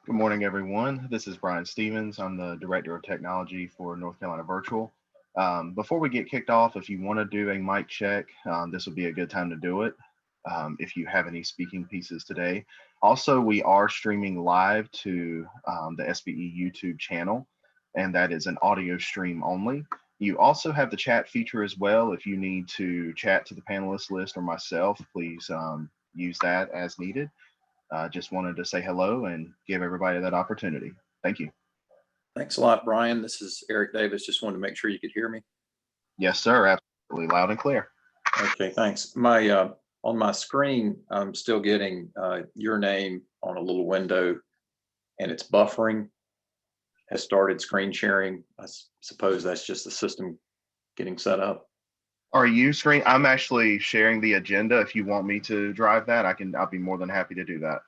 Good morning, everyone. This is Brian Stevens. I'm the Director of Technology for North Carolina Virtual. Before we get kicked off, if you want to do a mic check, this would be a good time to do it if you have any speaking pieces today. Also, we are streaming live to the SBE YouTube channel, and that is an audio stream only. You also have the chat feature as well. If you need to chat to the panelist list or myself, please use that as needed. Just wanted to say hello and give everybody that opportunity. Thank you. Thanks a lot, Brian. This is Eric Davis. Just wanted to make sure you could hear me. Yes, sir. Absolutely loud and clear. Okay, thanks. On my screen, I'm still getting your name on a little window, and it's buffering. Has started screen sharing. I suppose that's just the system getting set up. Are you screen? I'm actually sharing the agenda. If you want me to drive that, I'll be more than happy to do that.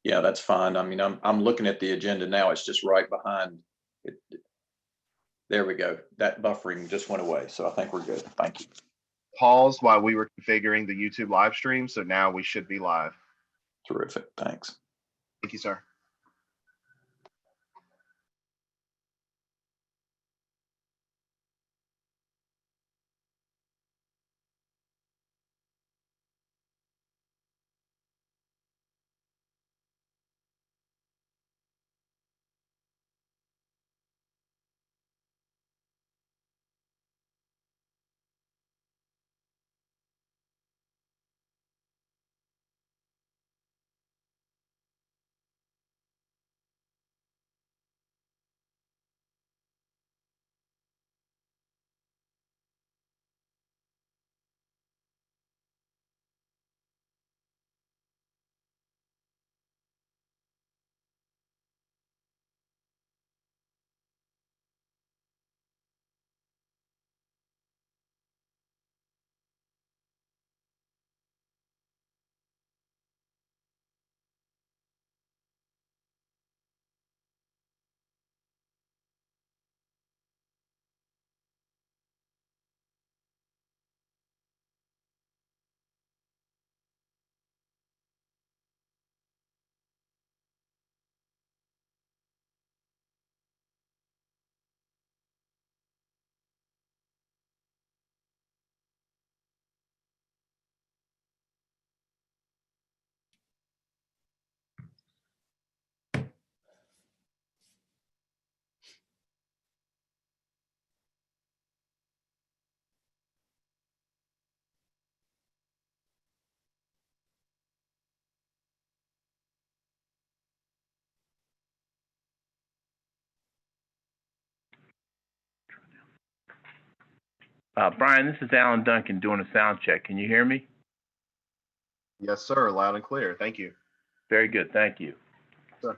Yeah, that's fine. I mean, I'm looking at the agenda now. It's just right behind it. There we go. That buffering just went away. So I think we're good. Thank you. Paused while we were configuring the YouTube live stream. So now we should be live. Terrific. Thanks. Thank you, sir. Brian, this is Alan Duncan doing a sound check. Can you hear me? Yes, sir. Loud and clear. Thank you. Very good. Thank you. Sir.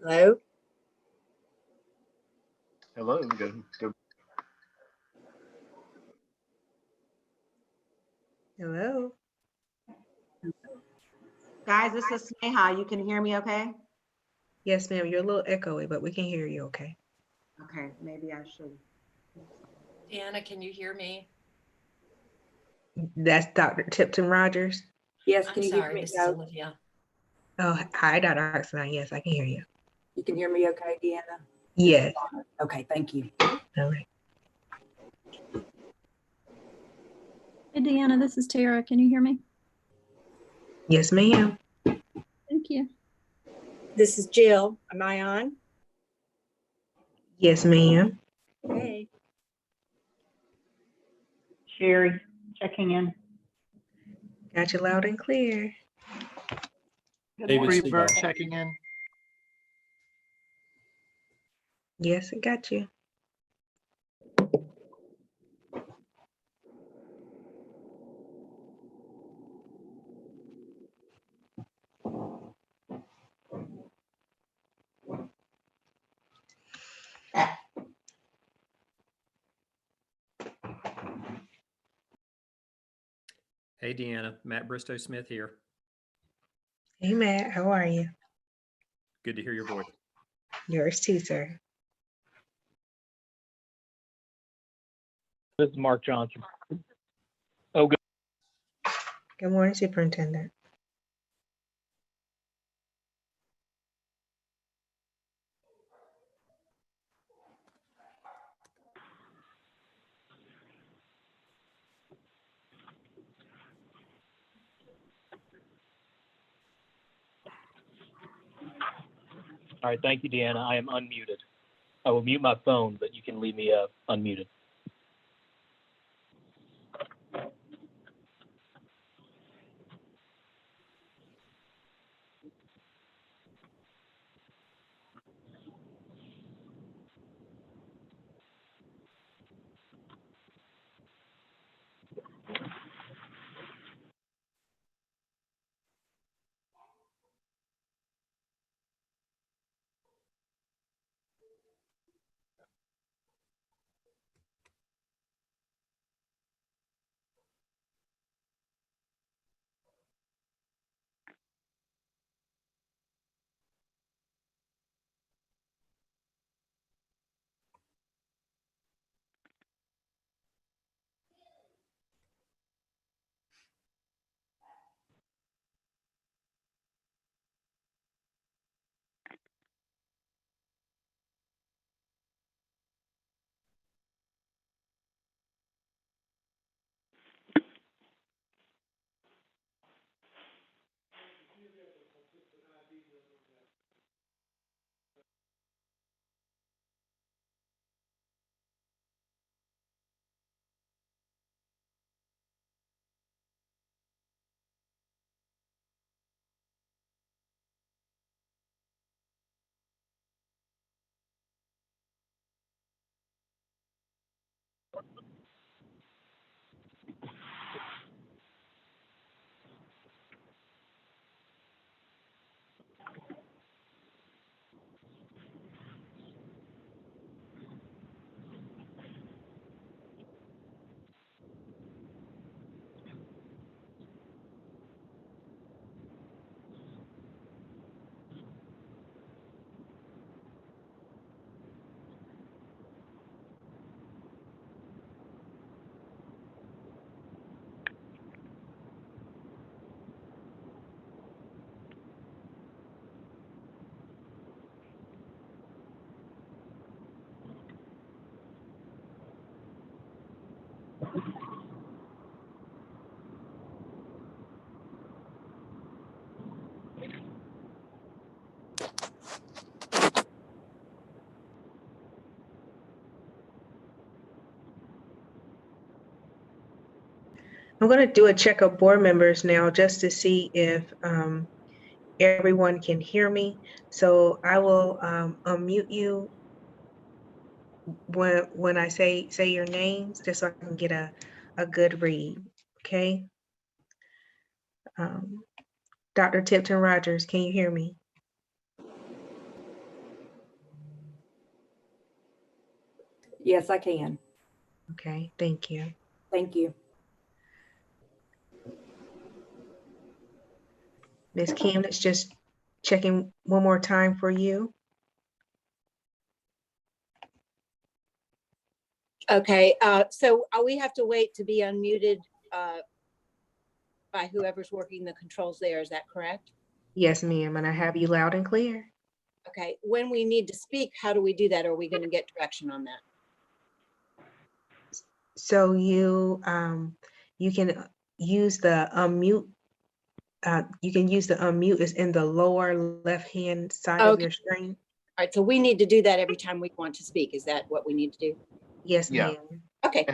Hello? Hello, go. Hello. Guys, this is Sneha. You can hear me okay? Yes, ma'am. You're a little echoey, but we can hear you okay. Okay, maybe I should. Deanna, can you hear me? That's Dr. Tipton Rogers. Yes, I'm can you hear sorry, me? this is No, Olivia. Oh, hi, Dr. Oxnard. Yes, I can hear you. you can hear me okay, Deanna? Yes. Okay, thank you. All right. Hey, Deanna, this is Tara. Can you hear me? Yes, ma'am. Thank you. This is Jill. Am I on? Yes, ma'am. Hey. Sherry, checking in. Got you loud and clear. David Freeburg Seabaugh. checking in. Yes, I got you. Hey, Deanna, Matt Bristow Smith here. Hey, Matt. How are you? Good to hear your voice. Yours too, sir. This is Mark Johnson. Good morning, Superintendent. All right, thank you, Deanna. I am unmuted. I will mute my phone, but you can leave me unmuted. I'm going to do a check of board members now just to see if everyone can hear me. So I will unmute you when I say your names, just so I can get a good read. Okay. Dr. Tipton Rogers, can you hear me? Yes, I can. Okay, thank you. Thank you. Ms. Kim, let's just checking one more time for you. Okay, so we have to wait to be unmuted by whoever's working the controls there. Is that correct? Yes, ma'am, and I have you loud and clear. Okay, when we need to speak, how do we do that? Are we going to get direction on that? So you can use the unmute. You can use the unmute is in the lower left-hand side of Okay. your screen. All right, so we need to do that every time we want to speak. Is that what we need to do? Yes, Yeah. ma'am. Okay.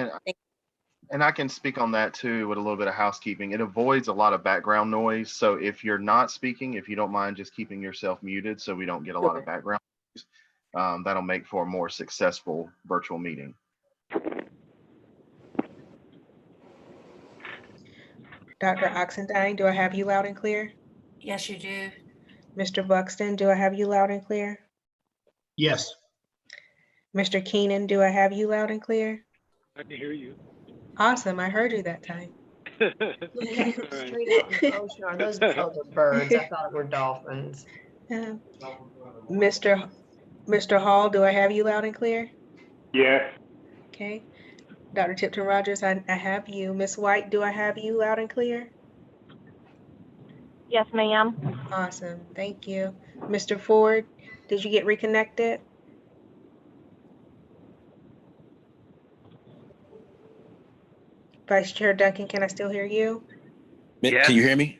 And I can speak on that too with a little bit of housekeeping. It avoids a lot of background noise. So if you're not speaking, if you don't mind just keeping yourself muted so we don't get a lot of Sure. background noise, that'll make for a more successful virtual meeting. Dr. Oxendine, do I have you loud and clear? Yes, you do. Mr. Buxton, do I have you loud and clear? Yes. Mr. Keenan, do I have you loud and clear? I can hear you. Awesome, I heard you that time. Straight out in the ocean. Are those birds? I thought it were dolphins. Mr. Hall, do I have you loud and clear? Yes. Okay. Dr. Tipton Rogers, I have you. Ms. White, do I have you loud and clear? Yes, ma'am. Awesome, thank you. Mr. Ford, did you get reconnected? Vice Chair Duncan, can I still hear you? Yes. Can you hear me?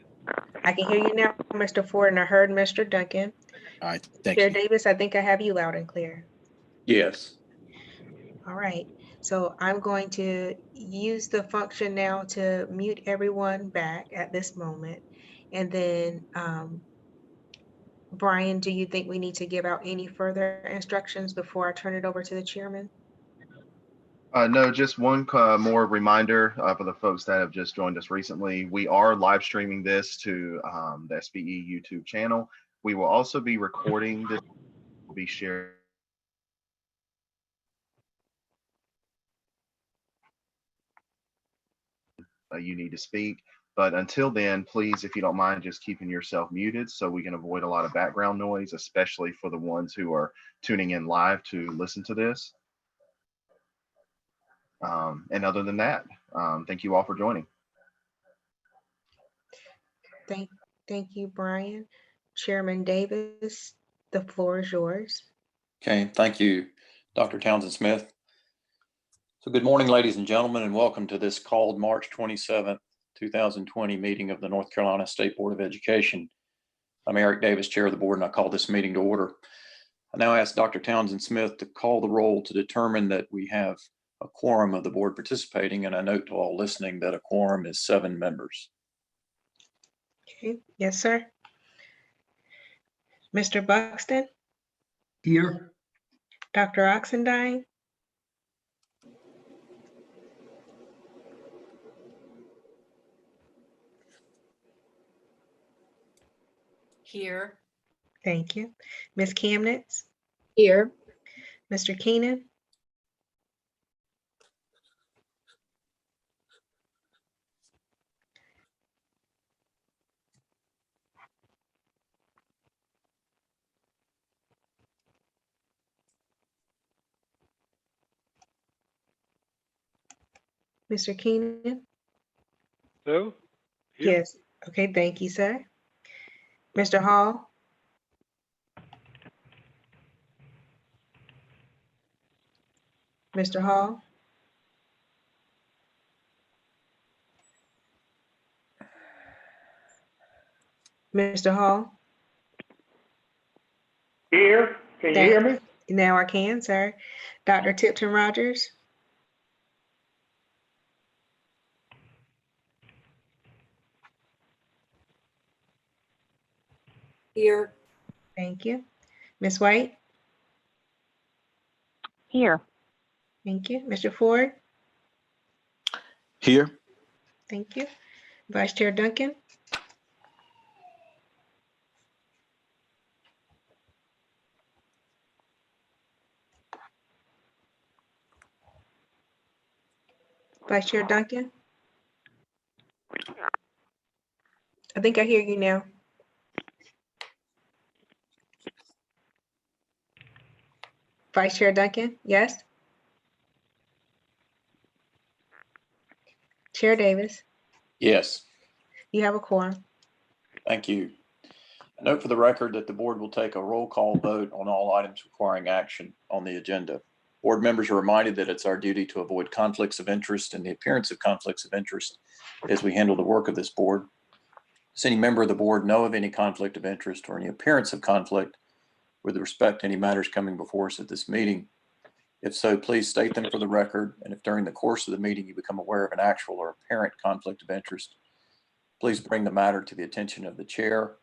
I can hear you now, Mr. Ford, and I heard Mr. Duncan. All right, thank Chair you. Davis, I think I have you loud and clear. Yes. All right, so I'm going to use the function now to mute everyone back at this moment. And then, Brian, do you think we need to give out any further instructions before I turn it over to the chairman? No, just one more reminder for the folks that have just joined us recently. We are live streaming this to the SBE YouTube channel. We will also be recording this, will be shared. You need to speak. But until then, please, if you don't mind, just keeping yourself muted so we can avoid a lot of background noise, especially for the ones who are tuning in live to listen to this. And other than that, thank you all for joining. Thank you, Brian. Chairman Davis, the floor is yours. Okay, thank you, Dr. Townsend Smith. So good morning, ladies and gentlemen, and welcome to this called March 27th, 2020 meeting of the North Carolina State Board of Education. I'm Eric Davis, chair of the board, and I call this meeting to order. I now ask Dr. Townsend Smith to call the roll to determine that we have a quorum of the board participating, and I note to all listening that a quorum is 7 members. Okay, yes, sir. Mr. Buxton? Here. Dr. Oxendine? Here. Thank you. Ms. Kamnitz? Here. Mr. Keenan? Mr. Keenan? So? Yes. Okay, thank you, sir. Mr. Hall? Mr. Hall? Mr. Hall? Here. Can you hear me? Now I can, sir. Dr. Tipton Rogers? Here. Thank you. Ms. White? Here. Thank you. Mr. Ford? Here. Thank you. Vice Chair Duncan? Vice Chair Duncan? I think I hear you now. Vice Chair Duncan, yes? Chair Davis, Yes, you have a quorum. thank you. I note for the record that the board will take a roll call vote on all items requiring action on the agenda. Board members are reminded that it's our duty to avoid conflicts of interest and the appearance of conflicts of interest as we handle the work of this board. Does any member of the board know of any conflict of interest or any appearance of conflict with respect to any matters coming before us at this meeting? If so, please state them for the record. And if during the course of the meeting you become aware of an actual or apparent conflict of interest, please bring the matter to the attention of the chair.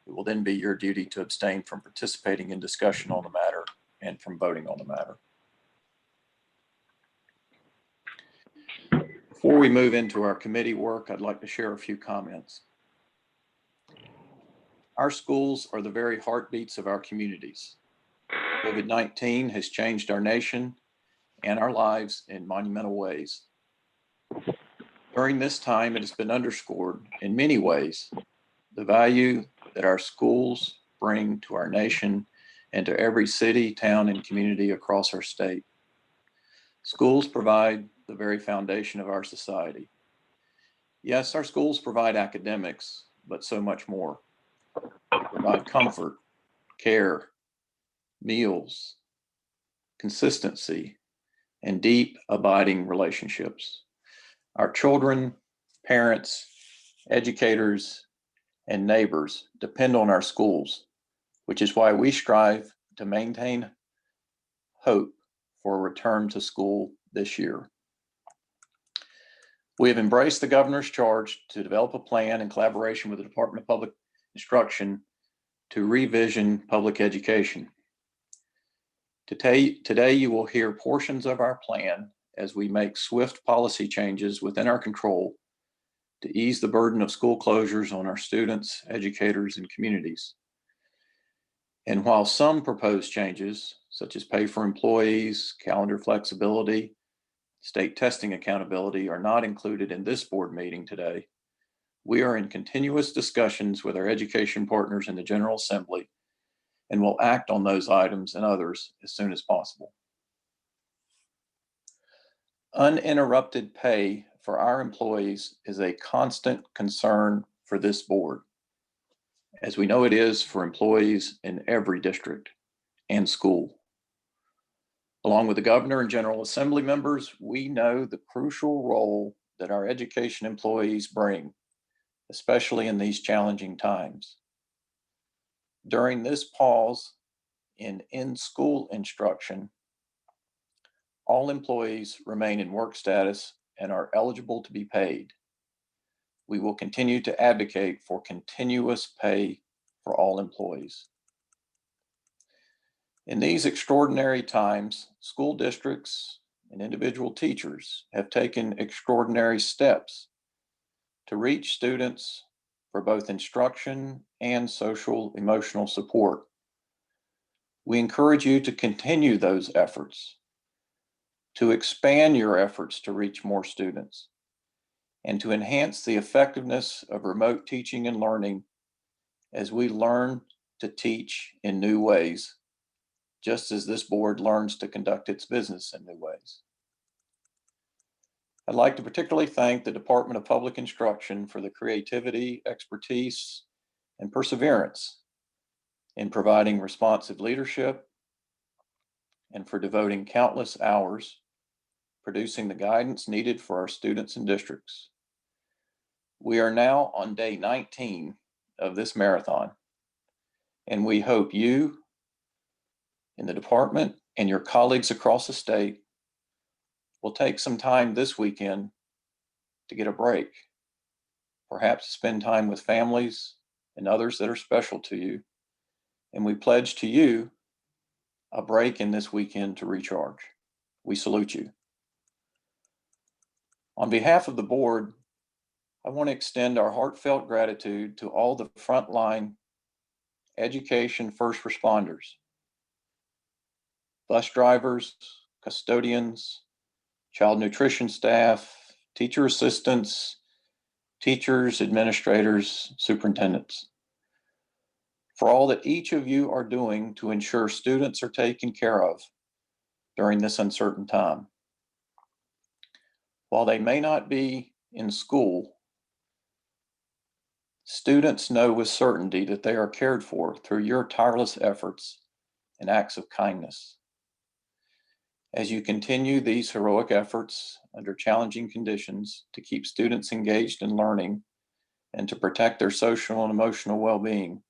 It will then be your duty to abstain from participating in discussion on the matter and from voting on the matter. Before we move into our committee work, I'd like to share a few comments. Our schools are the very heartbeats of our communities. COVID-19 has changed our nation and our lives in monumental ways. During this time, it has been underscored in many ways the value that our schools bring to our nation and to every city, town, and community across our state. Schools provide the very foundation of our society. Yes, our schools provide academics, but so much more. They provide comfort, care, meals, consistency, and deep, abiding relationships. Our children, parents, educators, and neighbors depend on our schools, which is why we strive to maintain hope for a return to school this year. We have embraced the governor's charge to develop a plan in collaboration with the Department of Public Instruction to revision public education. Today, you will hear portions of our plan as we make swift policy changes within our control to ease the burden of school closures on our students, educators, and communities. And while some proposed changes, such as pay for employees, calendar flexibility, state testing accountability, are not included in this board meeting today, we are in continuous discussions with our education partners in the General Assembly and will act on those items and others as soon as possible. Uninterrupted pay for our employees is a constant concern for this board, as we know it is for employees in every district and school. Along with the governor and General Assembly members, we know the crucial role that our education employees bring, especially in these challenging times. During this pause in-school instruction, all employees remain in work status and are eligible to be paid. We will continue to advocate for continuous pay for all employees. In these extraordinary times, school districts and individual teachers have taken extraordinary steps to reach students for both instruction and social emotional support. We encourage you to continue those efforts, to expand your efforts to reach more students, and to enhance the effectiveness of remote teaching and learning as we learn to teach in new ways, just as this board learns to conduct its business in new ways. I'd like to particularly thank the Department of Public Instruction for the creativity, expertise, and perseverance in providing responsive leadership and for devoting countless hours producing the guidance needed for our students and districts. We are now on day 19 of this marathon, and we hope you in the department and your colleagues across the state will take some time this weekend to get a break, perhaps spend time with families and others that are special to you. And we pledge to you a break in this weekend to recharge. We salute you. On behalf of the board, I want to extend our heartfelt gratitude to all the frontline education first responders, bus drivers, custodians, child nutrition staff, teacher assistants, teachers, administrators, superintendents, for all that each of you are doing to ensure students are taken care of during this uncertain time. While they may not be in school, students know with certainty that they are cared for through your tireless efforts and acts of kindness. As you continue these heroic efforts under challenging conditions to keep students engaged in learning and to protect their social and emotional well-being,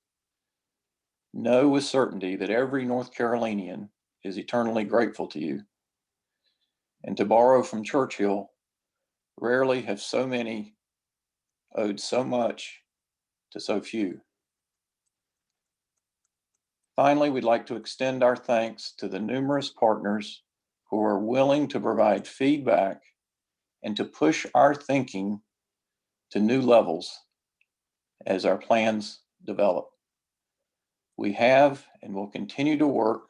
know with certainty that every North Carolinian is eternally grateful to you. And to borrow from Churchill, rarely have so many owed so much to so few. Finally, we'd like to extend our thanks to the numerous partners who are willing to provide feedback and to push our thinking to new levels as our plans develop. We have and will continue to work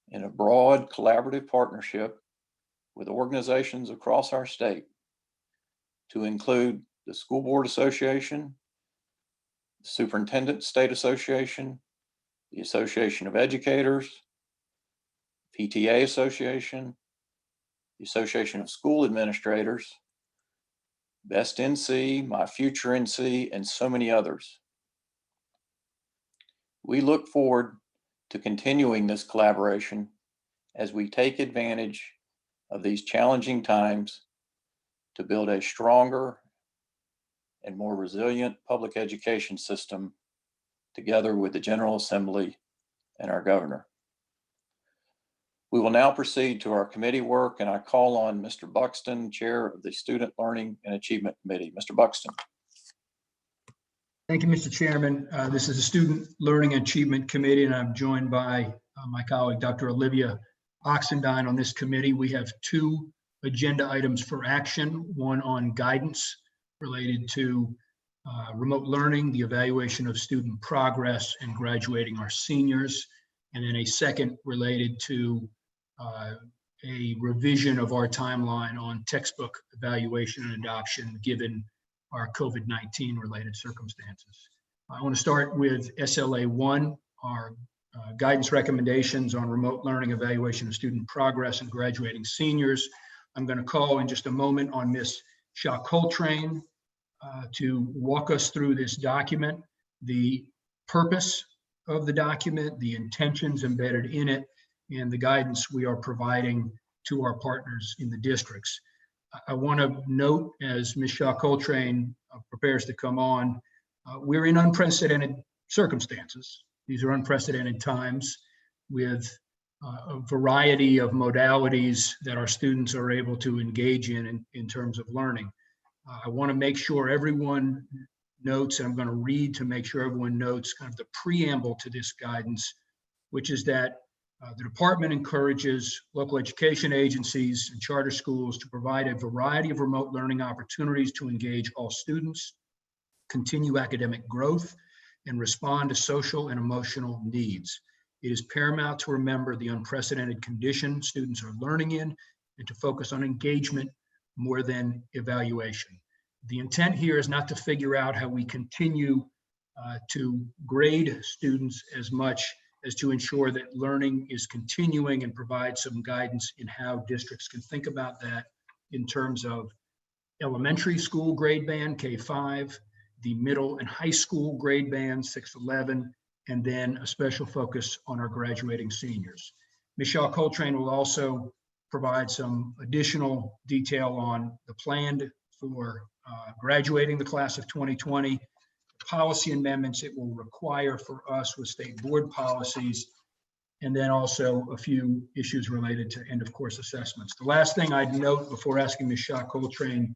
in a broad collaborative partnership with organizations across our state to include the School Board Association, the Superintendent State Association, the Association of Educators, PTA Association, the Association of School Administrators, Best NC, My Future NC, and so many others. We look forward to continuing this collaboration as we take advantage of these challenging times to build a stronger and more resilient public education system together with the General Assembly and our governor. We will now proceed to our committee work, and I call on Mr. Buxton, Chair of the Student Learning and Achievement Committee. Mr. Buxton. Thank you, Mr. Chairman. This is the Student Learning and Achievement Committee, and I'm joined by my colleague, Dr. Olivia Oxendine on this committee. We have two agenda items for action, one on guidance related to remote learning, the evaluation of student progress and graduating our seniors, and then a second related to a revision of our timeline on textbook evaluation and adoption given our COVID-19 related circumstances. I want to start with SLA 1, our guidance recommendations on remote learning, evaluation of student progress and graduating seniors. I'm going to call in just a moment on Ms. Shaw Coltrane to walk us through this document, the purpose of the document, the intentions embedded in it, and the guidance we are providing to our partners in the districts. I want to note, as Ms. Shaw Coltrane prepares to come on, we're in unprecedented circumstances. These are unprecedented times with a variety of modalities that our students are able to engage in terms of learning. I want to make sure everyone notes, and I'm going to read to make sure everyone notes kind of the preamble to this guidance, which is that the department encourages local education agencies and charter schools to provide a variety of remote learning opportunities to engage all students, continue academic growth, and respond to social and emotional needs. It is paramount to remember the unprecedented condition students are learning in and to focus on engagement more than evaluation. The intent here is not to figure out how we continue to grade students as much as to ensure that learning is continuing and provide some guidance in how districts can think about that in terms of elementary school grade band, K-5, the middle and high school grade band, 6-11, and then a special focus on our graduating seniors. Ms. Shaw Coltrane will also provide some additional detail on the plan for graduating the class of 2020, policy amendments it will require for us with state board policies, and then also a few issues related to end of course assessments. The last thing I'd note before asking Ms. Shaw Coltrane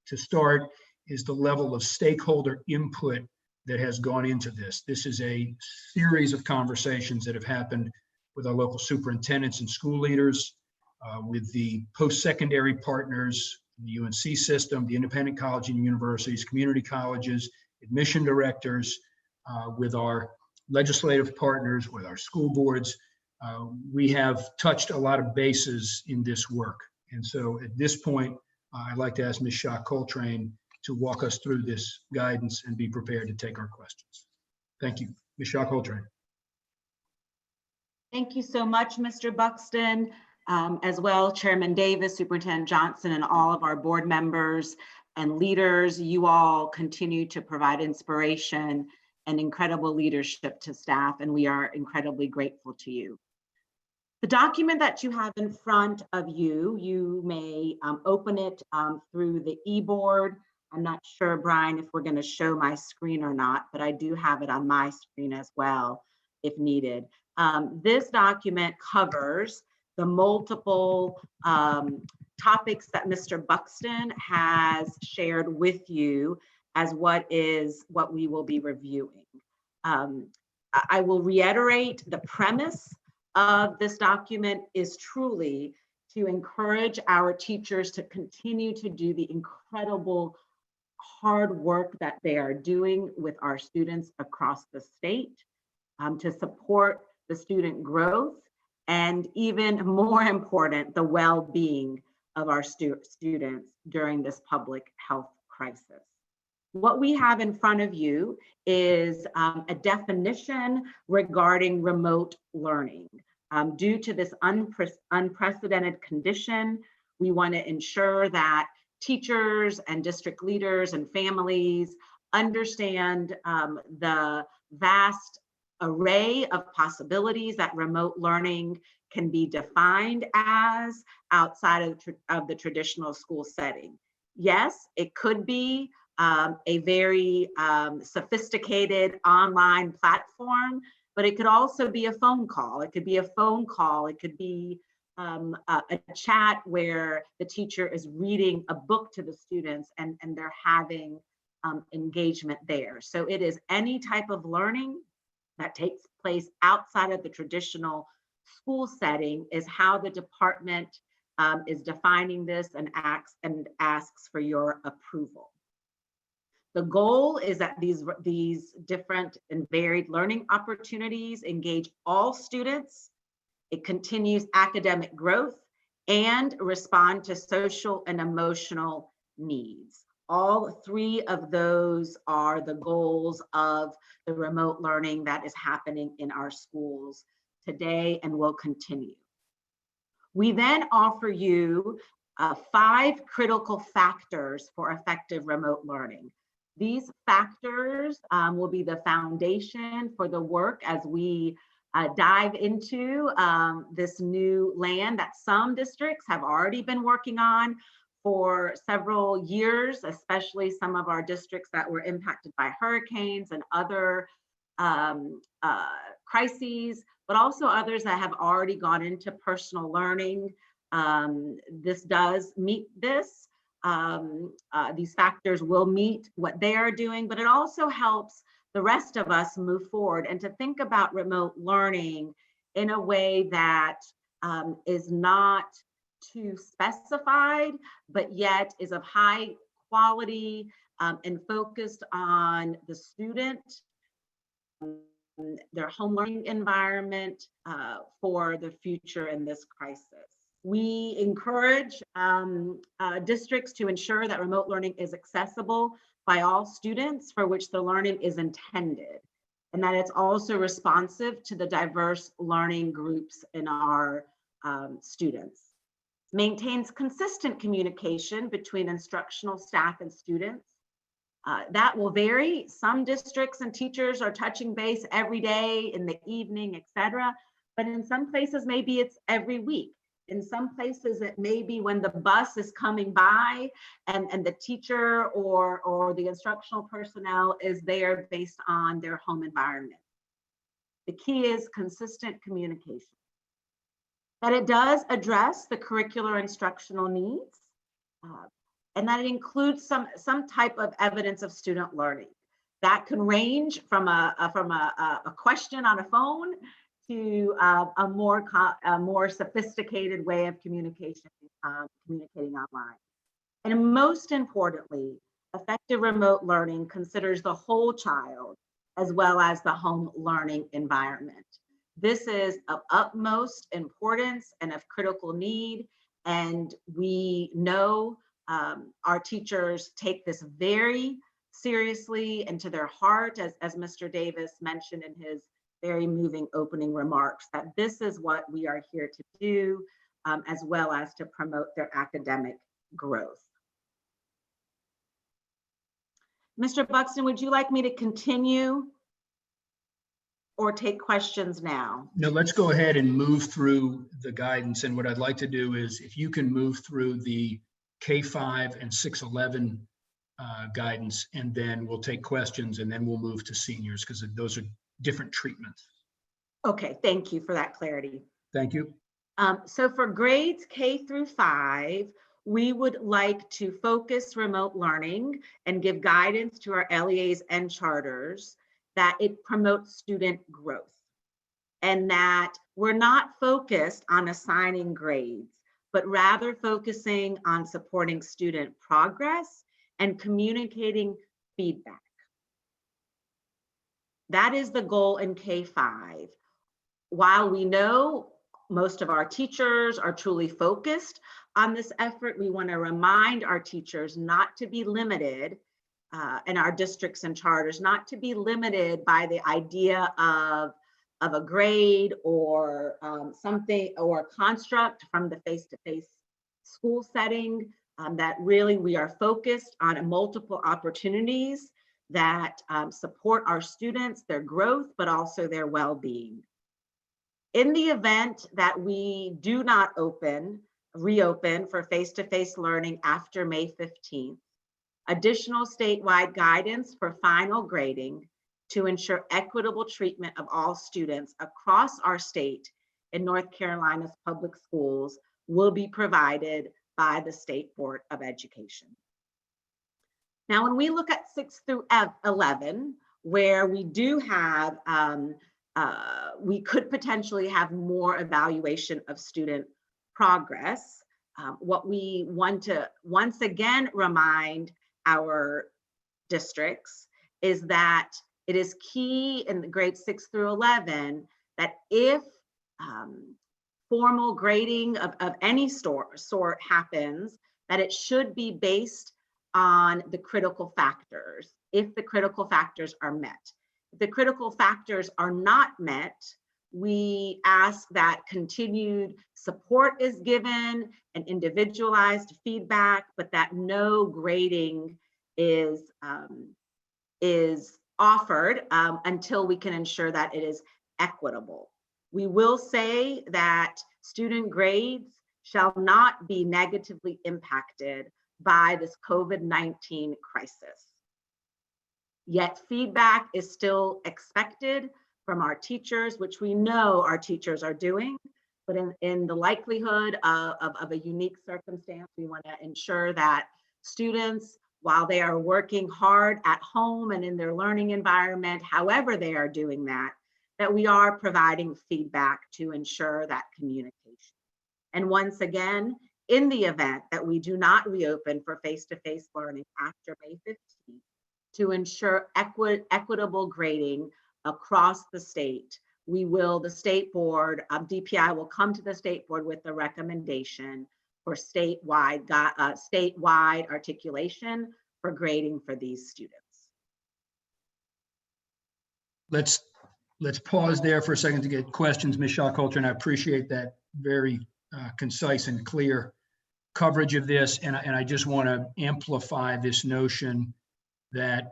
to start is the level of stakeholder input that has gone into this. This is a series of conversations that have happened with our local superintendents and school leaders, with the post-secondary partners, the UNC system, the independent college and universities, community colleges, admission directors, with our legislative partners, with our school boards. We have touched a lot of bases in this work. And so at this point, I'd like to ask Ms. Shaw Coltrane to walk us through this guidance and be prepared to take our questions. Thank you. Ms. Shaw Coltrane. Thank you so much, Mr. Buxton, as well Chairman Davis, Superintendent Johnson, and all of our board members and leaders. You all continue to provide inspiration and incredible leadership to staff, and we are incredibly grateful to you. The document that you have in front of you, you may open it through the e-board. I'm not sure, Brian, if we're going to show my screen or not, but I do have it on my screen as well, if needed. This document covers the multiple topics that Mr. Buxton has shared with you as what we will be reviewing. I will reiterate the premise of this document is truly to encourage our teachers to continue to do the incredible hard work that they are doing with our students across the state, to support the student growth, and even more important, the well-being of our students during this public health crisis. What we have in front of you is a definition regarding remote learning. Due to this unprecedented condition, we want to ensure that teachers and district leaders and families understand the vast array of possibilities that remote learning can be defined as outside of the traditional school setting. Yes, it could be a very sophisticated online platform, but it could also be a phone call. It could be a phone call. It could be a chat where the teacher is reading a book to the students and they're having engagement there. So it is any type of learning that takes place outside of the traditional school setting is how the department is defining this and asks for your approval. The goal is that these different and varied learning opportunities engage all students. It continues academic growth and respond to social and emotional needs. All three of those are the goals of the remote learning that is happening in our schools today and will continue. We then offer you 5 critical factors for effective remote learning. These factors will be the foundation for the work as we dive into this new land that some districts have already been working on for several years, especially some of our districts that were impacted by hurricanes and other crises, but also others that have already gone into personal learning. This does meet this. These factors will meet what they are doing, but it also helps the rest of us move forward and to think about remote learning in a way that is not too specified, but yet is of high quality and focused on the student, their home learning environment for the future in this crisis. We encourage districts to ensure that remote learning is accessible by all students for which the learning is intended, and that it's also responsive to the diverse learning groups in our students. Maintains consistent communication between instructional staff and students. That will vary. Some districts and teachers are touching base every day, in the evening, etc. But in some places, maybe it's every week. In some places, it may be when the bus is coming by and the teacher or the instructional personnel is there based on their home environment. The key is consistent communication. That it does address the curricular instructional needs, and that it includes some type of evidence of student learning. That can range from a question on a phone to a more sophisticated way of communicating online. And most importantly, effective remote learning considers the whole child as well as the home learning environment. This is of utmost importance and of critical need, and we know Our teachers take this very seriously and to their heart, as Mr. Davis mentioned in his very moving opening remarks, that this is what we are here to do, as well as to promote their academic growth. Mr. Buxton, would you like me to continue or take questions now? No, let's go ahead and move through the guidance. And what I'd like to do is if you can move through the K-5 and 611 guidance, and then we'll take questions, and then we'll move to seniors because those are different treatments. Okay, thank you for that clarity. Thank you. So for grades K through 5, we would like to focus remote learning and give guidance to our LEAs and charters that it promotes student growth, and that we're not focused on assigning grades, but rather focusing on supporting student progress and communicating feedback. That is the goal in K-5. While we know most of our teachers are truly focused on this effort, we want to remind our teachers not to be limited, and our districts and charters not to be limited by the idea of a grade or something or a construct from the face-to-face school setting, that really we are focused on multiple opportunities that support our students, their growth, but also their well-being. In the event that we do not reopen for face-to-face learning after May 15th, additional statewide guidance for final grading to ensure equitable treatment of all students across our state in North Carolina's public schools will be provided by the State Board of Education. Now, when we look at 6 through 11, where we do have, we could potentially have more evaluation of student progress, what we want to once again remind our districts is that it is key in the grades 6 through 11 that if formal grading of any sort happens, that it should be based on the critical factors, if the critical factors are met. If the critical factors are not met, we ask that continued support is given and individualized feedback, but that no grading is offered until we can ensure that it is equitable. We will say that student grades shall not be negatively impacted by this COVID-19 crisis. Yet feedback is still expected from our teachers, which we know our teachers are doing, but in the likelihood of a unique circumstance, we want to ensure that students, while they are working hard at home and in their learning environment, however they are doing that we are providing feedback to ensure that communication. And once again, in the event that we do not reopen for face-to-face learning after May 15th, to ensure equitable grading across the state, the state board, DPI will come to the state board with a recommendation for statewide articulation for grading for these students. Let's pause there for a second to get questions, Ms. Shawcalter, and I appreciate that very concise and clear coverage of this. And I just want to amplify this notion that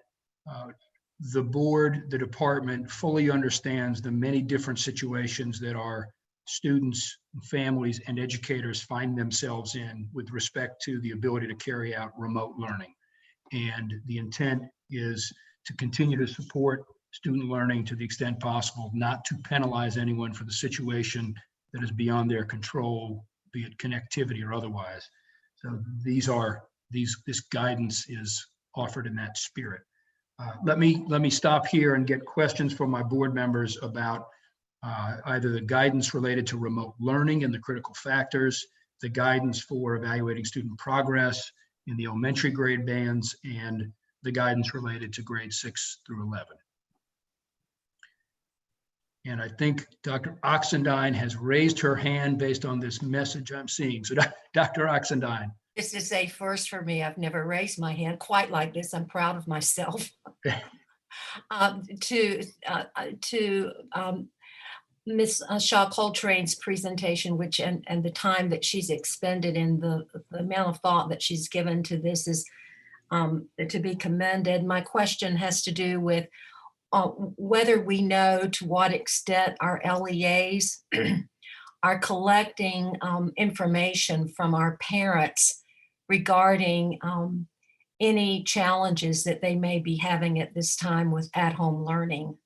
the board, the department fully understands the many different situations that our students, families, and educators find themselves in with respect to the ability to carry out remote learning. And the intent is to continue to support student learning to the extent possible, not to penalize anyone for the situation that is beyond their control, be it connectivity or otherwise. So this guidance is offered in that spirit. Let me stop here and get questions from my board members about either the guidance related to remote learning and the critical factors, the guidance for evaluating student progress in the elementary grade bands, and the guidance related to grades 6 through 11. And I think Dr. Oxendine has raised her hand based on this message I'm seeing. So Dr. Oxendine. This is a first for me. I've never raised my hand quite like this. I'm proud of myself. To Ms. Shaw Coltrane's presentation, which and the time that she's expended and the amount of thought that she's given to this is to be commended. My question has to do with whether we know to what extent our LEAs are collecting information from our parents regarding any challenges that they may be having at this time with at-home learning.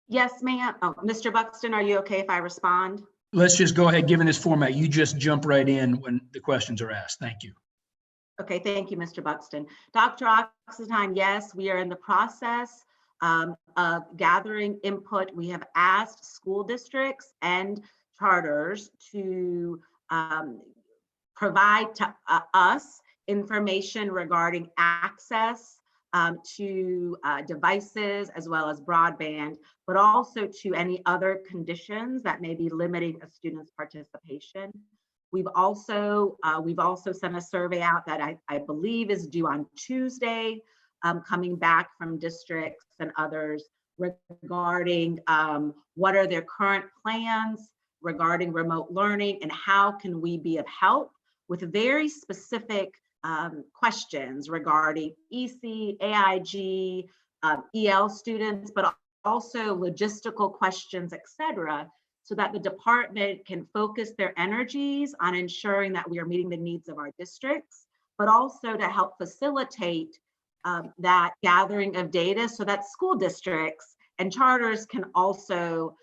Yes, ma'am. Oh, Mr. Buxton, are you okay if I respond? Let's just go ahead, given this format, you just jump right in when the questions are asked. Thank you. Okay, thank you, Mr. Buxton. Dr. Oxendine, yes, we are in the process of gathering input. We have asked school districts and charters to provide to us information regarding access to devices as well as broadband, but also to any other conditions that may be limiting a student's participation. We've also sent a survey out that I believe is due on Tuesday, coming back from districts and others regarding what are their current plans regarding remote learning and how can we be of help with very specific questions regarding EC, AIG, EL students, but also logistical questions, et cetera, so that the department can focus their energies on ensuring that we are meeting the needs of our districts, but also to help facilitate that gathering of data so that school districts and charters can also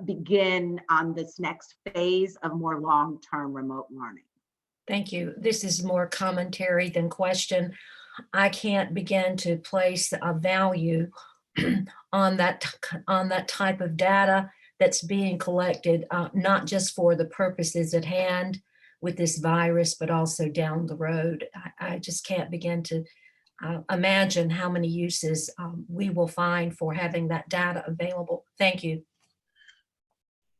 begin on this next phase of more long-term remote learning. Thank you. This is more commentary than question. I can't begin to place a value on that type of data that's being collected, not just for the purposes at hand with this virus, but also down the road. I just can't begin to imagine how many uses we will find for having that data available. Thank you.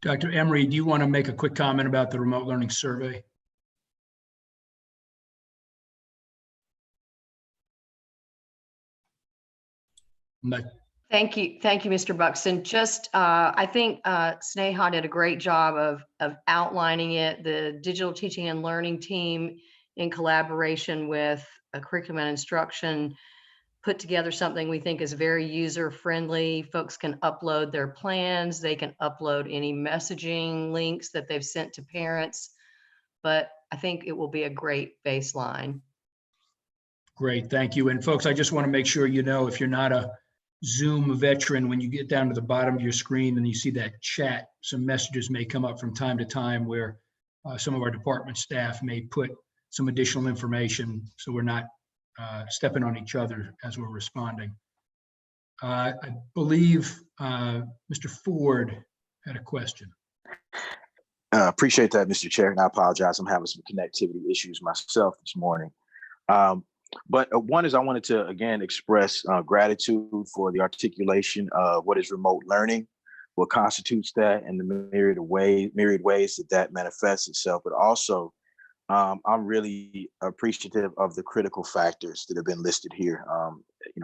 Dr. Emery, do you want to make a quick comment about the remote learning survey? Thank you, Mr. Buxton. Just, I think Sneha did a great job of outlining it. The digital teaching and learning team, in collaboration with a curriculum and instruction, put together something we think is very user-friendly. Folks can upload their plans. They can upload any messaging links that they've sent to parents. But I think it will be a great baseline. Great, thank you. And folks, I just want to make sure you know, if you're not a Zoom veteran, when you get down to the bottom of your screen and you see that chat, some messages may come up from time to time where some of our department staff may put some additional information, so we're not stepping on each other as we're responding. I believe Mr. Ford had a question. Appreciate that, Mr. Chair, and I apologize. I'm having some connectivity issues myself this morning. But one is I wanted to, again, express gratitude for the articulation of what is remote learning, what constitutes that, and the myriad ways that manifests itself. But also, I'm really appreciative of the critical factors that have been listed here.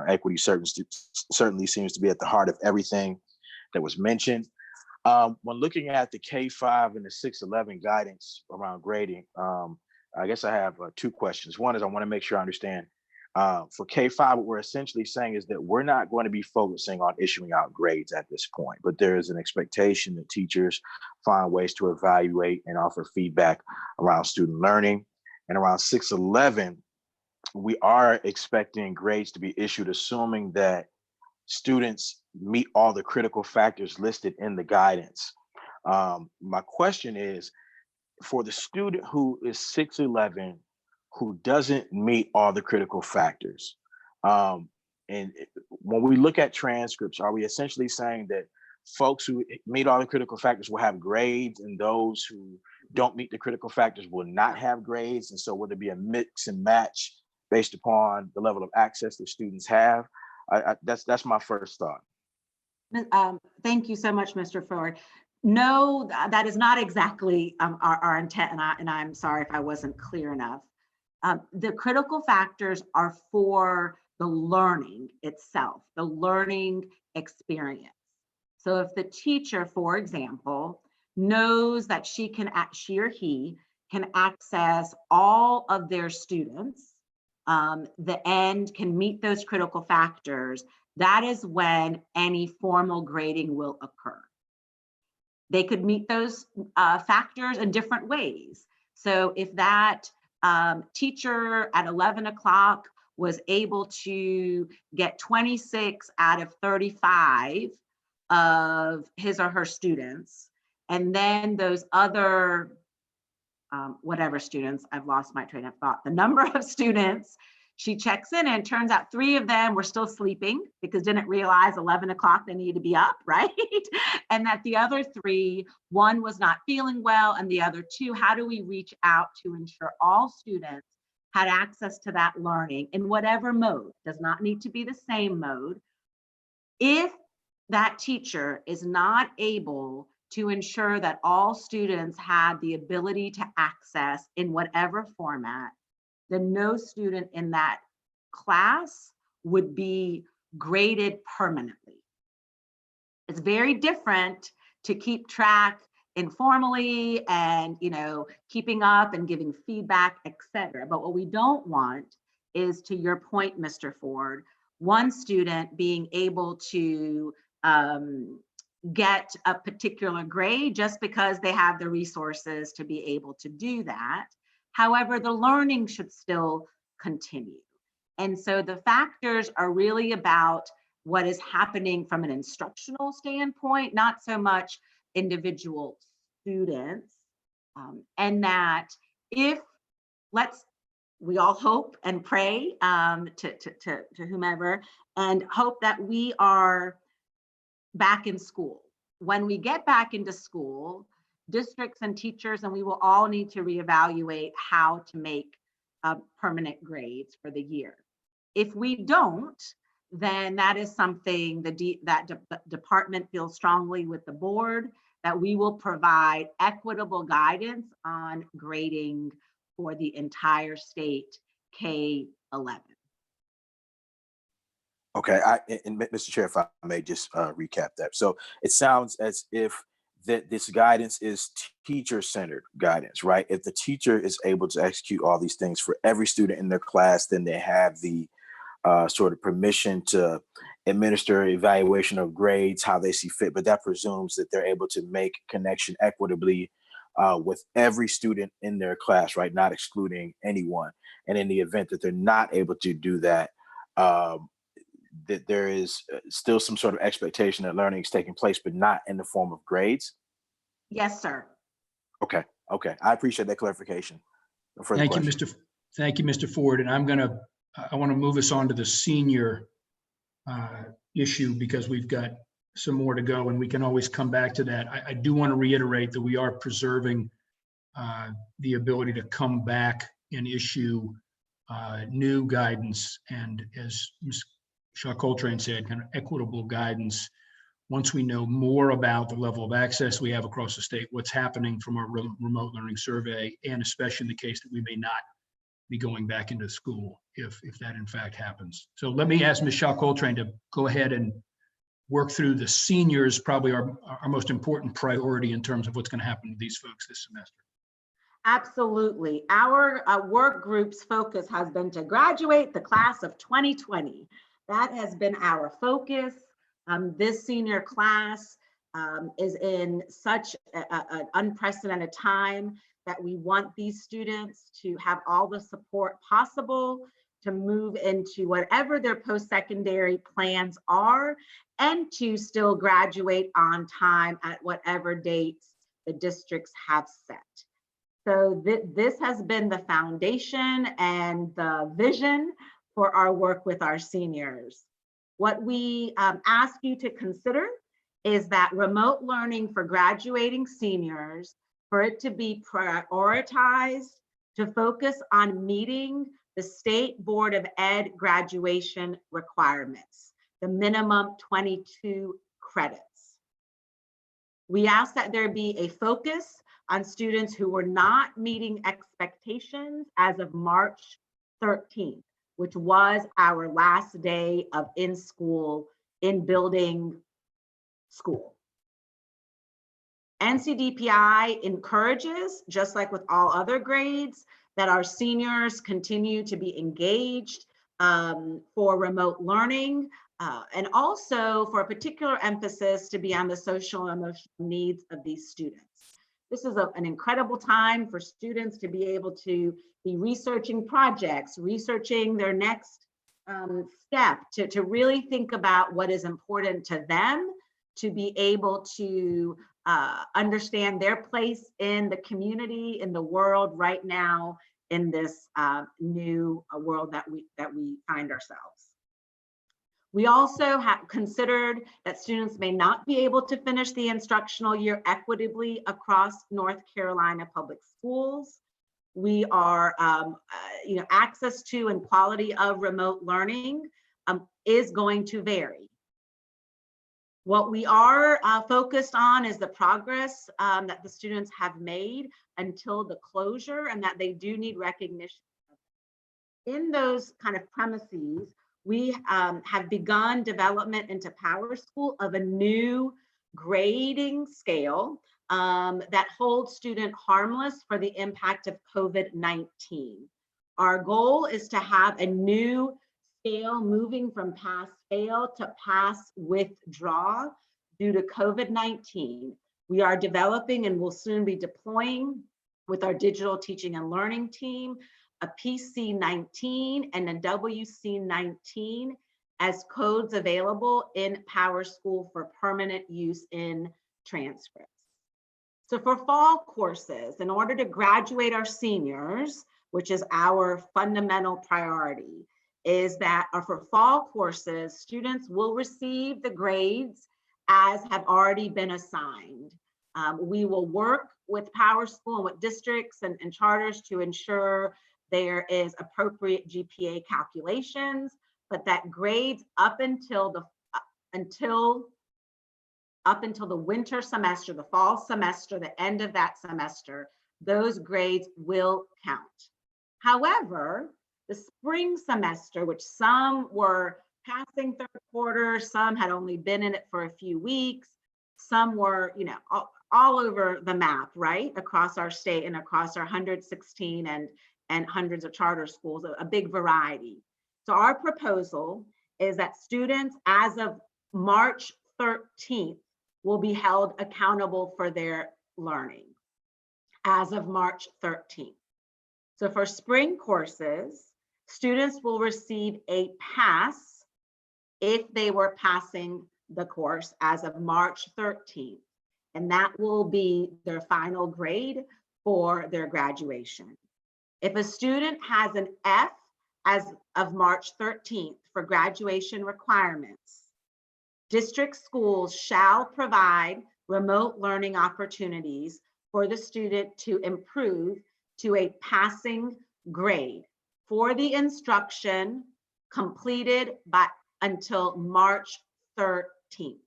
Equity certainly seems to be at the heart of everything that was mentioned. When looking at the K-5 and the 611 guidance around grading, I guess I have two questions. One is I want to make sure I understand. For K-5, what we're essentially saying is that we're not going to be focusing on issuing out grades at this point, but there is an expectation that teachers find ways to evaluate and offer feedback around student learning. And around 611, we are expecting grades to be issued, assuming that students meet all the critical factors listed in the guidance. My question is, for the student who is 611, who doesn't meet all the critical factors, and when we look at transcripts, are we essentially saying that folks who meet all the critical factors will have grades and those who don't meet the critical factors will not have grades? And so will there be a mix and match based upon the level of access that students have? That's my first thought. Thank you so much, Mr. Ford. No, that is not exactly our intent, and I'm sorry if I wasn't clear enough. The critical factors are for the learning itself, the learning experience. So if the teacher, for example, knows that she or he can access all of their students, the end can meet those critical factors, that is when any formal grading will occur. They could meet those factors in different ways. So if that teacher at 11 o'clock was able to get 26 out of 35 of his or her students, and then those other, whatever students, I've lost my train of thought, the number of students, she checks in and it turns out 3 of them were still sleeping because didn't realize 11 o'clock they needed to be up, right? And that the other 3, one was not feeling well and the other 2, how do we reach out to ensure all students had access to that learning in whatever mode, does not need to be the same mode. If that teacher is not able to ensure that all students had the ability to access in whatever format, then no student in that class would be graded permanently. It's very different to keep track informally and, you know, keeping up and giving feedback, etc. But what we don't want is, to your point, Mr. Ford, one student being able to get a particular grade just because they have the resources to be able to do that. However, the learning should still continue. And so the factors are really about what is happening from an instructional standpoint, not so much individual students. And that if, we all hope and pray to whomever, and hope that we are back in school. When we get back into school, districts and teachers, and we will all need to reevaluate how to make permanent grades for the year. If we don't, then that is something that department feels strongly with the board, that we will provide equitable guidance on grading for the entire state K-11. Okay, and Mr. Chair, if I may just recap that. So it sounds as if that this guidance is teacher-centered guidance, right? If the teacher is able to execute all these things for every student in their class, then they have the sort of permission to administer evaluation of grades how they see fit. But that presumes that they're able to make connection equitably with every student in their class, right? Not excluding anyone. And in the event that they're not able to do that, that there is still some sort of expectation that learning is taking place, but not in the form of grades? Yes, sir. Okay, okay. I appreciate that clarification. No further Thank you, questions. Thank you, Mr. Ford. And I want to move us on to the senior issue because we've got some more to go and we can always come back to that. I do want to reiterate that we are preserving the ability to come back and issue new guidance, and as Ms. Shaw Coltrane said, kind of equitable guidance once we know more about the level of access we have across the state, what's happening from our remote learning survey, and especially in the case that we may not be going back into school if that in fact happens. So let me ask Ms. Shaw Coltrane to go ahead and work through the seniors, probably our most important priority in terms of what's going to happen to these folks this semester. Absolutely. Our work group's focus has been to graduate the class of 2020. That has been our focus. This senior class is in such an unprecedented time that we want these students to have all the support possible to move into whatever their post-secondary plans are, and to still graduate on time at whatever dates the districts have set. So this has been the foundation and the vision for our work with our seniors. What we ask you to consider is that remote learning for graduating seniors, for it to be prioritized, to focus on meeting the State Board of Ed graduation requirements, the minimum 22 credits. We ask that there be a focus on students who were not meeting expectations as of March 13th, which was our last day of in building school. NCDPI encourages, just like with all other grades, that our seniors continue to be engaged for remote learning, and also for a particular emphasis to be on the social and emotional needs of these students. This is an incredible time for students to be able to be researching projects, researching their next step, to really think about what is important to them, to be able to understand their place in the community, in the world right now, in this new world that we find ourselves. We also have considered that students may not be able to finish the instructional year equitably across North Carolina public schools. We are, access to and quality of remote learning is going to vary. What we are focused on is the progress that the students have made until the closure, and that they do need recognition. In those kind of premises, we have begun development into PowerSchool of a new grading scale that holds student harmless for the impact of COVID-19. Our goal is to have a new scale moving from pass fail to pass withdraw due to COVID-19. We are developing and will soon be deploying with our digital teaching and learning team a PC19 and a WC19 as codes available in PowerSchool for permanent use in transcripts. So for fall courses, in order to graduate our seniors, which is our fundamental priority, is that for fall courses, students will receive the grades as have already been assigned. We will work with PowerSchool and with districts and charters to ensure there is appropriate GPA calculations, but that grades up until the winter semester, the fall semester, the end of that semester, those grades will count. However, the spring semester, which some were passing third quarter, some had only been in it for a few weeks, some were, all over the map, right? Across our state and across our 116 and hundreds of charter schools, a big variety. So our proposal is that students as of March 13th will be held accountable for their learning as of March 13th. So for spring courses, students will receive a pass if they were passing the course as of March 13th. And that will be their final grade for their graduation. If a student has an F as of March 13th for graduation requirements, district schools shall provide remote learning opportunities for the student to improve to a passing grade for the instruction completed until March 13th.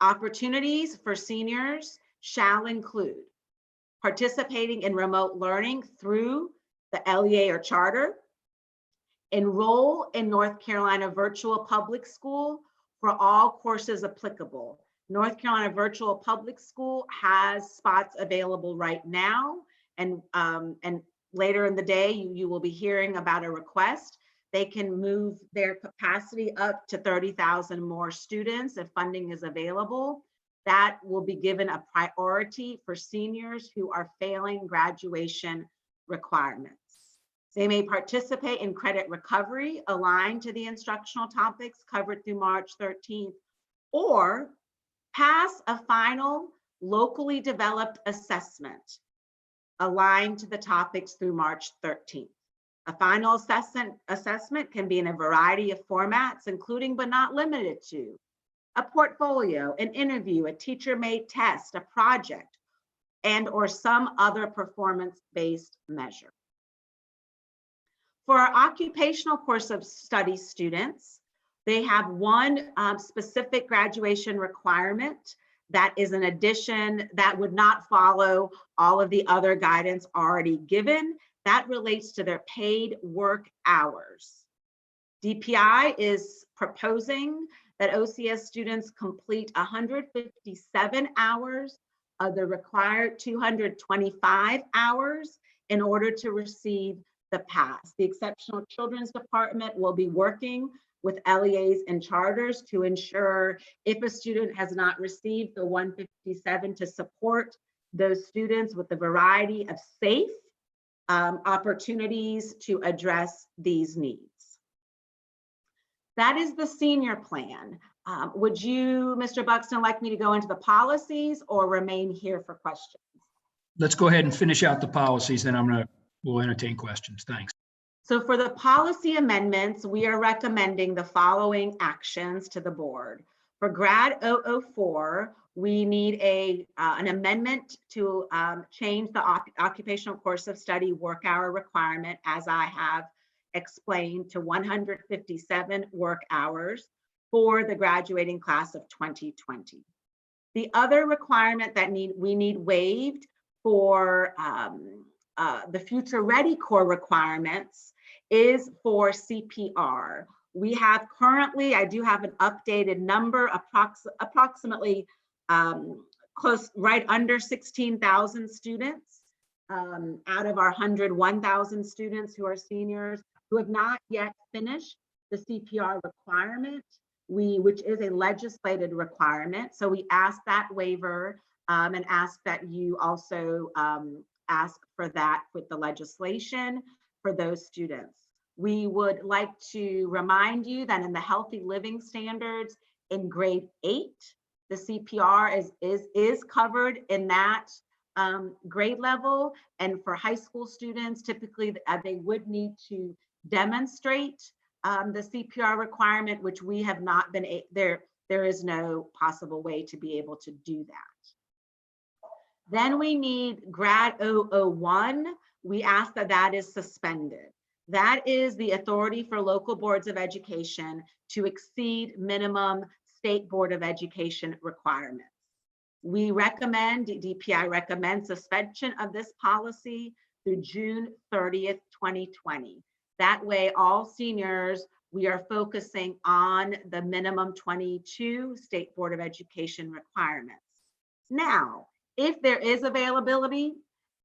Opportunities for seniors shall include participating in remote learning through the LEA or charter, enroll in North Carolina Virtual Public School for all courses applicable. North Carolina Virtual Public School has spots available right now, and later in the day, you will be hearing about a request. They can move their capacity up to 30,000 more students if funding is available. That will be given a priority for seniors who are failing graduation requirements. They may participate in credit recovery aligned to the instructional topics covered through March 13th, or pass a final locally developed assessment aligned to the topics through March 13th. A final assessment can be in a variety of formats, including but not limited to a portfolio, an interview, a teacher-made test, a project, and or some other performance-based measure. For our occupational course of study students, they have one specific graduation requirement That is an addition that would not follow all of the other guidance already given. That relates to their paid work hours. DPI is proposing that OCS students complete 157 hours of the required 225 hours in order to receive the pass. The Exceptional Children's Department will be working with LEAs and charters to ensure if a student has not received the 157 to support those students with a variety of safe opportunities to address these needs. That is the senior plan. Would you, Mr. Buxton, like me to go into the policies or remain here for questions? Let's go ahead and finish out the policies, then we'll entertain questions. Thanks. So for the policy amendments, we are recommending the following actions to the board. For grad 004, we need an amendment to change the occupational course of study work hour requirement, as I have explained, to 157 work hours for the graduating class of 2020. The other requirement that we need waived for the future ready core requirements is for CPR. We have currently, I do have an updated number, approximately close, right under 16,000 students out of our 101,000 students who are seniors who have not yet finished the CPR requirement, which is a legislated requirement. So we ask that waiver and ask that you also ask for that with the legislation for those students. We would like to remind you that in the healthy living standards in grade 8, the CPR is covered in that grade level. And for high school students, typically they would need to demonstrate the CPR requirement, which we have not been there. There is no possible way to be able to do that. Then we need grad 001. We ask that is suspended. That is the authority for local boards of education to exceed minimum state board of education requirements. We recommend, DPI recommends suspension of this policy through June 30th, 2020. That way, all seniors, we are focusing on the minimum 22 state board of education requirements. Now, if there is availability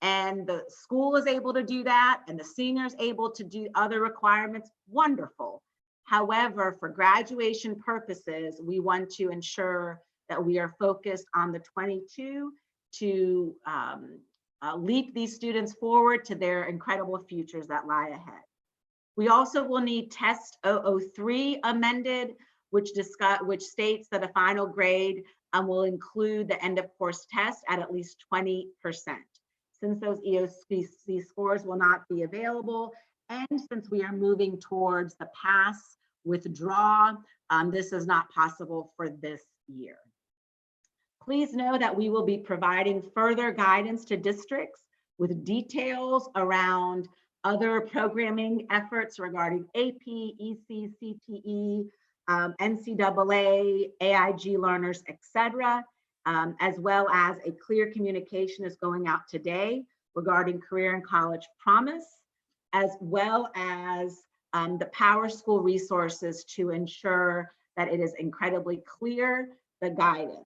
and the school is able to do that and the seniors able to do other requirements, wonderful. However, for graduation purposes, we want to ensure that we are focused on the 22 to leap these students forward to their incredible futures that lie ahead. We also will need test 003 amended, which states that a final grade will include the end of course test at least 20%. Since those EOC scores will not be available, and since we are moving towards the pass withdraw, this is not possible for this year. Please know that we will be providing further guidance to districts with details around other programming efforts regarding AP, EC, CTE, NCAA, AIG learners, etc., as well as a clear communication is going out today regarding career and college promise, as well as the Power School resources to ensure that it is incredibly clear, the guidance.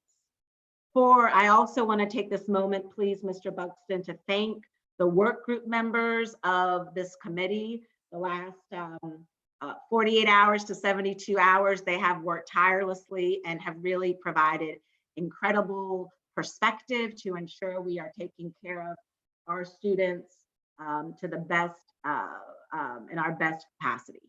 I also want to take this moment, please, Mr. Buxton, to thank the work group members of this committee. The last 48 hours to 72 hours, they have worked tirelessly and have really provided incredible perspective to ensure we are taking care of our students to the best, in our best capacity.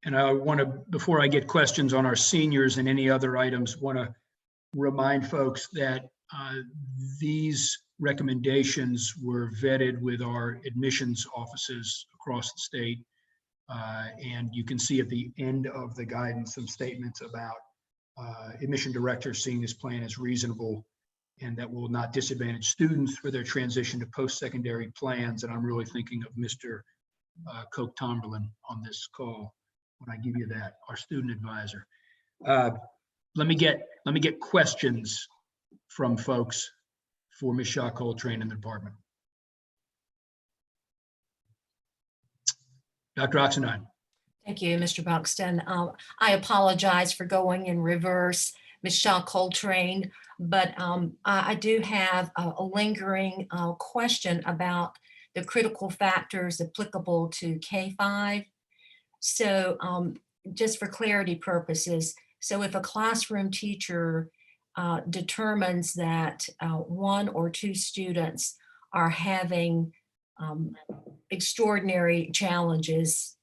And I want to, before I get questions on our seniors and any other items, want to remind folks that these recommendations were vetted with our admissions offices across the state. And you can see at the end of the guidance some statements about admission directors seeing this plan as reasonable and that will not disadvantage students for their transition to post-secondary plans. And I'm really thinking of Mr. Coke-Tomberlin on this call. when I give you that, our student advisor. Let me get questions from folks for Ms. Shaw Coltrane in the department. Dr. Oxendine. Thank you, Mr. Buxton. I apologize for going in reverse, Ms. Shaw Coltrane, but I do have a lingering question about the critical factors applicable to K-5. So just for clarity purposes, so if a classroom teacher determines that one or two students are having extraordinary challenges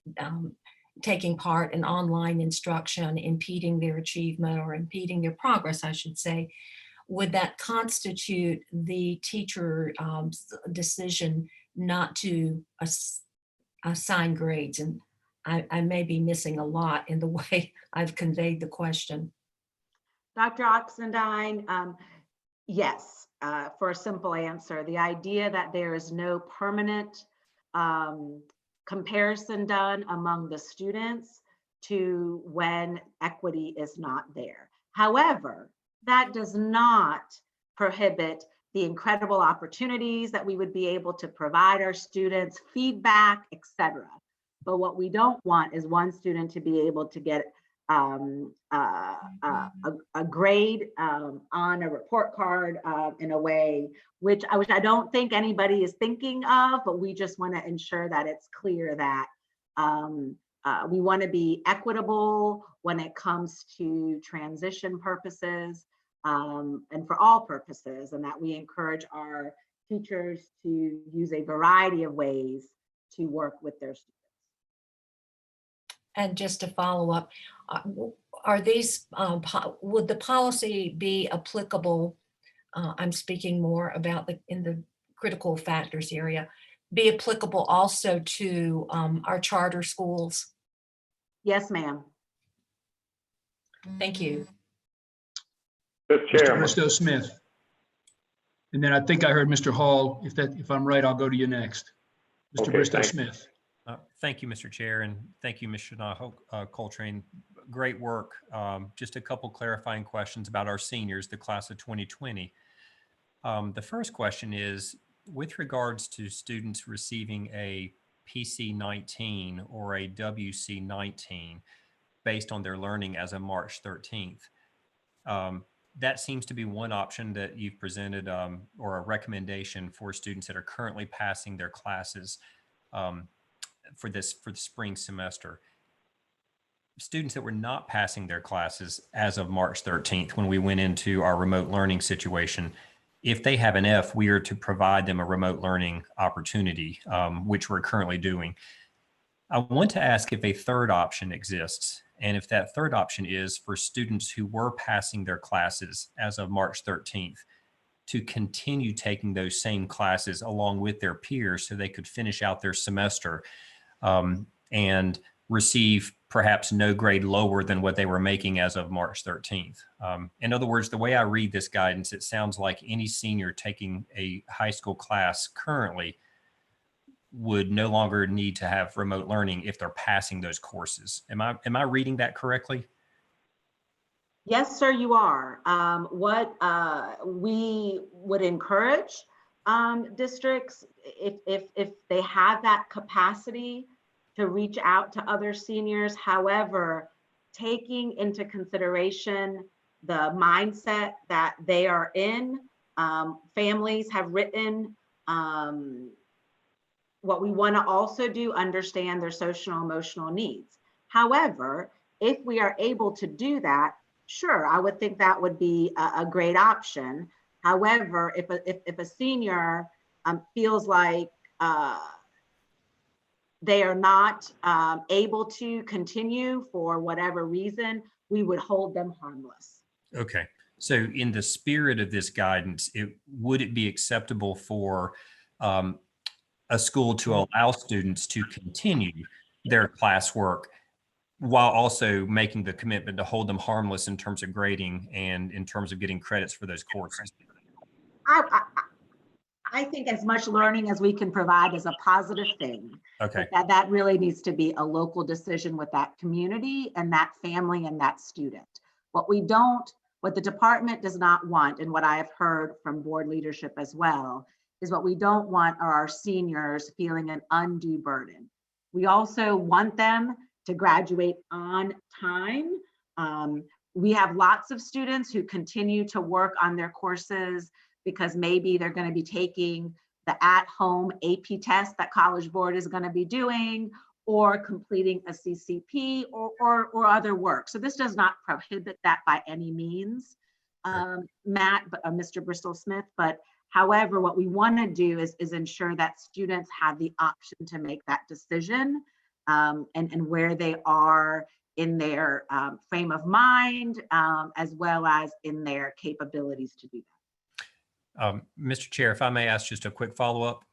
taking part in online instruction, impeding their achievement or impeding their progress, I should say, would that constitute the teacher's decision not to assign grades? And I may be missing a lot in the way I've conveyed the question. Dr. Oxendine, yes, for a simple answer. The idea that there is no permanent comparison done among the students to when equity is not there. However, that does not prohibit the incredible opportunities that we would be able to provide our students, feedback, etc. But what we don't want is one student to be able to get a grade on a report card in a way which I don't think anybody is thinking of, but we just want to ensure that it's clear that we want to be equitable when it comes to transition purposes and for all purposes, and that we encourage our teachers to use a variety of ways to work with their students. And just to follow up, are these, would the policy be applicable? I'm speaking more about in the critical factors area, be applicable also to our charter schools? Yes, ma'am. Thank you. Mr. Bristow Smith. And then I think I heard Mr. Hall. If I'm right, I'll go to you next. Mr. Bristow Smith. Thank you, Mr. Chair, and thank you, Ms. Shaw Coltrane. Great work. Just a couple clarifying questions about our seniors, the class of 2020. The first question is, with regards to students receiving a PC-19 or a WC-19 based on their learning as of March 13th, that seems to be one option that you've presented or a recommendation for students that are currently passing their classes for the spring semester. Students that were not passing their classes as of March 13th, when we went into our remote learning situation, if they have an F, we are to provide them a remote learning opportunity, which we're currently doing. I want to ask if a third option exists, and if that third option is for students who were passing their classes as of March 13th to continue taking those same classes along with their peers so they could finish out their semester and receive perhaps no grade lower than what they were making as of March 13th. In other words, the way I read this guidance, it sounds like any senior taking a high school class currently would no longer need to have remote learning if they're passing those courses. Am I reading that correctly? Yes, sir, you are. What we would encourage districts, if they have that capacity, to reach out to other seniors. However, taking into consideration the mindset that they are in, families have written, what we want to also do, understand their social and emotional needs. However, if we are able to do that, sure, I would think that would be a great option. However, if a senior feels like they are not able to continue for whatever reason, we would hold them harmless. Okay. So in the spirit of this guidance, would it be acceptable for a school to allow students to continue their classwork while also making the commitment to hold them harmless in terms of grading and in terms of getting credits for those courses? I think as much learning as we can provide is a positive thing. Okay. But that really needs to be a local decision with that community and that family and that student. What the department does not want, and what I have heard from board leadership as well, is what we don't want are our seniors feeling an undue burden. We also want them to graduate on time. We have lots of students who continue to work on their courses because maybe they're going to be taking the at-home AP test that College Board is going to be doing, or completing a CCP or other work. So this does not prohibit that by any means, Mr. Bristol-Smith, but however, what we want to do is ensure that students have the option to make that decision and where they are in their frame of mind, as well as in their capabilities to do that. Mr. Chair, if I may ask just a quick follow-up.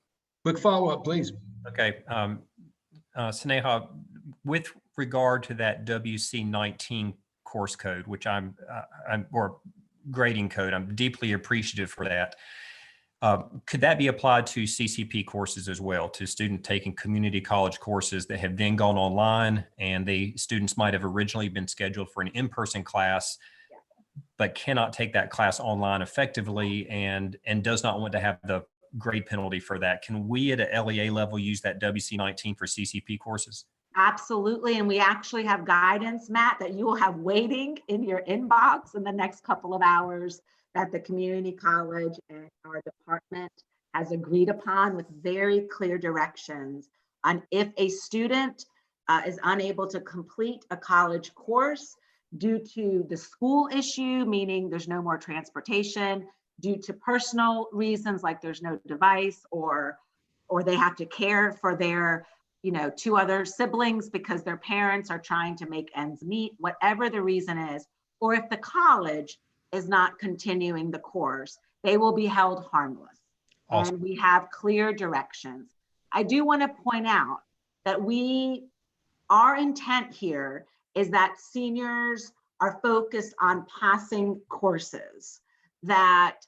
Quick follow-up, please. Okay. Sneha, with regard to that WC19 course code, which or grading code, I'm deeply appreciative for that. Could that be applied to CCP courses as well, to students taking community college courses that have then gone online, and the students might have originally been scheduled for an in-person class, but cannot take that class online effectively and does not want to have the grade penalty for that? Can we at a LEA level use that WC19 for CCP courses? Absolutely, and we actually have guidance, Matt, that you will have waiting in your inbox in the next couple of hours that the community college and our department has agreed upon, with very clear directions on if a student is unable to complete a college course due to the school issue, meaning there's no more transportation, due to personal reasons like there's no device, or they have to care for their 2 other siblings because their parents are trying to make ends meet, whatever the reason is, or if the college is not continuing the course, they will be held harmless. Awesome. And we have clear directions. I do want to point out that our intent here is that seniors are focused on passing courses, that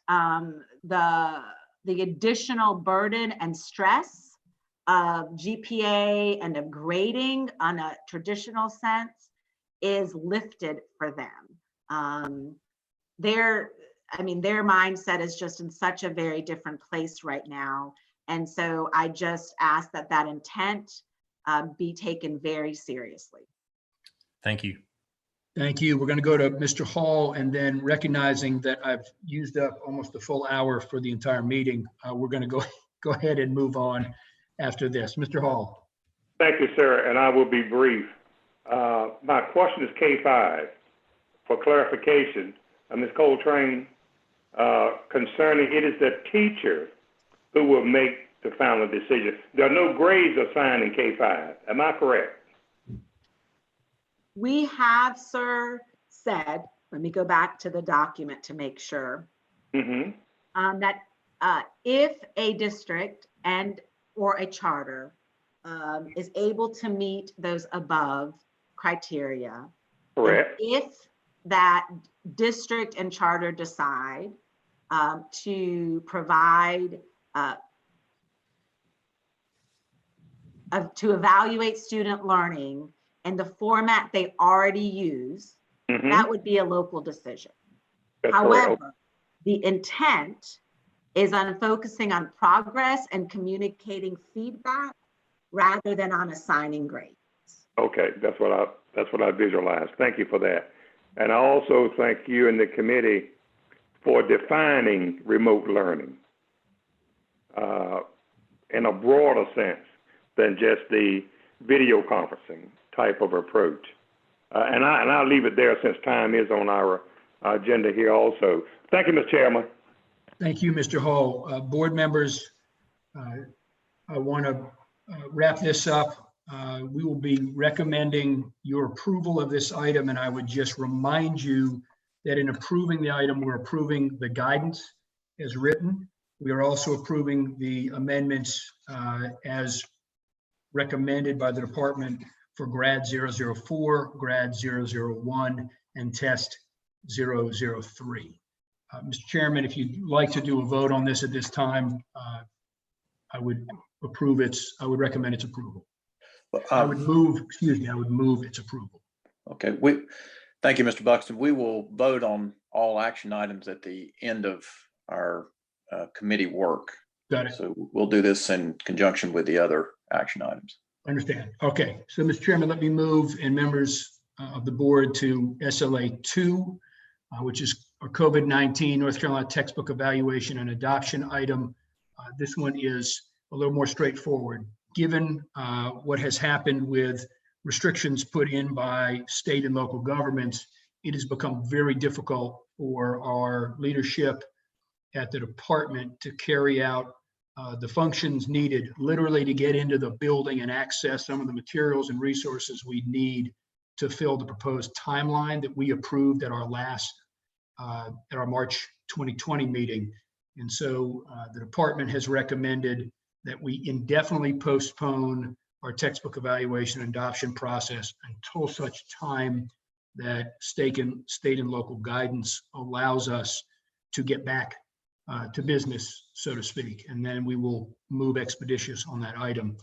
the additional burden and stress of GPA and of grading on a traditional sense is lifted for them. Their mindset is just in such a very different place right now. And so I just ask that intent be taken very seriously. Thank you. Thank you. We're going to go to Mr. Hall, and then recognizing that I've used up almost a full hour for the entire meeting, we're going to go ahead and move on after this. Mr. Hall. Thank you, sir, and I will be brief. My question is K-5. For clarification, Ms. Coltrane, concerning it is the teacher who will make the final decision. There are no grades assigned in K-5. Am I correct? We have, sir, said, let me go back to the document to make sure, that if a district or a charter is able to meet those above criteria, correct. If that district and charter decide to provide, to evaluate student learning in the format they already use, that would be a local decision. That's However, correct. The intent is on focusing on progress and communicating feedback rather than on assigning grades. Okay, that's what I visualized. Thank you for that. And I also thank you and the committee for defining remote learning in a broader sense than just the video conferencing type of approach. And I'll leave it there since time is on our agenda here also. Thank you, Mr. Chairman. Thank you, Mr. Hall. Board members, I want to wrap this up. We will be recommending your approval of this item, and I would just remind you that in approving the item, we're approving the guidance as written. We are also approving the amendments as recommended by the department for grad 004, grad 001, and test 003. Mr. Chairman, if you'd like to do a vote on this at this time, I would recommend its approval. I would move its approval. Okay, thank you, Mr. Buxton. We will vote on all action items at the end of our committee work. Got it. So we'll do this in conjunction with the other action items. Understand. Okay, so Mr. Chairman, let me move and members of the board to SLA 2, which is our COVID-19 North Carolina textbook evaluation and adoption item. This one is a little more straightforward. Given what has happened with restrictions put in by state and local governments, it has become very difficult for our leadership at the department to carry out the functions needed literally to get into the building and access some of the materials and resources we need to fill the proposed timeline that we approved at our last, at our March 2020 meeting. And so the department has recommended that we indefinitely postpone our textbook evaluation and adoption process until such time that state and local guidance allows us to get back to business, so to speak, and then we will move expeditious on that item.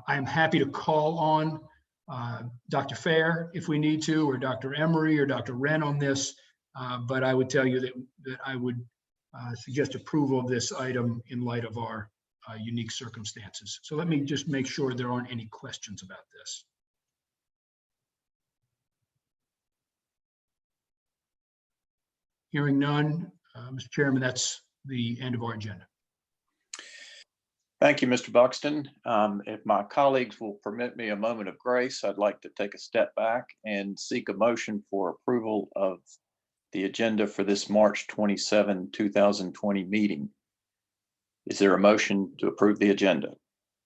I'm happy to call on Dr. Fair if we need to, or Dr. Emery or Dr. Wren on this, but I would tell you that I would suggest approval of this item in light of our unique circumstances. So let me just make sure there aren't any questions about this. Hearing none, Mr. Chairman, that's the end of our agenda. Thank you, Mr. Buxton. If my colleagues will permit me a moment of grace, I'd like to take a step back and seek a motion for approval of the agenda for this March 27, 2020 meeting. Is there a motion to approve the agenda?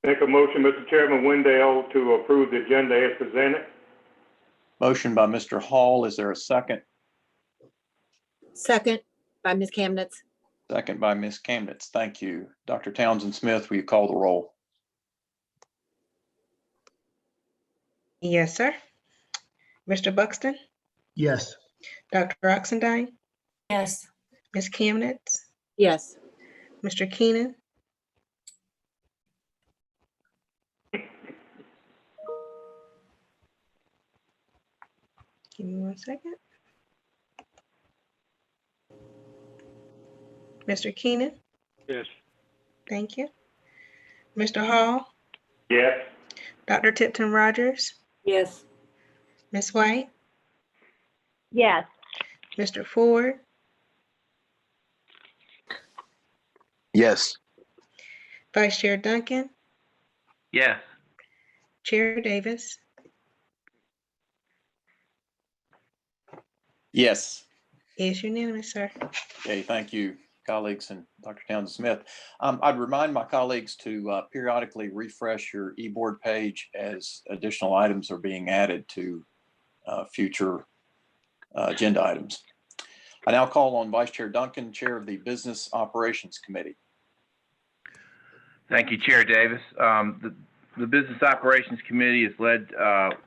Make a motion, Mr. Chairman Wendell, to approve the agenda as presented. Motion by Mr. Hall. Is there a second? Second by Ms. Kamnitz. Second by Ms. Kamnitz. Thank you. Dr. Townsend Smith, will you call the roll? Yes, sir. Mr. Buxton? Yes. Dr. Oxendine? Yes. Ms. Kamnitz? Yes. Mr. Keenan? Give me 1 second. Mr. Keenan? Yes. Thank you. Mr. Hall? Yes. Dr. Tipton Rogers? Yes. Ms. White? Yes. Mr. Ford? Yes. Vice Chair Duncan? Yes. Chair Davis? Yes. Is unanimous, sir. Okay, thank you, colleagues, and Dr. Townsend Smith. I'd remind my colleagues to periodically refresh your e-board page as additional items are being added to future agenda items. I now call on Vice Chair Duncan, Chair of the Business Operations Committee. Thank you, Chair Davis. The Business Operations Committee is led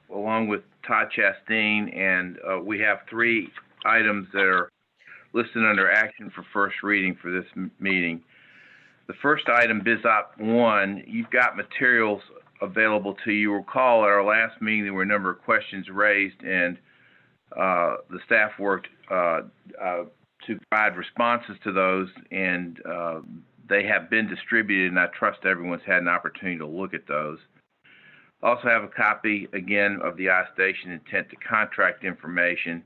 along with Todd Chastain, and we have 3 items that are listed under action for first reading for this meeting. The first item, BizOp 1, you've got materials available to you. You'll recall at our last meeting there were a number of questions raised, and the staff worked to provide responses to those, and they have been distributed, and I trust everyone's had an opportunity to look at those. Also have a copy, again, of the iStation intent to contract information,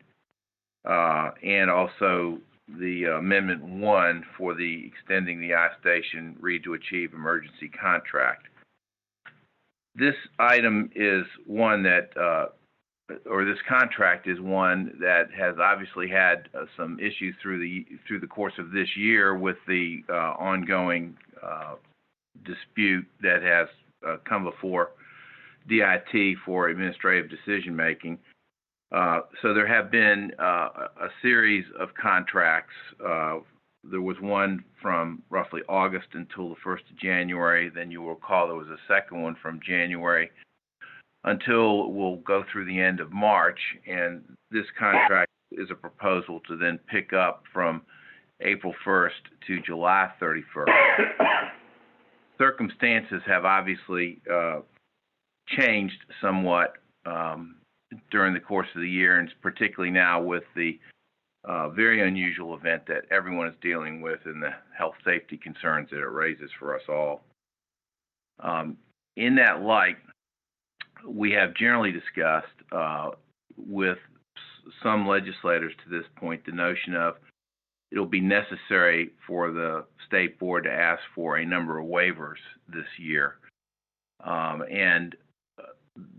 and also the Amendment 1 for the extending the iStation read to achieve emergency contract. This item is one that, or this contract is one that has obviously had some issues through the course of this year with the ongoing dispute that has come before DIT for administrative decision making. So there have been a series of contracts. There was one from roughly August until the 1st of January. Then you will recall there was a second one from January until we'll go through the end of March. And this contract is a proposal to then pick up from April 1st to July 31st. Circumstances have obviously changed somewhat during the course of the year, and particularly now with the very unusual event that everyone is dealing with and the health safety concerns that it raises for us all. In that light, we have generally discussed with some legislators to this point the notion of it'll be necessary for the state board to ask for a number of waivers this year. And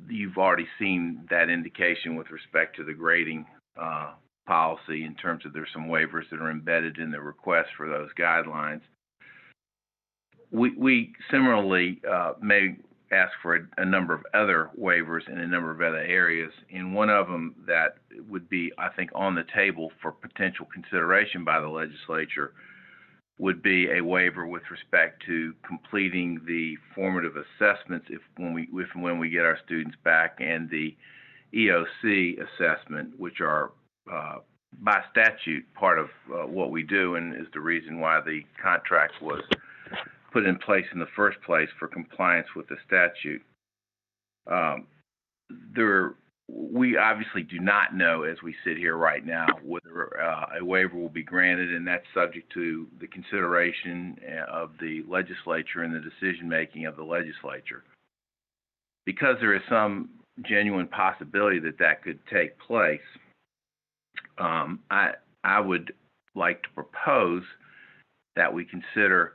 you've already seen that indication with respect to the grading policy in terms of there's some waivers that are embedded in the request for those guidelines. We similarly may ask for a number of other waivers in a number of other areas. And one of them that would be, I think, on the table for potential consideration by the legislature would be a waiver with respect to completing the formative assessments when we get our students back, and the EOC assessment, which are by statute part of what we do and is the reason why the contract was put in place in the first place for compliance with the statute. We obviously do not know, as we sit here right now, whether a waiver will be granted, and that's subject to the consideration of the legislature and the decision-making of the legislature. Because there is some genuine possibility that that could take place, I would like to propose that we consider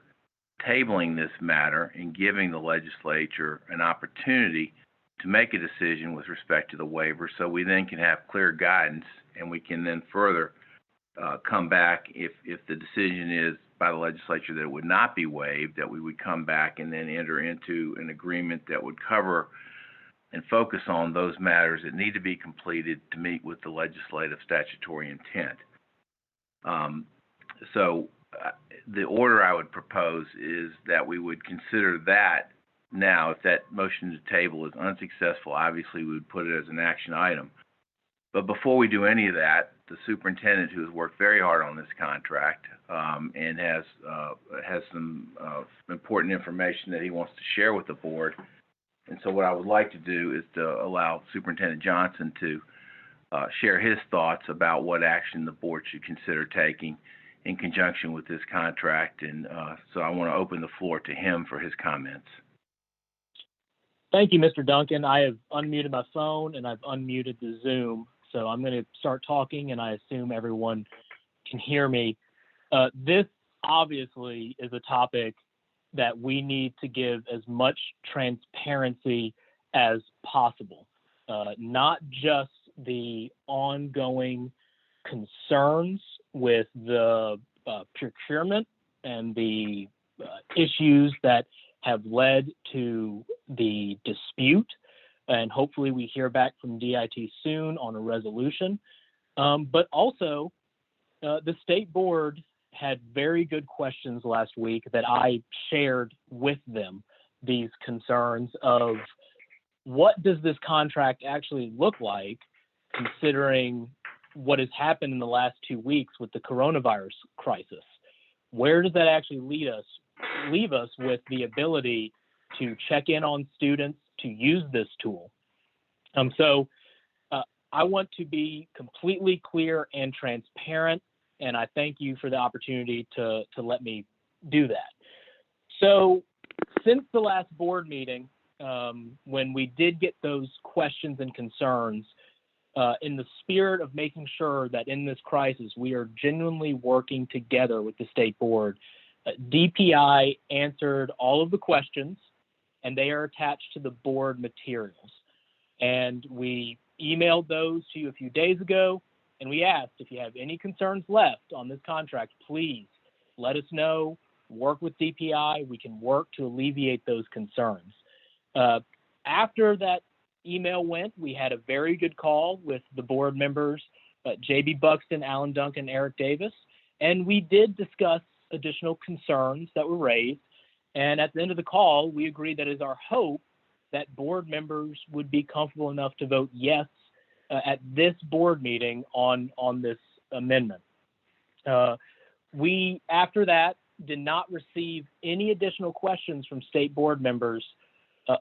tabling this matter and giving the legislature an opportunity to make a decision with respect to the waiver, so we then can have clear guidance, and we can then further come back if the decision is by the legislature that it would not be waived, that we would come back and then enter into an agreement that would cover and focus on those matters that need to be completed to meet with the legislative statutory intent. The order I would propose is that we would consider that now. If that motion to table is unsuccessful, obviously we would put it as an action item. But before we do any of that, the superintendent, who has worked very hard on this contract and has some important information that he wants to share with the board. And so what I would like to do is to allow Superintendent Johnson to share his thoughts about what action the board should consider taking in conjunction with this contract. And so I want to open the floor to him for his comments. Thank you, Mr. Duncan. I have unmuted my phone and I've unmuted the Zoom. So I'm going to start talking, and I assume everyone can hear me. This obviously is a topic that we need to give as much transparency as possible, not just the ongoing concerns with the procurement and the issues that have led to the dispute, and hopefully we hear back from DIT soon on a resolution, but also the state board had very good questions last week that I shared with them, these concerns of what does this contract actually look like, considering what has happened in the last 2 weeks with the coronavirus crisis. Where does that actually leave us with the ability to check in on students, to use this tool? So I want to be completely clear and transparent, and I thank you for the opportunity to let me do that. So since the last board meeting, when we did get those questions and concerns, in the spirit of making sure that in this crisis we are genuinely working together with the state board, DPI answered all of the questions, and they are attached to the board materials. And we emailed those to you a few days ago, and we asked if you have any concerns left on this contract, please let us know, work with DPI, we can work to alleviate those concerns. After that email went, we had a very good call with the board members, JB Buxton, Alan Duncan, Eric Davis, and we did discuss additional concerns that were raised. And at the end of the call, we agreed that it is our hope that board members would be comfortable enough to vote yes at this board meeting on this amendment. We, after that, did not receive any additional questions from state board members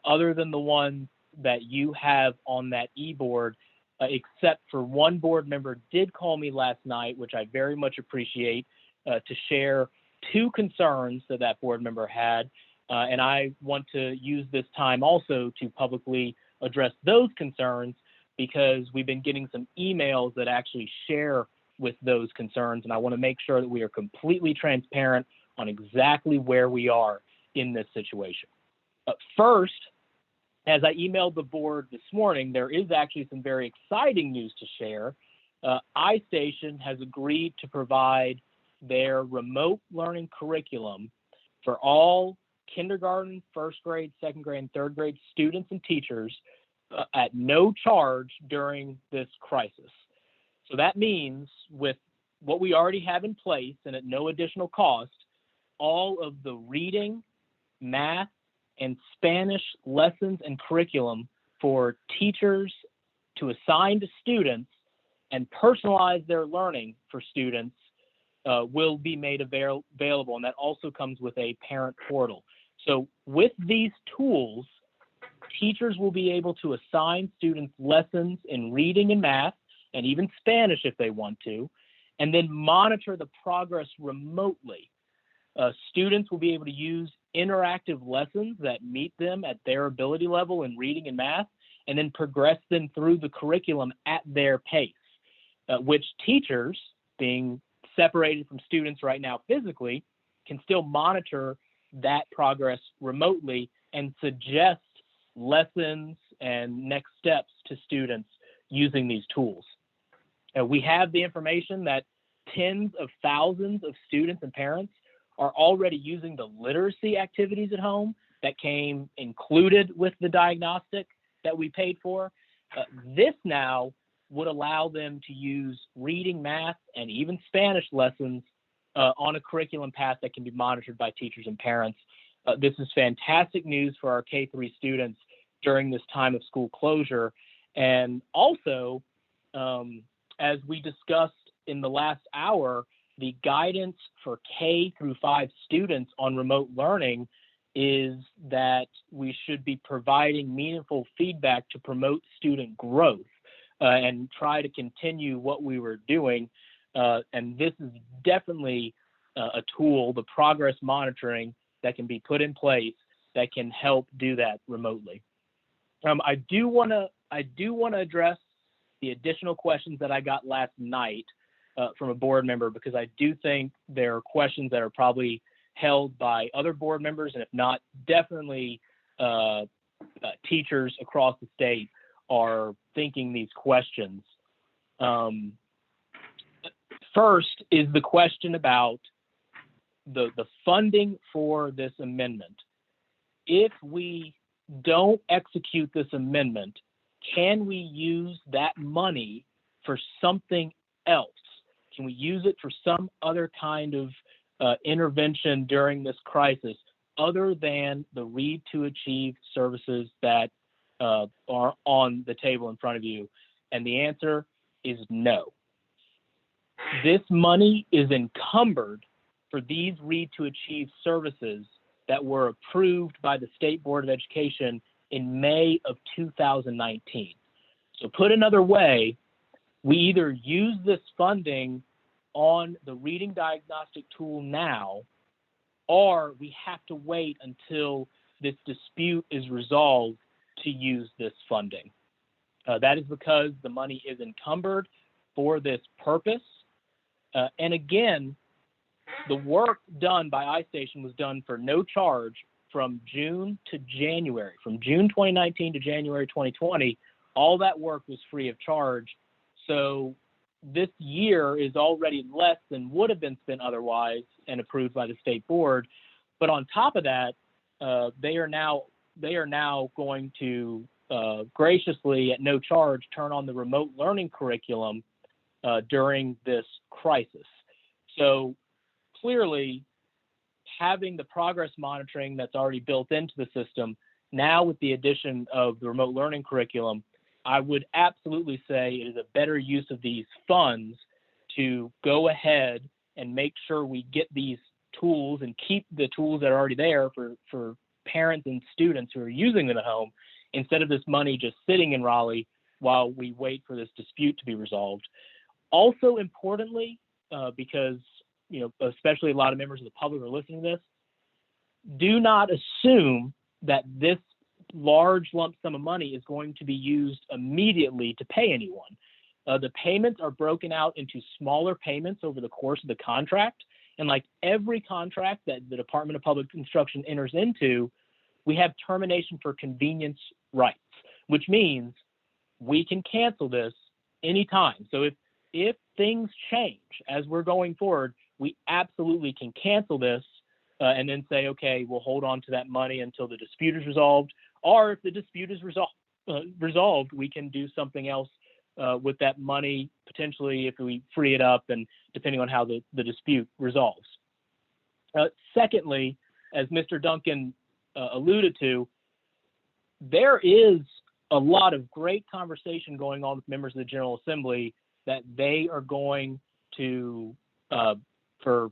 other than the ones that you have on that e-board, except for one board member did call me last night, which I very much appreciate, to share two concerns that that board member had. And I want to use this time also to publicly address those concerns, because we've been getting some emails that actually share with those concerns. And I want to make sure that we are completely transparent on exactly where we are in this situation. First, as I emailed the board this morning, there is actually some very exciting news to share. iStation has agreed to provide their remote learning curriculum for all kindergarten, first grade, second grade, and third grade students and teachers at no charge during this crisis. So that means with what we already have in place and at no additional cost, all of the reading, math, and Spanish lessons and curriculum for teachers to assign to students and personalize their learning for students will be made available. And that also comes with a parent portal. So with these tools, teachers will be able to assign students lessons in reading and math, and even Spanish if they want to, and then monitor the progress remotely. Students will be able to use interactive lessons that meet them at their ability level in reading and math, and then progress them through the curriculum at their pace, which teachers, being separated from students right now physically, can still monitor that progress remotely and suggest lessons and next steps to students using these tools. We have the information that tens of thousands of students and parents are already using the literacy activities at home that came included with the diagnostic that we paid for. This now would allow them to use reading, math, and even Spanish lessons on a curriculum path that can be monitored by teachers and parents. This is fantastic news for our K-3 students during this time of school closure. And also, as we discussed in the last hour, the guidance for K through 5 students on remote learning is that we should be providing meaningful feedback to promote student growth and try to continue what we were doing. And this is definitely a tool, the progress monitoring, that can be put in place that can help do that remotely. I do want to address the additional questions that I got last night from a board member, because I do think there are questions that are probably held by other board members, and if not, definitely teachers across the state are thinking these questions. First is the question about the funding for this amendment. If we don't execute this amendment, can we use that money for something else? Can we use it for some other kind of intervention during this crisis other than the Read to Achieve services that are on the table in front of you? And the answer is no. This money is encumbered for these Read to Achieve services that were approved by the State Board of Education in May of 2019. So put another way, we either use this funding on the reading diagnostic tool now, or we have to wait until this dispute is resolved to use this funding. That is because the money is encumbered for this purpose. And again, the work done by iStation was done for no charge from June to January. From June 2019 to January 2020, all that work was free of charge. So this year is already less than would have been spent otherwise and approved by the state board. But on top of that, they are now going to graciously, at no charge, turn on the remote learning curriculum during this crisis. So clearly, having the progress monitoring that's already built into the system, now with the addition of the remote learning curriculum, I would absolutely say it is a better use of these funds to go ahead and make sure we get these tools and keep the tools that are already there for parents and students who are using them at home, instead of this money just sitting in Raleigh while we wait for this dispute to be resolved. Also importantly, because especially a lot of members of the public are listening to this, do not assume that this large lump sum of money is going to be used immediately to pay anyone. The payments are broken out into smaller payments over the course of the contract. And like every contract that the Department of Public Instruction enters into, we have termination for convenience rights, which means we can cancel this anytime. So if things change as we're going forward, we absolutely can cancel this and then say, okay, we'll hold on to that money until the dispute is resolved. Or if the dispute is resolved, we can do something else with that money, potentially if we free it up and depending on how the dispute resolves. Secondly, as Mr. Duncan alluded to, there is a lot of great conversation going on with members of the General Assembly that they are going to, for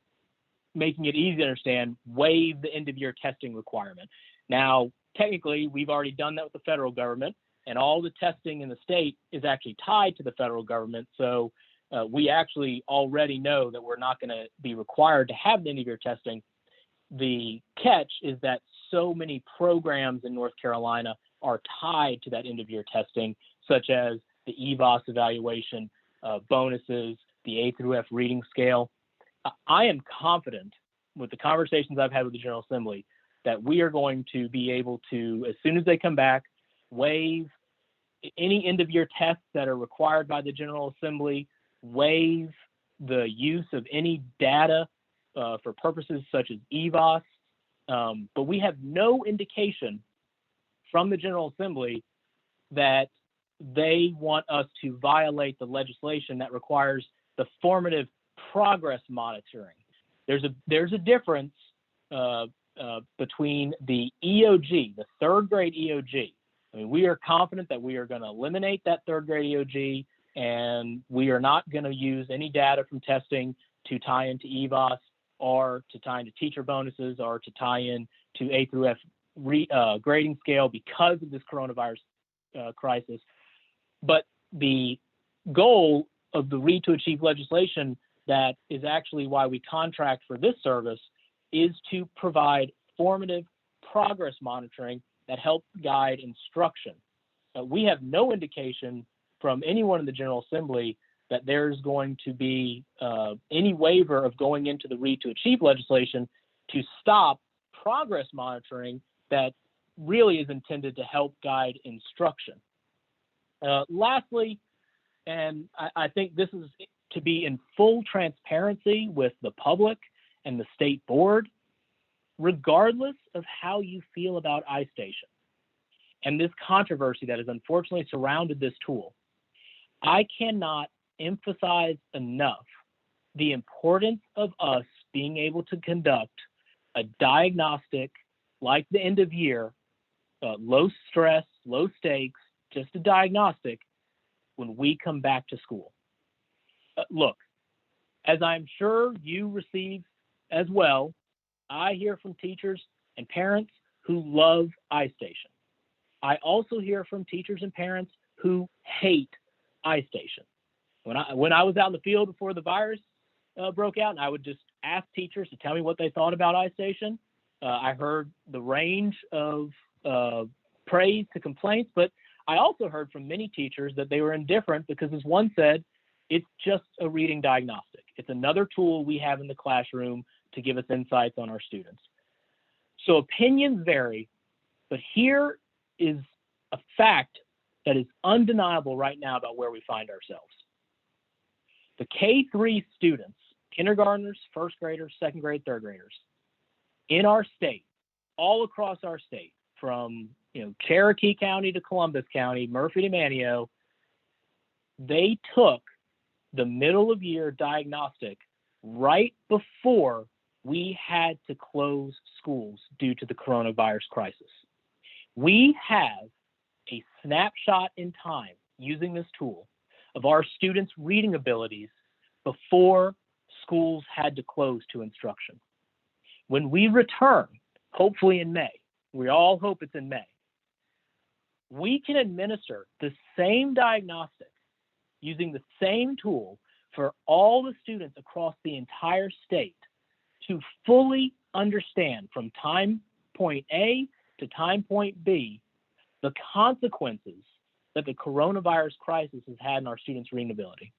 making it easy to understand, waive the end of year testing requirement. Now, technically, we've already done that with the federal government, and all the testing in the state is actually tied to the federal government. So we actually already know that we're not going to be required to have the end of year testing. The catch is that so many programs in North Carolina are tied to that end of year testing, such as the EVOS evaluation, bonuses, the A through F reading scale. I am confident with the conversations I've had with the General Assembly that we are going to be able to, as soon as they come back, waive any end of year tests that are required by the General Assembly, waive the use of any data for purposes such as EVOS. But we have no indication from the General Assembly that they want us to violate the legislation that requires the formative progress monitoring. There's a difference between the EOG, the third grade EOG. I mean, we are confident that we are going to eliminate that third grade EOG, and we are not going to use any data from testing to tie into EVOS or to tie into teacher bonuses or to tie in to A through F grading scale because of this coronavirus crisis. But the goal of the Read to Achieve legislation, that is actually why we contract for this service, is to provide formative progress monitoring that help guide instruction. We have no indication from anyone in the General Assembly that there's going to be any waiver of going into the Read to Achieve legislation to stop progress monitoring that really is intended to help guide instruction. Lastly, and I think this is to be in full transparency with the public and the state board, regardless of how you feel about iStation and this controversy that has unfortunately surrounded this tool, I cannot emphasize enough the importance of us being able to conduct a diagnostic like the end of year, low stress, low stakes, just a diagnostic when we come back to school. Look, as I'm sure you receive as well, I hear from teachers and parents who love iStation. I also hear from teachers and parents who hate iStation. When I was out in the field before the virus broke out, and I would just ask teachers to tell me what they thought about iStation, I heard the range of praise to complaints, but I also heard from many teachers that they were indifferent because, as one said, it's just a reading diagnostic. It's another tool we have in the classroom to give us insights on our students. So opinions vary, but here is a fact that is undeniable right now about where we find ourselves. The K-3 students, kindergartners, first graders, second grade, third graders, in our state, all across our state, from Cherokee County to Columbus County, Murphy to Manteo, they took the middle of year diagnostic right before we had to close schools due to the coronavirus crisis. We have a snapshot in time using this tool of our students' reading abilities before schools had to close to instruction. When we return, hopefully in May, we all hope it's in May, we can administer the same diagnostic using the same tool for all the students across the entire state to fully understand from time point A to time point B the consequences that the coronavirus crisis has had on our students' reading ability.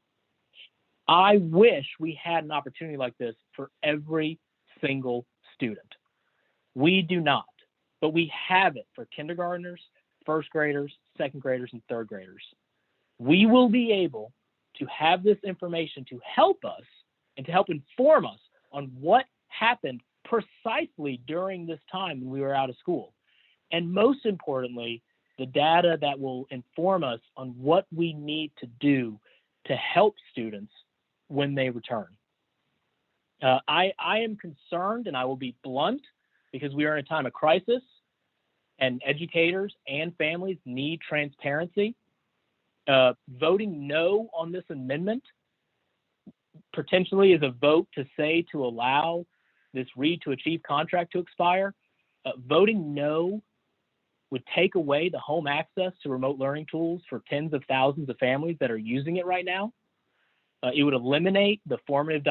I wish we had an opportunity like this for every single student. We do not, but we have it for kindergartners, first graders, second graders, and third graders. We will be able to have this information to help us and to help inform us on what happened precisely during this time when we were out of school. And most importantly, the data that will inform us on what we need to do to help students when they return. I am concerned, and I will be blunt, because we are in a time of crisis and educators and families need transparency. Voting no on this amendment potentially is a vote to say to allow this Read to Achieve contract to expire. Voting no would take away the home access to remote learning tools for tens of thousands of families that are using it right now. It would eliminate the formative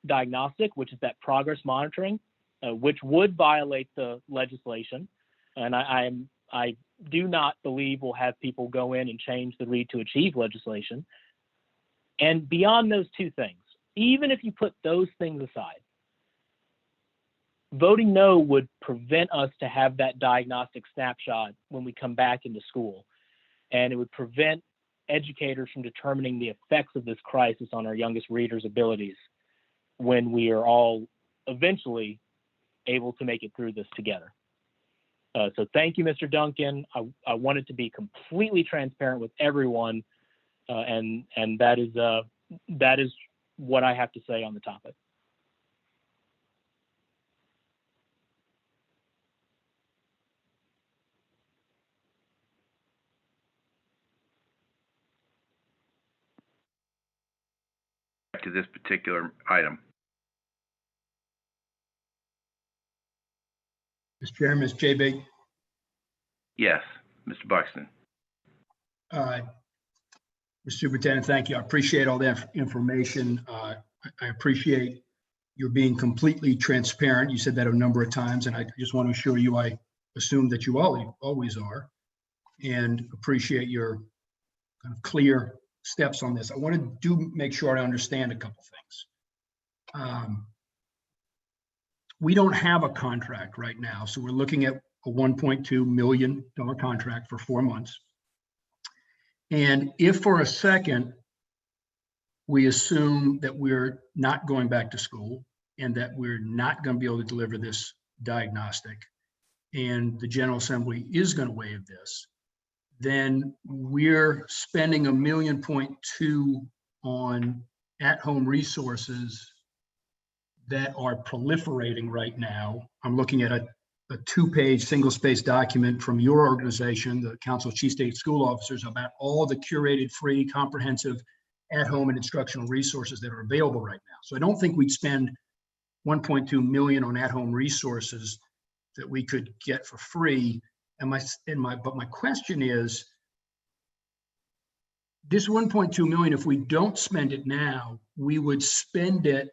diagnostic, which is that progress monitoring, which would violate the legislation. And I do not believe we'll have people go in and change the Read to Achieve legislation. And beyond those two things, even if you put those things aside, voting no would prevent us to have that diagnostic snapshot when we come back into school. And it would prevent educators from determining the effects of this crisis on our youngest readers' abilities when we are all eventually able to make it through this together. So thank you, Mr. Duncan. I wanted to be completely transparent with everyone, and that is what I have to say on the topic. To this particular item. Mr. Chairman, Ms. J-Big. Yes, Mr. Buxton. Mr. Superintendent, thank you. I appreciate all that information. I appreciate your being completely transparent. You said that a number of times, and I just want to assure you, I assume that you always are, and appreciate your kind of clear steps on this. I want to make sure I understand a couple things. We don't have a contract right now, so we're looking at a $1.2 million contract for 4 months. And if for a second we assume that we're not going back to school and that we're not going to be able to deliver this diagnostic, and the General Assembly is going to waive this, then we're spending $1.2 million on at-home resources that are proliferating right now. I'm looking at a 2-page single-space document from your organization, the Council of Chief State School Officers, about all the curated, free, comprehensive at-home and instructional resources that are available right now. So I don't think we'd spend $1.2 million on at-home resources that we could get for free. But my question is, this $1.2 million, if we don't spend it now, we would spend it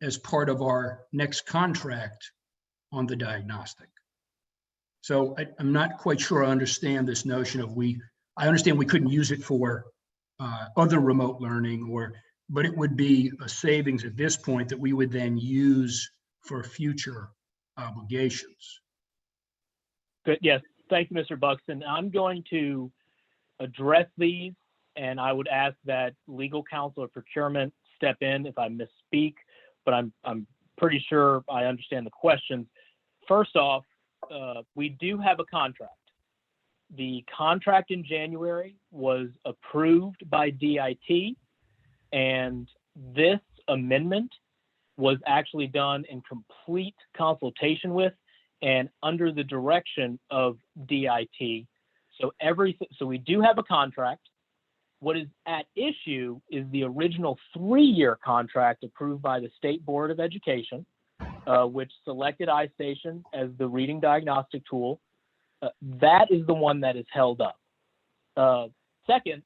as part of our next contract on the diagnostic. So I'm not quite sure I understand this notion of I understand we couldn't use it for other remote learning, but it would be a savings at this point that we would then use for future obligations. Good. Yes. Thank you, Mr. Buxton. I'm going to address these, and I would ask that legal counsel or procurement step in if I misspeak, but I'm pretty sure I understand the questions. First off, we do have a contract. The contract in January was approved by DIT, and this amendment was actually done in complete consultation with and under the direction of DIT. So we do have a contract. What is at issue is the original 3-year contract approved by the State Board of Education, which selected iStation as the reading diagnostic tool. That is the one that is held up. Second,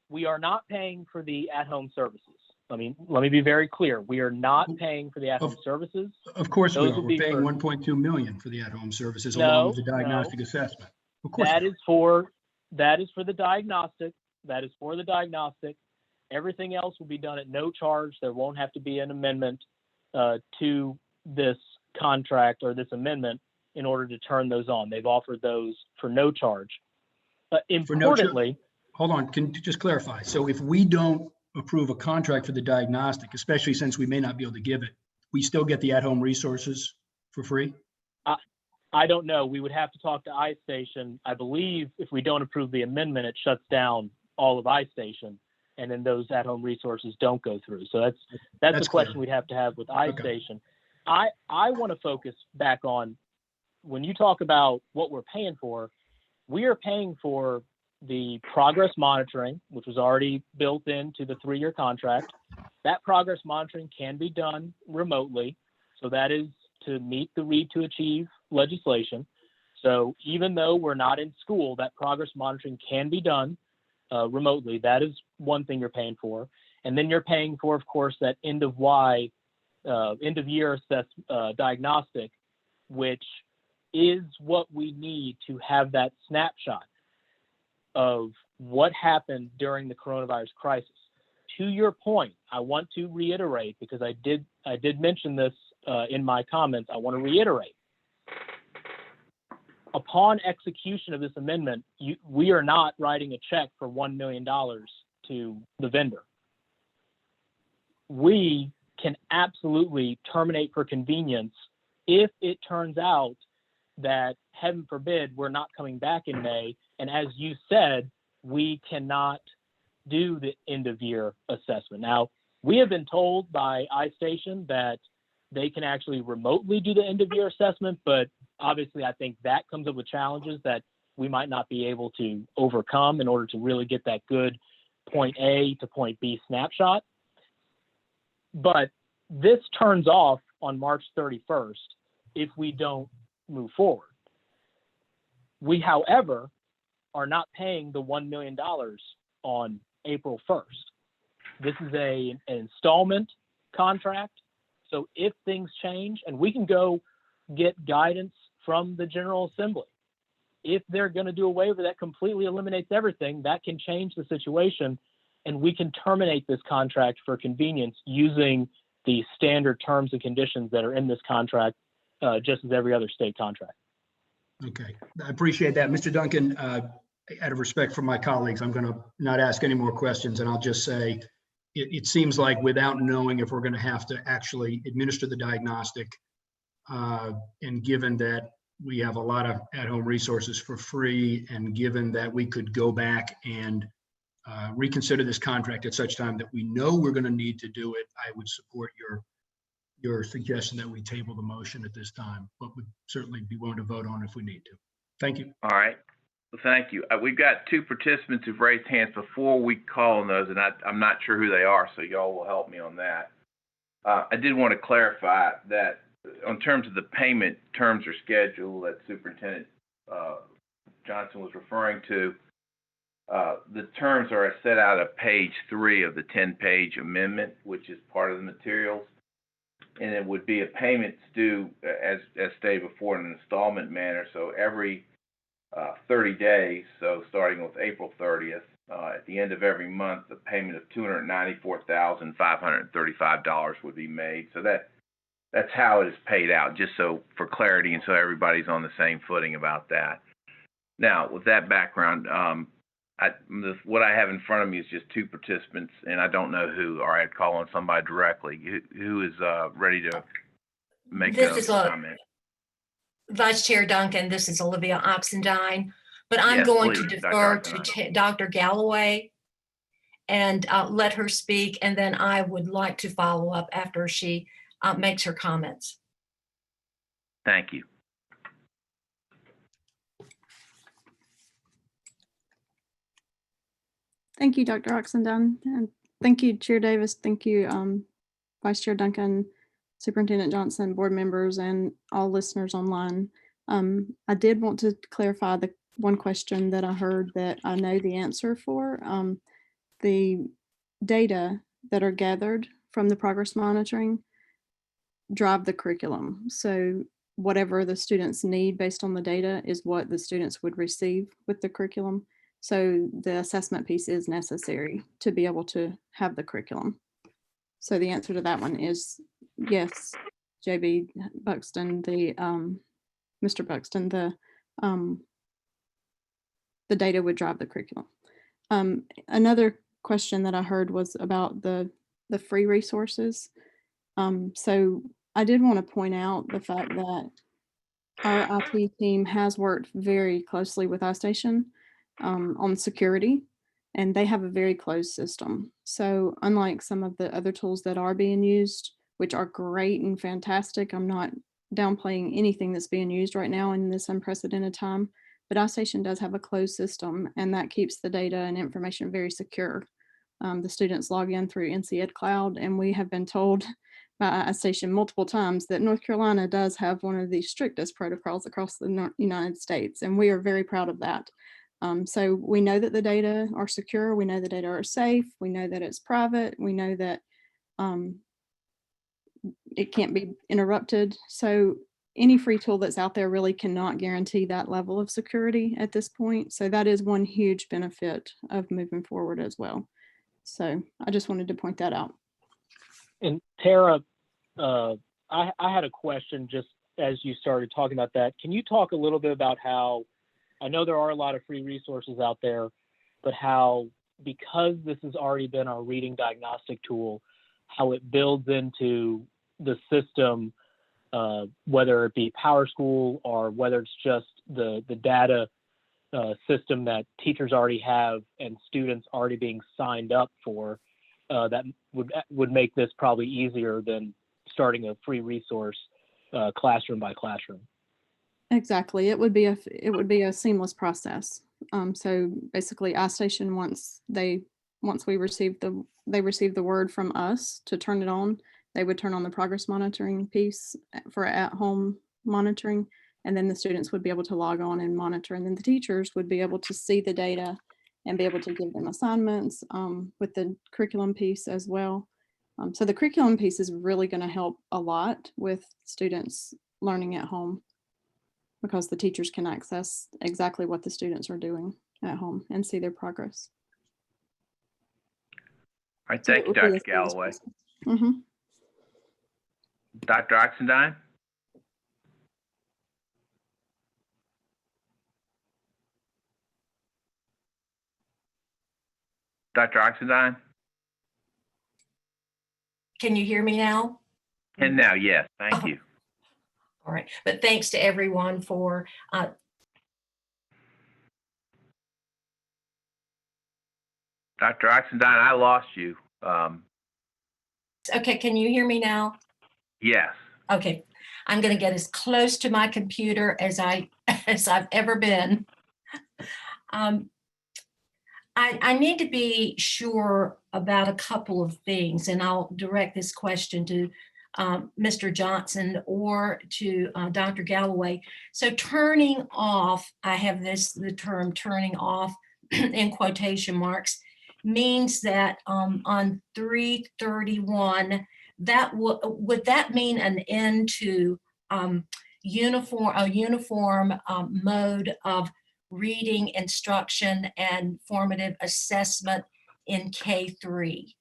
we are not paying for the at-home services. Let me be very clear. We are not paying for the at-home services. Of course we Those are. will We're be paying for- 1.2 million for the at-home services No, along with the no. diagnostic assessment. Of course. That we are. is for the diagnostic. That is for the diagnostic. Everything else will be done at no charge. There won't have to be an amendment to this contract or this amendment in order to turn those on. They've offered those for no charge. Importantly, Hold on, can you just clarify? So if we don't approve a contract for the diagnostic, especially since we may not be able to give it, we still get the at-home resources for free? I don't know. We would have to talk to iStation. I believe if we don't approve the amendment, it shuts down all of iStation, and then those at-home resources don't go through. So that's a question clear. we'd have to have with iStation. I want to focus back on, when you talk about what we're paying for, we are paying for the progress monitoring, which was already built into the 3-year contract. That progress monitoring can be done remotely. So that is to meet the Read to Achieve legislation. So even though we're not in school, that progress monitoring can be done remotely. That is one thing you're paying for. And then you're paying for, of course, that end of year diagnostic, which is what we need to have that snapshot of what happened during the coronavirus crisis. To your point, I want to reiterate, because I did mention this in my comments, I want to reiterate. Upon execution of this amendment, we are not writing a check for $1 million to the vendor. We can absolutely terminate for convenience if it turns out that, heaven forbid, we're not coming back in May. And as you said, we cannot do the end of year assessment. Now, we have been told by iStation that they can actually remotely do the end of year assessment, but obviously I think that comes up with challenges that we might not be able to overcome in order to really get that good point A to point B snapshot. But this turns off on March 31st if we don't move forward. We, however, are not paying the $1 million on April 1st. This is an installment contract. So if things change, and we can go get guidance from the General Assembly, if they're going to do away with it, that completely eliminates everything. That can change the situation, and we can terminate this contract for convenience using the standard terms and conditions that are in this contract, just as every other state contract. Okay, I appreciate that. Mr. Duncan, out of respect for my colleagues, I'm going to not ask any more questions, and I'll just say, it seems like without knowing if we're going to have to actually administer the diagnostic, and given that we have a lot of at-home resources for free, and given that we could go back and reconsider this contract at such time that we know we're going to need to do it, I would support your suggestion that we table the motion at this time, but would certainly be willing to vote on if we need to. Thank you. All right. Well, thank you. We've got 2 participants who've raised hands before we call on those, and I'm not sure who they are, so y'all will help me on that. I did want to clarify that on terms of the payment terms or schedule that Superintendent Johnson was referring to, the terms are set out at page 3 of the 10-page amendment, which is part of the materials. And it would be a payments due, as stated before, in an installment manner. So every 30 days, so starting with April 30th, at the end of every month, the payment of $294,535 would be made. So that's how it is paid out, just so for clarity and so everybody's on the same footing about that. Now, with that background, what I have in front of me is just 2 participants, and I don't know who, or I'd call on somebody directly. Who is ready to make a comment? Vice Chair Duncan, this is Olivia Oxendine, but I'm going to defer to Dr. Galloway and let her speak, and then I would like to follow up after she makes her comments. Thank you. Thank you, Dr. Oxendine, and thank you, Chair Davis. Thank you, Vice Chair Duncan, Superintendent Johnson, board members, and all listeners online. I did want to clarify the one question that I heard that I know the answer for. The data that are gathered from the progress monitoring drive the curriculum. So whatever the students need based on the data is what the students would receive with the curriculum. So the assessment piece is necessary to be able to have the curriculum. So the answer to that one is yes, JB Buxton, Mr. Buxton, the data would drive the curriculum. Another question that I heard was about the free resources. So I did want to point out the fact that our IT team has worked very closely with iStation on security, and they have a very closed system. So unlike some of the other tools that are being used, which are great and fantastic, I'm not downplaying anything that's being used right now in this unprecedented time, but iStation does have a closed system, and that keeps the data and information very secure. The students log in through NC Ed Cloud, and we have been told by iStation multiple times that North Carolina does have one of the strictest protocols across the United States, and we are very proud of that. So we know that the data are secure, we know the data are safe, we know that it's private, we know that it can't be interrupted. So any free tool that's out there really cannot guarantee that level of security at this point. So that is one huge benefit of moving forward as well. So I just wanted to point that out. And Tara, I had a question just as you started talking about that. Can you talk a little bit about how, I know there are a lot of free resources out there, but how, because this has already been our reading diagnostic tool, how it builds into the system, whether it be PowerSchool or whether it's just the data system that teachers already have and students already being signed up for, that would make this probably easier than starting a free resource classroom by classroom. Exactly. It would be a seamless process. So basically iStation, once we receive the word from us to turn it on, they would turn on the progress monitoring piece for at-home monitoring, and then the students would be able to log on and monitor, and then the teachers would be able to see the data and be able to give them assignments with the curriculum piece as well. So the curriculum piece is really going to help a lot with students learning at home, because the teachers can access exactly what the students are doing at home and see their progress. All right, thank you, Dr. Galloway. Mm-hmm. Dr. Oxendine? Dr. Oxendine? Can you hear me now? And now, yes, thank you. All right, but thanks to everyone for Dr. Oxendine, I lost you. okay, can you hear me now? Yes. Okay, I'm going to get as close to my computer as I've ever been. I need to be sure about a couple of things, and I'll direct this question to Mr. Johnson or to Dr. Galloway. So turning off, I have the term turning off in quotation marks, means that on 3/31, would that mean an end to a uniform mode of reading instruction and formative assessment in K3?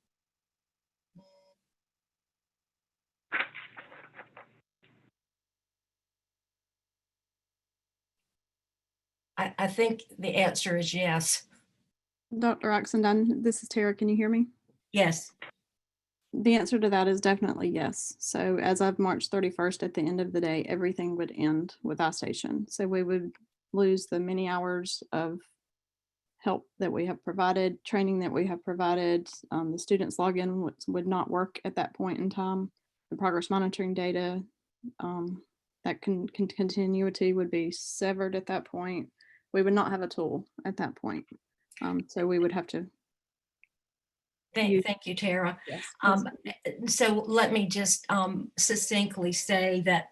I think the answer is yes. Dr. Oxendine, this is Tara. Can you hear me? Yes. The answer to that is definitely yes. So as of March 31st, at the end of the day, everything would end with iStation. So we would lose the many hours of help that we have provided, training that we have provided. The students login would not work at that point in time. The progress monitoring data, that continuity would be severed at that point. We would not have a tool at that point. So we would have to Thank you, Tara. Yes. So let me just succinctly say that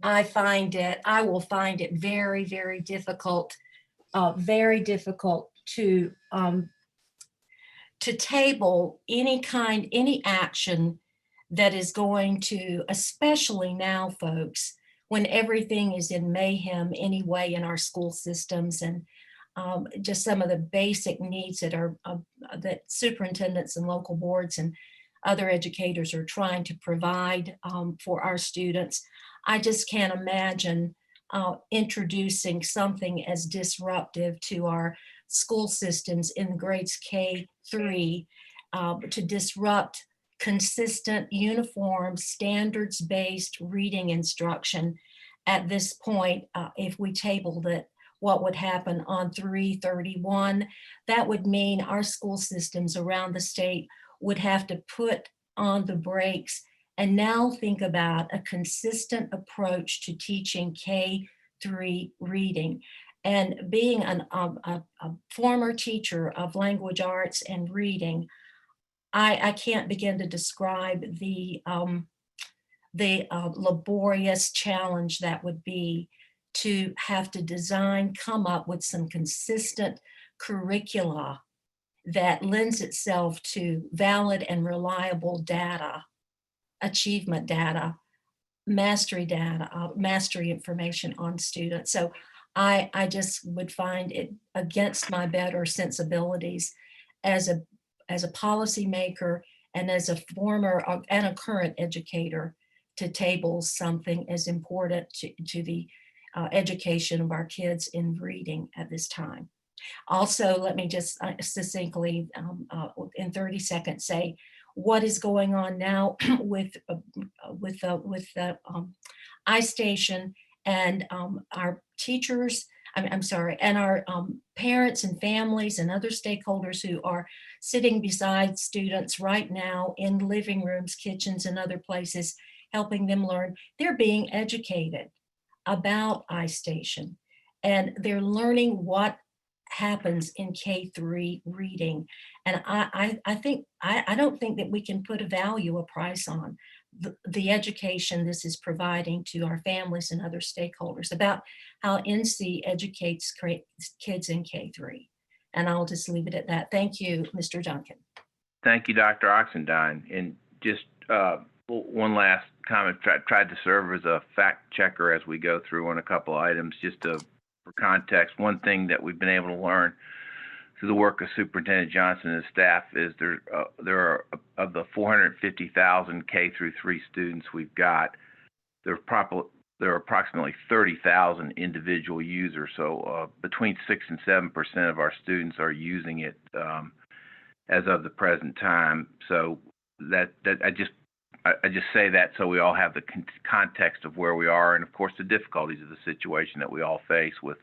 I will find it very, very difficult to table any action that is going to, especially now, folks, when everything is in mayhem anyway in our school systems, and just some of the basic needs that that superintendents and local boards and other educators are trying to provide for our students. I just can't imagine introducing something as disruptive to our school systems in grades K-3 to disrupt consistent, uniform, standards-based reading instruction at this point. If we tabled it, what would happen on 3/31? That would mean our school systems around the state would have to put on the brakes and now think about a consistent approach to teaching K-3 reading. And being a former teacher of language arts and reading, I can't begin to describe the laborious challenge that would be to have to come up with some consistent curricula that lends itself to valid and reliable data, achievement data, mastery information on students. So I just would find it against my better sensibilities as a policymaker and as a former and a current educator to table something as important to the education of our kids in reading at this time. Also, let me just succinctly in 30 seconds say what is going on now with the iStation and our teachers, and our parents and families and other stakeholders who are sitting beside students right now in living rooms, kitchens, and other places, helping them learn. They're being educated about iStation, and they're learning what happens in K-3 reading. And I don't think that we can put a price on the education this is providing to our families and other stakeholders about how NC educates kids in K-3. And I'll just leave it at that. Thank you, Mr. Duncan. Thank you, Dr. Oxendine. And just one last comment, tried to serve as a fact checker as we go through on a couple items, just for context. One thing that we've been able to learn through the work of Superintendent Johnson and his staff is there are, of the 450,000 K-3 students we've got, there are approximately 30,000 individual users. So between 6 and 7% of our students are using it as of the present time. So that I just say that so we all have the context of where we are, and of course the difficulties of the situation that we all face with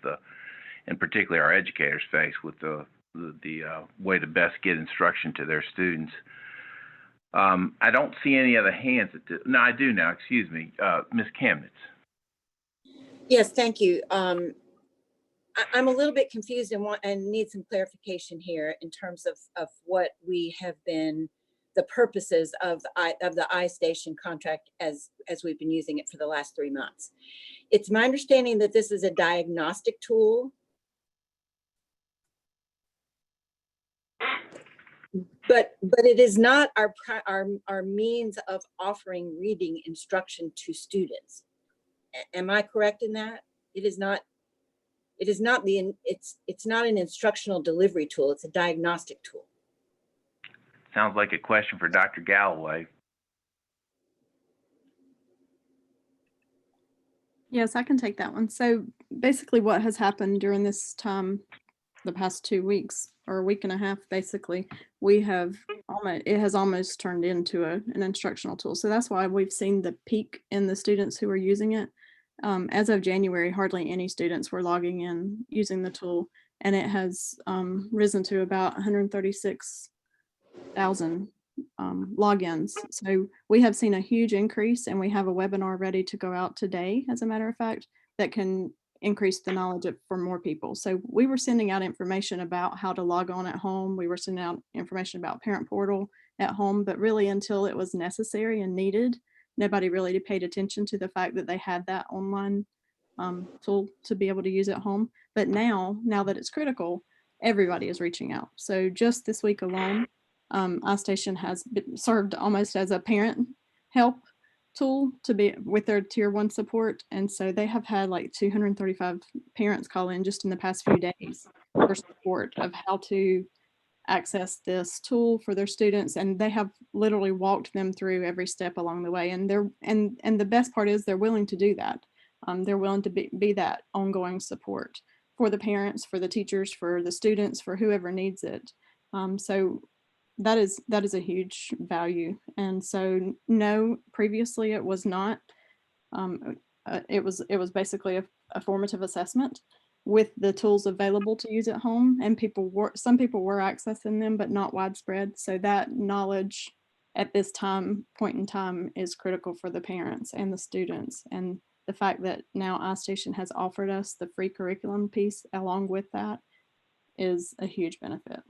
and particularly our educators face with the way to best get instruction to their students. I don't see any other hands. No, I do now. Excuse me, Ms. Kamnitz. Yes, thank you. I'm a little bit confused and need some clarification here in terms of what we have been, the purposes of the iStation contract as we've been using it for the last 3 months. It's my understanding that this is a diagnostic tool, but it is not our means of offering reading instruction to students. Am I correct in that? It's not an instructional delivery tool. It's a diagnostic tool. Sounds like a question for Dr. Galloway. Yes, I can take that one. So basically what has happened during this time, the past 2 weeks or a week and a half, basically, it has almost turned into an instructional tool. So that's why we've seen the peak in the students who are using it. As of January, hardly any students were logging in using the tool, and it has risen to about 136,000 logins. So we have seen a huge increase, and we have a webinar ready to go out today, as a matter of fact, that can increase the knowledge for more people. So we were sending out information about how to log on at home. We were sending out information about Parent Portal at home, but really until it was necessary and needed, nobody really paid attention to the fact that they had that online tool to be able to use at home. But now that it's critical, everybody is reaching out. So just this week alone, iStation has served almost as a parent help tool to be with their tier 1 support. And so they have had like 235 parents call in just in the past few days for support of how to access this tool for their students. And they have literally walked them through every step along the way. And and the best part is they're willing to do that. They're willing to be that ongoing support for the parents, for the teachers, for the students, for whoever needs it. So that is a huge value. And so no, previously it was not. It was basically a formative assessment with the tools available to use at home, and some people were accessing them, but not widespread. So that knowledge at this point in time is critical for the parents and the students. And the fact that now iStation has offered us the free curriculum piece along with that is a huge benefit.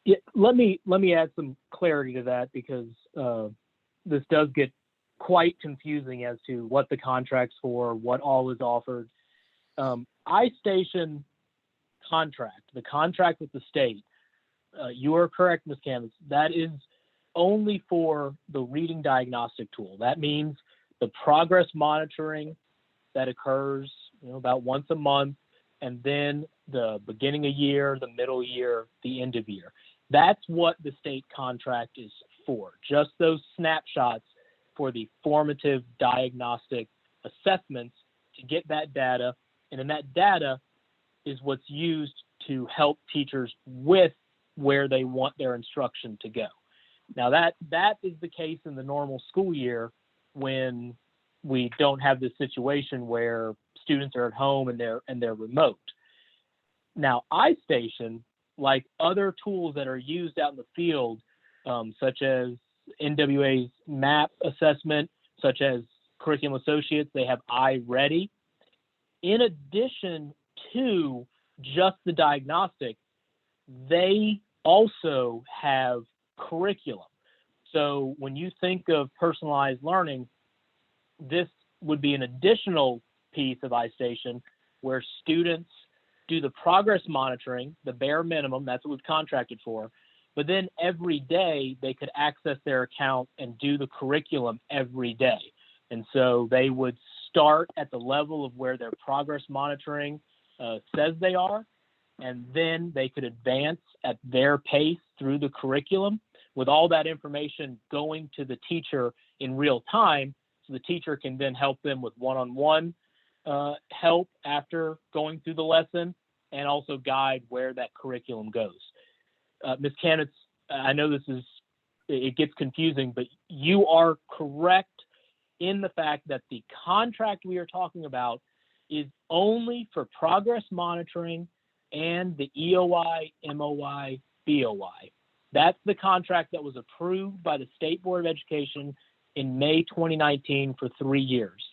Yeah, let me add some clarity to that, because this does get quite confusing as to what the contract's for, what all is offered. iStation contract, the contract with the state, you are correct, Ms. Canvas, that is only for the reading diagnostic tool. That means the progress monitoring that occurs, about once a month, and then the beginning of year, the middle year, the end of year. That's what the state contract is for, just those snapshots for the formative diagnostic assessments to get that data. And then that data is what's used to help teachers with where they want their instruction to go. Now that is the case in the normal school year when we don't have this situation where students are at home and they're remote. Now iStation, like other tools that are used out in the field, such as NWA's MAP assessment, such as Curriculum Associates, they have iReady. In addition to just the diagnostic, they also have curriculum. So when you think of personalized learning, this would be an additional piece of iStation where students do the progress monitoring, the bare minimum, that's what we've contracted for, but then every day they could access their account and do the curriculum every day. And so they would start at the level of where their progress monitoring says they are, and then they could advance at their pace through the curriculum with all that information going to the teacher in real time, so the teacher can then help them with one-on-one help after going through the lesson, and also guide where that curriculum goes. Ms. Canitz, I know it gets confusing, but you are correct in the fact that the contract we are talking about is only for progress monitoring and the EOI, MOI, BOI. That's the contract that was approved by the State Board of Education in May 2019 for 3 years.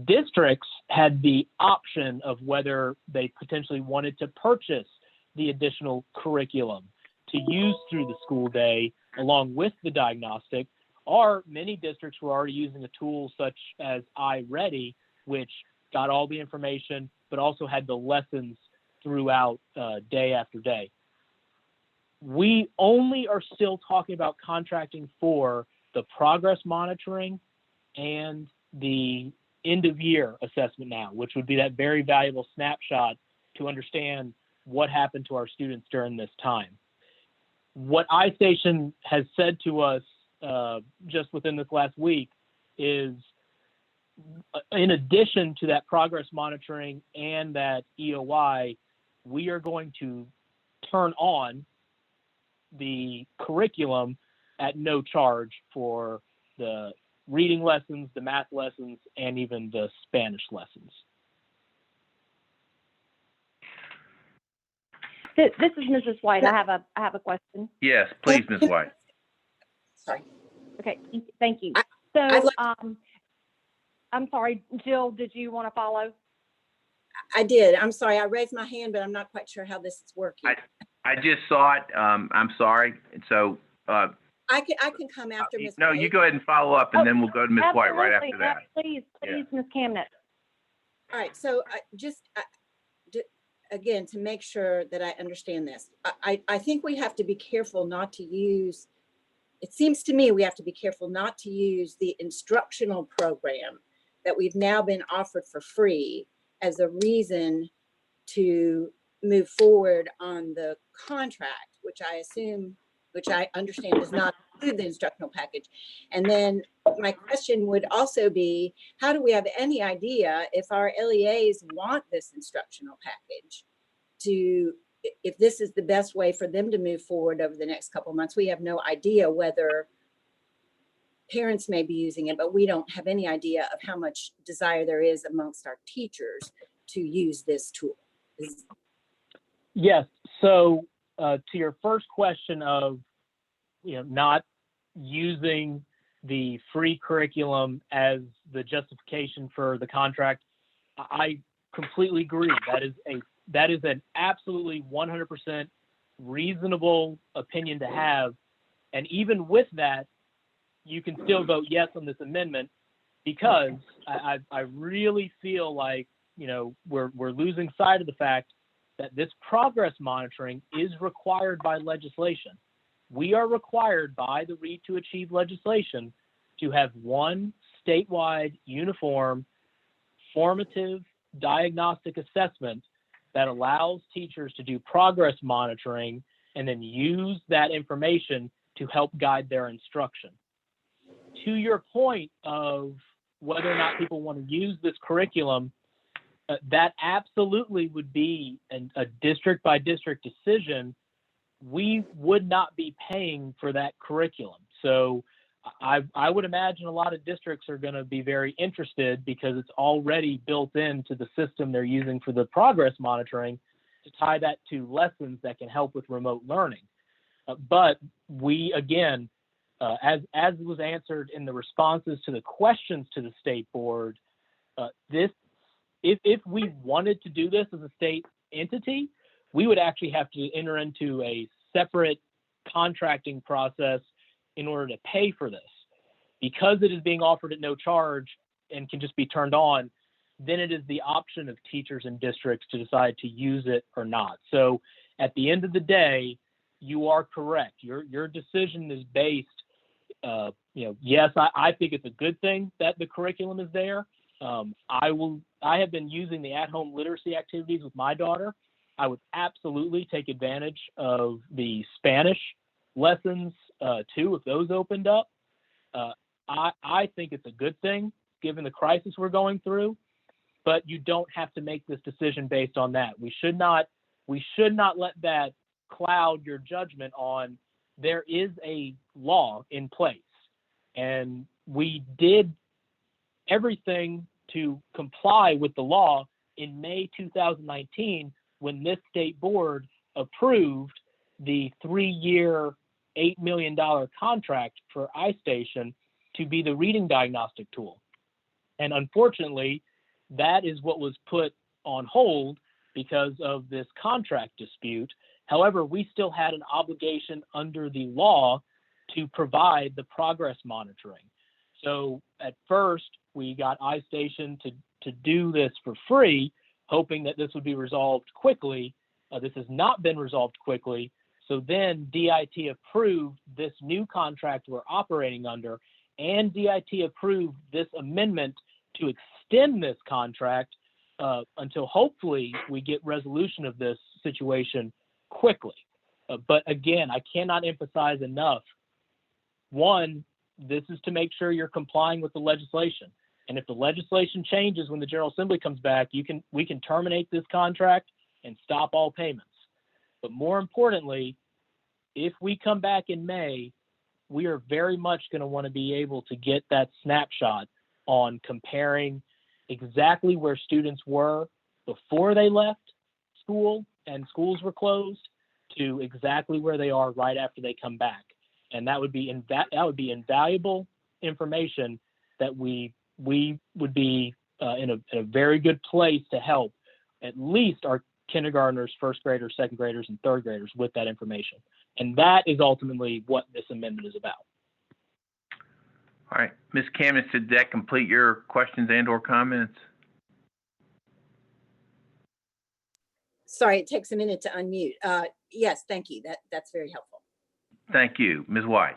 Districts had the option of whether they potentially wanted to purchase the additional curriculum to use through the school day along with the diagnostic, or many districts were already using a tool such as iReady, which got all the information, but also had the lessons throughout day after day. We only are still talking about contracting for the progress monitoring and the end of year assessment now, which would be that very valuable snapshot to understand what happened to our students during this time. What iStation has said to us just within this last week is, in addition to that progress monitoring and that EOI, we are going to turn on the curriculum at no charge for the reading lessons, the math lessons, and even the Spanish lessons. This is Mrs. White. I have a question. Yes, please, Ms. White. Sorry. Okay, thank you. I'd So, like I'm sorry, Jill, did you want to follow? I did. I'm sorry. I raised my hand, but I'm not quite sure how this is working. I just saw it. I'm sorry. So, I can come after Ms. no, White. you go ahead and follow up, and then we'll go to Ms. White right after Absolutely. that. Please, Yeah. Ms. Camnett. All right. So again, to make sure that I understand this, I think we have to be careful not to use, it seems to me we have to be careful not to use the instructional program that we've now been offered for free as a reason to move forward on the contract, which I understand does not include the instructional package. And then my question would also be, how do we have any idea if our LEAs want this instructional package if this is the best way for them to move forward over the next couple of months? We have no idea whether parents may be using it, but we don't have any idea of how much desire there is amongst our teachers to use this tool. Yes. So to your first question of, not using the free curriculum as the justification for the contract, I completely agree. That is an absolutely 100% reasonable opinion to have. And even with that, you can still vote yes on this amendment, because I really feel like, we're losing sight of the fact that this progress monitoring is required by legislation. We are required by the Read to Achieve legislation to have one statewide uniform formative diagnostic assessment that allows teachers to do progress monitoring and then use that information to help guide their instruction. To your point of whether or not people want to use this curriculum, that absolutely would be a district by district decision. We would not be paying for that curriculum. So I would imagine a lot of districts are going to be very interested, because it's already built into the system they're using for the progress monitoring, to tie that to lessons that can help with remote learning. But we, again, as was answered in the responses to the questions to the state board, if we wanted to do this as a state entity, we would actually have to enter into a separate contracting process in order to pay for this. Because it is being offered at no charge and can just be turned on, then it is the option of teachers and districts to decide to use it or not. So at the end of the day, you are correct. Your decision is based, yes, I think it's a good thing that the curriculum is there. I have been using the at-home literacy activities with my daughter. I would absolutely take advantage of the Spanish lessons too, if those opened up. I think it's a good thing given the crisis we're going through, but you don't have to make this decision based on that. We should not let that cloud your judgment on. There is a law in place, and we did everything to comply with the law in May 2019, when this state board approved the 3-year, $8 million contract for iStation to be the reading diagnostic tool. And unfortunately, that is what was put on hold because of this contract dispute. However, we still had an obligation under the law to provide the progress monitoring. So at first, we got iStation to do this for free, hoping that this would be resolved quickly. This has not been resolved quickly. So then DIT approved this new contract we're operating under, and DIT approved this amendment to extend this contract until hopefully we get resolution of this situation quickly. But again, I cannot emphasize enough. One, this is to make sure you're complying with the legislation. And if the legislation changes when the General Assembly comes back, we can terminate this contract and stop all payments. But more importantly, if we come back in May, we are very much going to want to be able to get that snapshot on comparing exactly where students were before they left school and schools were closed to exactly where they are right after they come back. And that would be invaluable information that we we would be in a very good place to help at least our kindergartners, first graders, second graders, and third graders with that information. And that is ultimately what this amendment is about. All right, Ms. Camus, did that complete your questions and/or comments? Sorry, it takes a minute to unmute. Yes, thank you. That's very helpful. Thank you. Ms. White?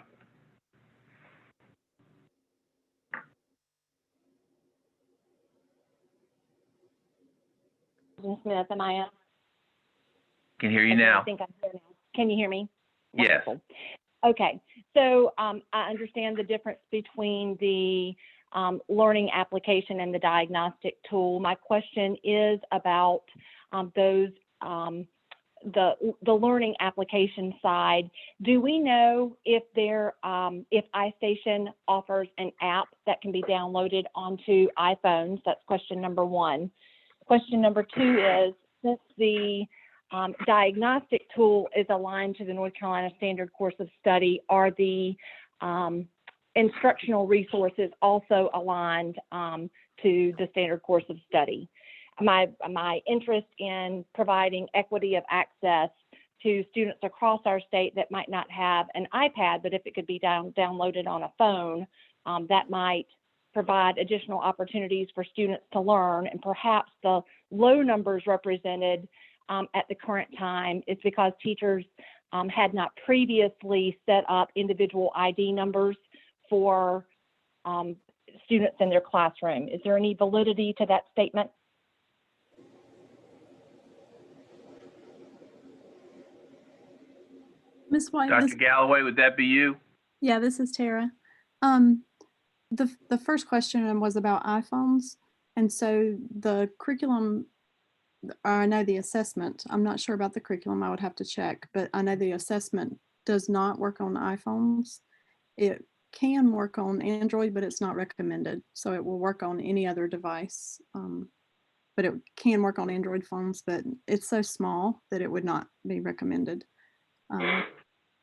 Ms. Smith, am I up? Can hear you Okay, now. I think I'm here now. Can you hear me? Yes. Wonderful. Okay, so I understand the difference between the learning application and the diagnostic tool. My question is about the learning application side. Do we know if if iStation offers an app that can be downloaded onto iPhones? That's question number one. Question number two is, since the diagnostic tool is aligned to the North Carolina Standard Course of Study, are the instructional resources also aligned to the Standard Course of Study? My interest in providing equity of access to students across our state that might not have an iPad, but if it could be downloaded on a phone, that might provide additional opportunities for students to learn. And perhaps the low numbers represented at the current time is because teachers had not previously set up individual ID numbers for students in their classroom. Is there any validity to that statement? Ms. White, Dr. Galloway, would that be you? yeah, this is Tara. The first question was about iPhones. And so the curriculum, I know the assessment, I'm not sure about the curriculum, I would have to check, but I know the assessment does not work on iPhones. It can work on Android, but it's not recommended. So it will work on any other device. But it can work on Android phones, but it's so small that it would not be recommended.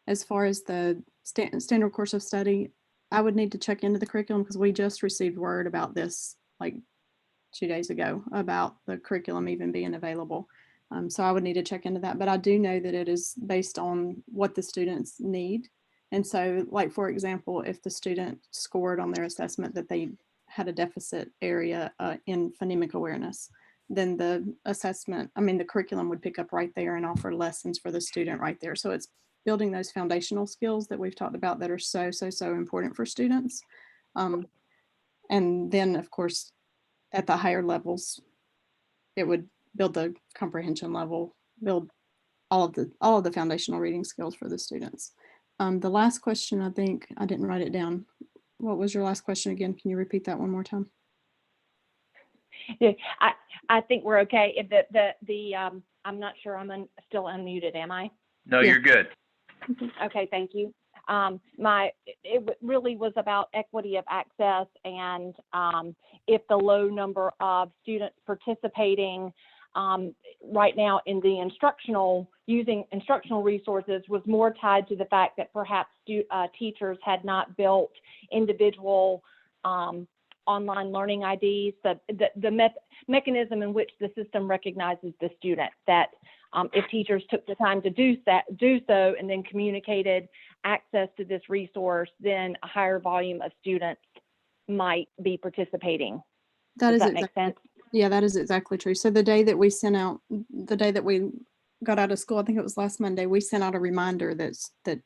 As far as the Standard Course of Study, I would need to check into the curriculum because we just received word about this like 2 days ago about the curriculum even being available. So I would need to check into that, but I do know that it is based on what the students need. And so, like, for example, if the student scored on their assessment that they had a deficit area in phonemic awareness, then the the curriculum would pick up right there and offer lessons for the student right there. So it's building those foundational skills that we've talked about that are so important for students. And then, of course, at the higher levels, it would build the comprehension level, build all of the foundational reading skills for the students. The last question, I think I didn't write it down. What was your last question again? Can you repeat that one more time? Yeah, I think we're okay. If I'm not sure I'm still unmuted, am I? No, you're good. Okay, thank you. It really was about equity of access, and if the low number of students participating right now in the using instructional resources was more tied to the fact that perhaps teachers had not built individual online learning IDs, the mechanism in which the system recognizes the student, that if teachers took the time to do so and then communicated access to this resource, then a higher volume of students might be participating. Does that make sense? Yeah, that is exactly true. So the day that we got out of school, I think it was last Monday, we sent out a reminder that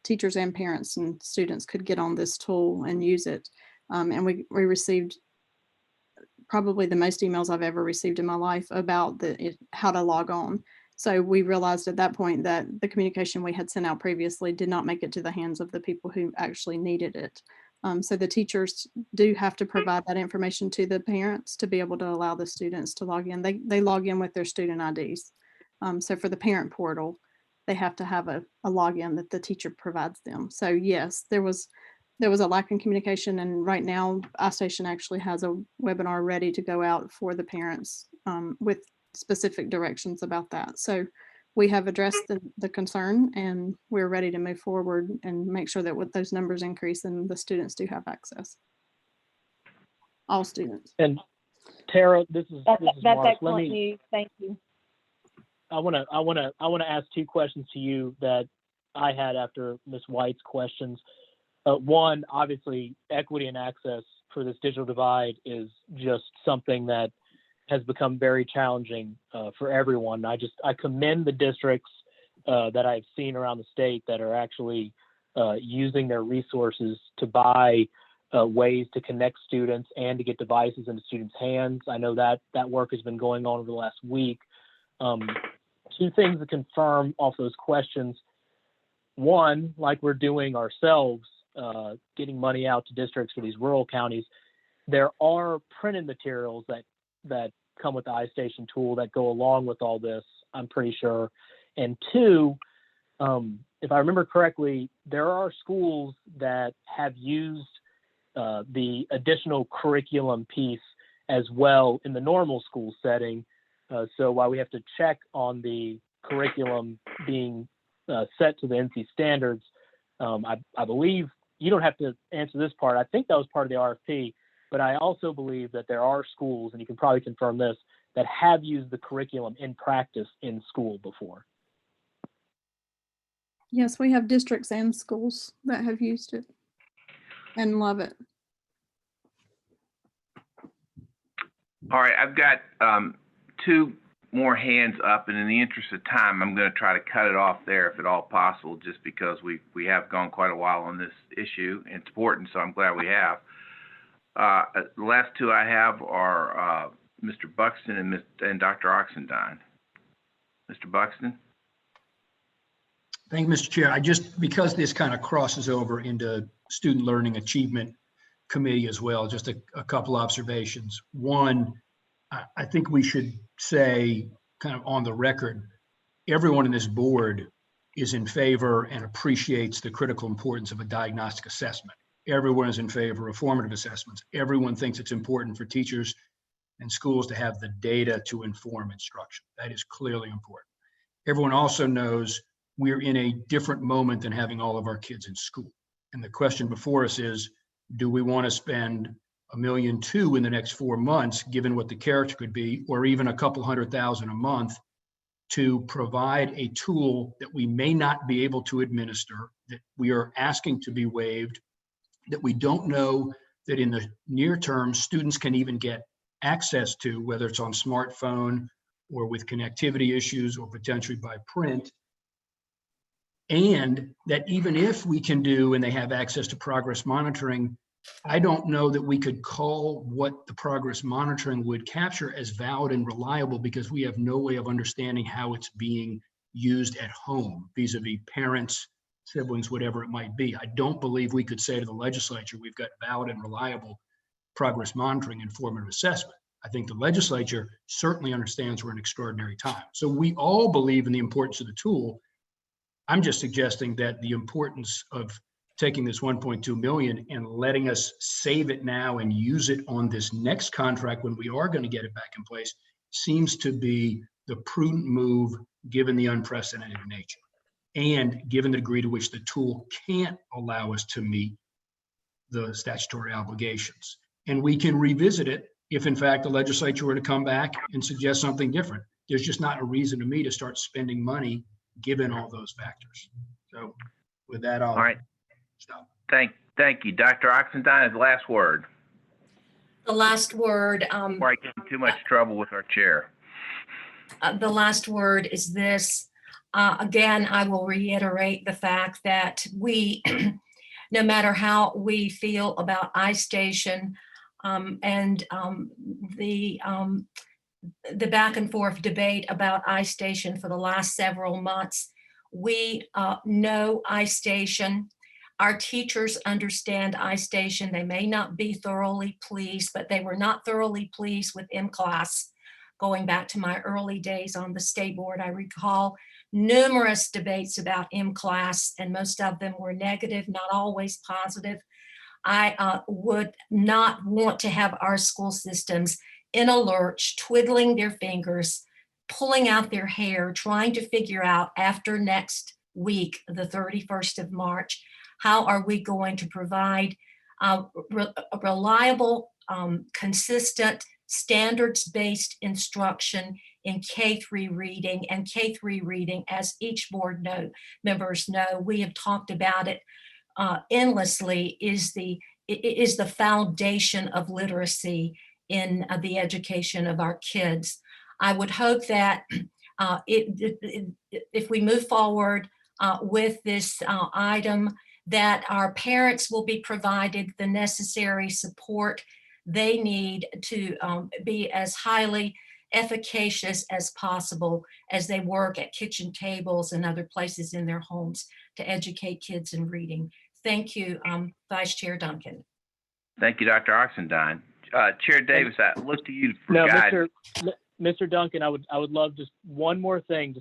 teachers and parents and students could get on this tool and use it. And we received probably the most emails I've ever received in my life about how to log on. So we realized at that point that the communication we had sent out previously did not make it to the hands of the people who actually needed it. So the teachers do have to provide that information to the parents to be able to allow the students to log in. They log in with their student IDs. So for the parent portal, they have to have a login that the teacher provides them. So yes, there was a lack in communication, and right now iStation actually has a webinar ready to go out for the parents with specific directions about that. So we have addressed the concern, and we're ready to move forward and make sure that with those numbers increase and the students do have access. all students. And Tara, this is That's Mark. Let excellent me, news. Thank you. I want to ask two questions to you that I had after Ms. White's questions. One, obviously, equity and access for this digital divide is just something that has become very challenging for everyone. I commend the districts that I've seen around the state that are actually using their resources to buy ways to connect students and to get devices into students' hands. I know that work has been going on over the last week. Two things to confirm off those questions. One, like we're doing ourselves, getting money out to districts for these rural counties, there are printed materials that come with the iStation tool that go along with all this, I'm pretty sure. And two, if I remember correctly, there are schools that have used the additional curriculum piece as well in the normal school setting. So while we have to check on the curriculum being set to the NC standards, I believe you don't have to answer this part. I think that was part of the RFP, but I also believe that there are schools, and you can probably confirm this, that have used the curriculum in practice in school before. Yes, we have districts and schools that have used it and love it. All right, I've got two more hands up, and in the interest of time, I'm going to try to cut it off there if at all possible, just because we have gone quite a while on this issue. It's important, so I'm glad we have. The last two I have are Mr. Buxton and Dr. Oxendine. Mr. Buxton? Thank you, Mr. Chair. Because this kind of crosses over into Student Learning Achievement Committee as well, just a couple observations. One, I think we should say, kind of on the record, everyone in this board is in favor and appreciates the critical importance of a diagnostic assessment. Everyone is in favor of formative assessments. Everyone thinks it's important for teachers and schools to have the data to inform instruction. That is clearly important. Everyone also knows we're in a different moment than having all of our kids in school. And the question before us is, do we want to spend $1.2 million in the next 4 months, given what the character could be, or even a couple $100,000 a month to provide a tool that we may not be able to administer, that we are asking to be waived, that we don't know that in the near term, students can even get access to, whether it's on smartphone or with connectivity issues or potentially by print. And that even if we can do and they have access to progress monitoring, I don't know that we could call what the progress monitoring would capture as valid and reliable, because we have no way of understanding how it's being used at home vis-a-vis parents, siblings, whatever it might be. I don't believe we could say to the legislature, we've got valid and reliable progress monitoring and formative assessment. I think the legislature certainly understands we're in extraordinary time. So we all believe in the importance of the tool. I'm just suggesting that the importance of taking this 1.2 million and letting us save it now and use it on this next contract when we are going to get it back in place seems to be the prudent move, given the unprecedented nature and given the degree to which the tool can't allow us to meet the statutory obligations. And we can revisit it if in fact the legislature were to come back and suggest something different. There's just not a reason to me to start spending money given all those factors. So with that, I'll stop. Thank you. Dr. Oxendine has the last word. The last word. Before I get in too much trouble with our chair. The last word is this. Again, I will reiterate the fact that we, no matter how we feel about iStation and the back and forth debate about iStation for the last several months, we know iStation. Our teachers understand iStation. They may not be thoroughly pleased, but they were not thoroughly pleased with M-Class. Going back to my early days on the state board, I recall numerous debates about M-Class, and most of them were negative, not always positive. I would not want to have our school systems in a lurch, twiddling their fingers, pulling out their hair, trying to figure out after next week, the 31st of March, how are we going to provide reliable, consistent, standards-based instruction in K-3 reading. And K-3 reading, as each board members know, we have talked about it endlessly, is the foundation of literacy in the education of our kids. I would hope that if we move forward with this item, that our parents will be provided the necessary support they need to be as highly efficacious as possible as they work at kitchen tables and other places in their homes to educate kids in reading. Thank you, Vice Chair Duncan. Thank you, Dr. Oxendine. Chair Davis, I look to you for No, guidance. Mr. Duncan, I would love just one more thing,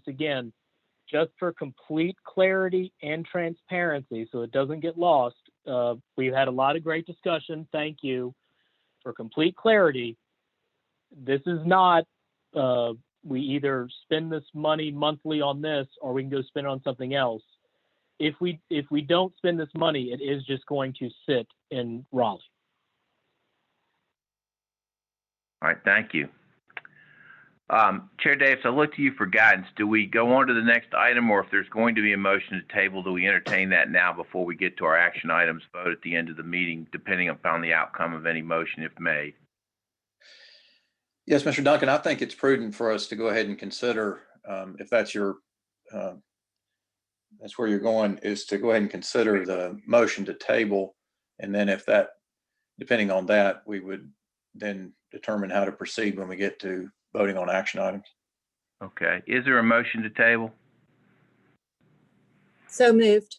just for complete clarity and transparency, so it doesn't get lost. We've had a lot of great discussion. Thank you. For complete clarity, this is not, we either spend this money monthly on this or we can go spend it on something else. If we don't spend this money, it is just going to sit in Raleigh. All right, thank you. Chair Davis, I look to you for guidance. Do we go on to the next item, or if there's going to be a motion to table, do we entertain that now before we get to our action items vote at the end of the meeting, depending upon the outcome of any motion if made? Yes, Mr. Duncan, I think it's prudent for us to go ahead and consider, if that's your, that's where you're going, is to go ahead and consider the motion to table. And then if that, depending on that, we would then determine how to proceed when we get to voting on action items. Okay. Is there a motion to table? So moved.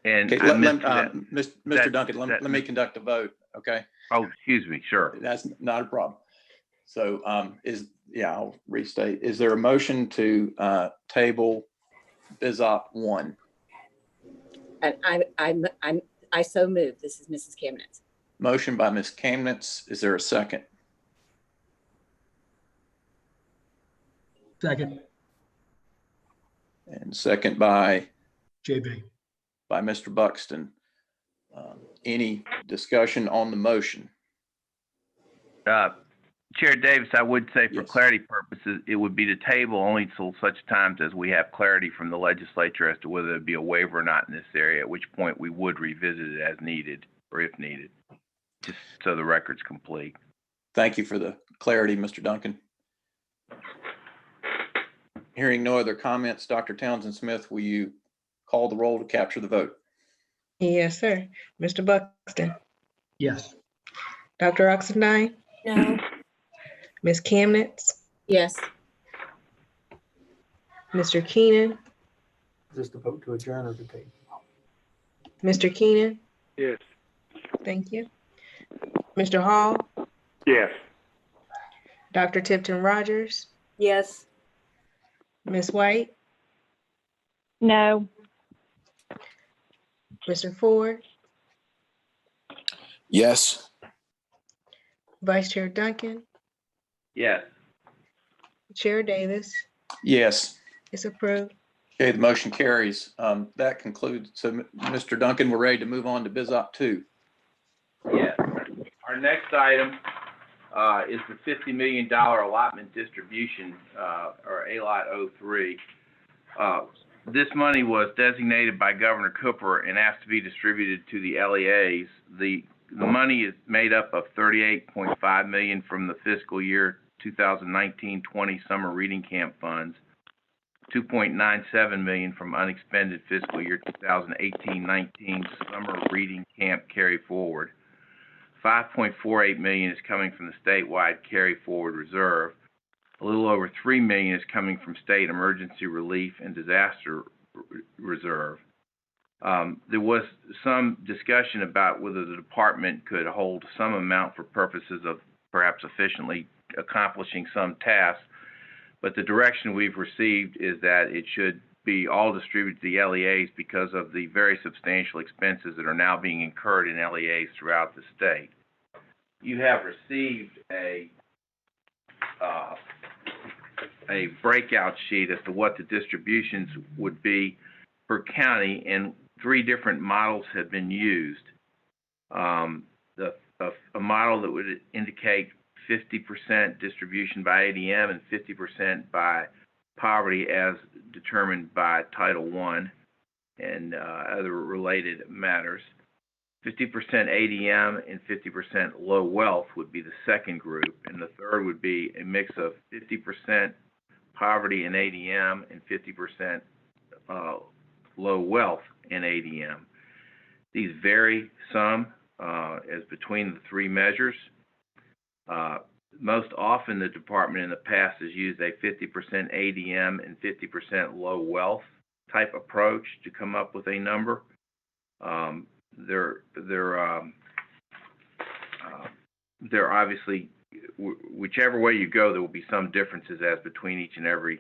And Okay, I missed Mr. Duncan, let me conduct a vote, okay? Oh, excuse me, sure. That's not a problem. So I'll restate. Is there a motion to table BizOp 1? And I so move. This is Mrs. Kamnitz. Motion by Ms. Kamnitz. Is there a second? Second, And second by JB. Mr. Buxton. Any discussion on the motion? Chair Davis, I would say for Yes. clarity purposes, it would be to table only till such times as we have clarity from the legislature as to whether there'd be a waiver or not in this area, at which point we would revisit it as needed or if needed, just so the record's complete. Thank you for the clarity, Mr. Duncan. Hearing no other comments, Dr. Townsend Smith, will you call the roll to capture the vote? Yes, sir. Mr. Buxton, Yes. Dr. Oxendine, No. Ms. Kamnitz, Yes. Mr. Keenan, Is this the vote to adjourn or to table? Mr. Keenan, Yes. thank you. Mr. Hall, Yes. Dr. Tipton Rogers, Yes. Ms. White, No. Mr. Ford, Yes. Vice Chair Duncan, Yes. Chair Davis. Yes. It's approved. Okay, the motion carries. That concludes. So, Mr. Duncan, we're ready to move on to BizOp 2. Yes. Our next item is the $50 million allotment distribution, or ALOT 03. This money was designated by Governor Cooper and asked to be distributed to the LEAs. The money is made up of $38.5 million from the fiscal year 2019-20 summer reading camp funds, $2.97 million from unexpended fiscal year 2018-19 summer reading camp carry forward. $5.48 million is coming from the statewide carry forward reserve. A little over $3 million is coming from state emergency relief and disaster reserve. There was some discussion about whether the department could hold some amount for purposes of perhaps efficiently accomplishing some tasks, but the direction we've received is that it should be all distributed to the LEAs because of the very substantial expenses that are now being incurred in LEAs throughout the state. You have received a breakout sheet as to what the distributions would be per county, and three different models have been used. A model that would indicate 50% distribution by ADM and 50% by poverty as determined by Title I and other related matters. 50% ADM and 50% low wealth would be the second group, and the third would be a mix of 50% poverty and ADM and 50% low wealth in ADM. These vary some as between the three measures. Most often the department in the past has used a 50% ADM and 50% low wealth type approach to come up with a number. They're obviously, whichever way you go, there will be some differences as between each and every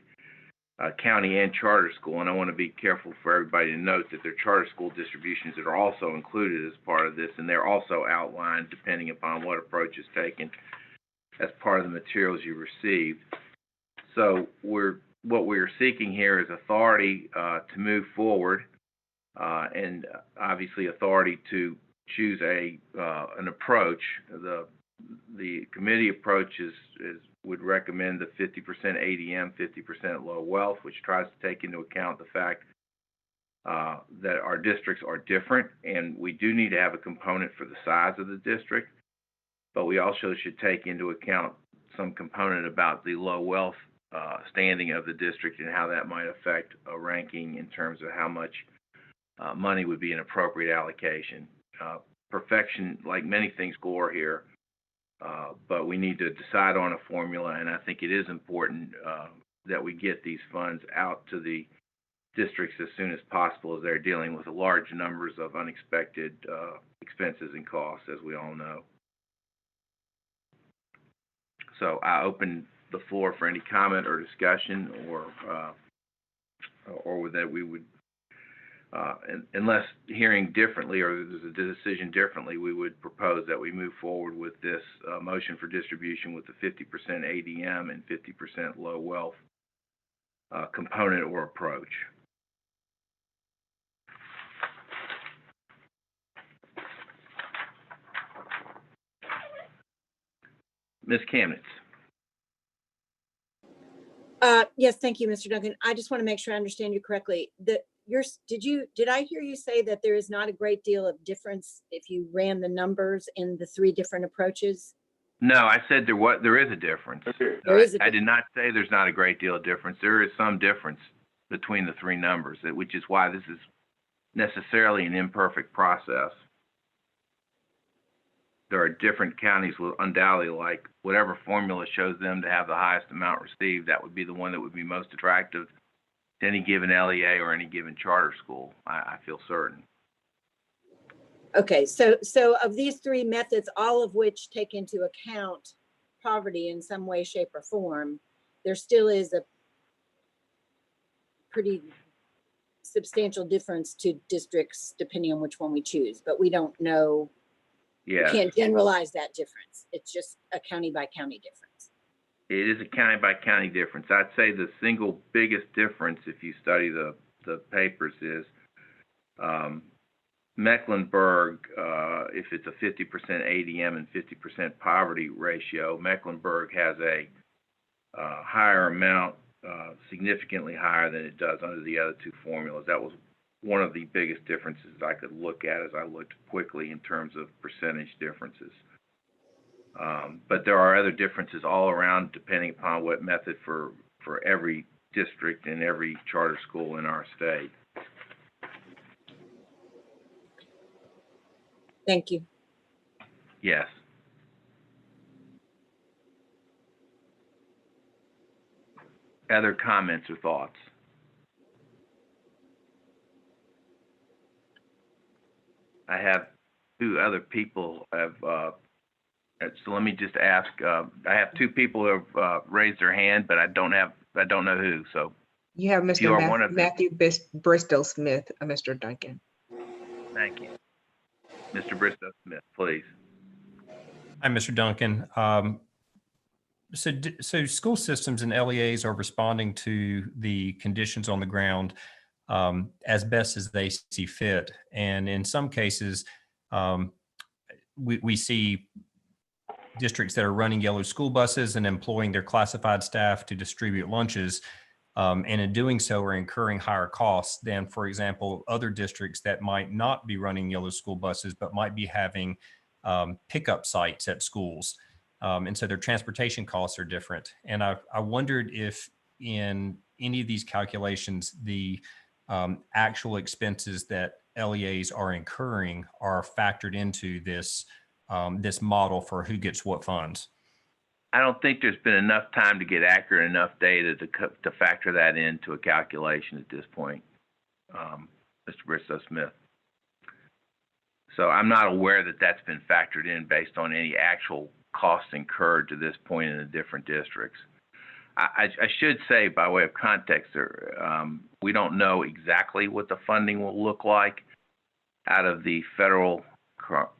county and charter school. And I want to be careful for everybody to note that there are charter school distributions that are also included as part of this, and they're also outlined depending upon what approach is taken as part of the materials you received. So what we're seeking here is authority to move forward, and obviously authority to choose an approach. The committee approach would recommend the 50% ADM, 50% low wealth, which tries to take into account the fact that our districts are different, and we do need to have a component for the size of the district, but we also should take into account some component about the low wealth standing of the district and how that might affect a ranking in terms of how much money would be an appropriate allocation. Perfection, like many things, galore here, but we need to decide on a formula, and I think it is important that we get these funds out to the districts as soon as possible, as they're dealing with large numbers of unexpected expenses and costs, as we all know. So I open the floor for any comment or discussion, or that we would, unless hearing differently or there's a decision differently, we would propose that we move forward with this motion for distribution with the 50% ADM and 50% low wealth component or approach. Ms. Kamnitz. Yes, thank you, Mr. Duncan. I just want to make sure I understand you correctly. Did I hear you say that there is not a great deal of difference if you ran the numbers in the three different approaches? No, I said there is a difference. I did not say there's not a great deal of difference. There is some difference between the three numbers, which is why this is necessarily an imperfect process. There are different counties will undoubtedly like whatever formula shows them to have the highest amount received. That would be the one that would be most attractive to any given LEA or any given charter school. I feel certain. Okay, so of these three methods, all of which take into account poverty in some way, shape, or form, there still is a pretty substantial difference to districts depending on which one we choose, but we don't know. Yeah. You can't generalize that difference. It's just a county by county difference. It is a county by county difference. I'd say the single biggest difference, if you study the papers, is Mecklenburg, if it's a 50% ADM and 50% poverty ratio, Mecklenburg has a higher amount, significantly higher than it does under the other two formulas. That was one of the biggest differences I could look at as I looked quickly in terms of percentage differences. But there are other differences all around depending upon what method for every district and every charter school in our state. Thank you. Yes. Other comments or thoughts? I have two other people have, so let me just ask, I have two people who have raised their hand, but I don't know who, so. You have You are one Mr. of them. Matthew Bristol Smith, Mr. Duncan. Thank you. Mr. Bristow Smith, please. Hi, Mr. Duncan. So school systems and LEAs are responding to the conditions on the ground as best as they see fit. And in some cases, we see districts that are running yellow school buses and employing their classified staff to distribute lunches. And in doing so are incurring higher costs than, for example, other districts that might not be running yellow school buses, but might be having pickup sites at schools. And so their transportation costs are different. And I wondered if in any of these calculations, the actual expenses that LEAs are incurring are factored into this, this model for who gets what funds. I don't think there's been enough time to get accurate enough data to factor that into a calculation at this point, Mr. Bristow Smith. So I'm not aware that that's been factored in based on any actual costs incurred to this point in the different districts. I should say, by way of context, we don't know exactly what the funding will look like out of the federal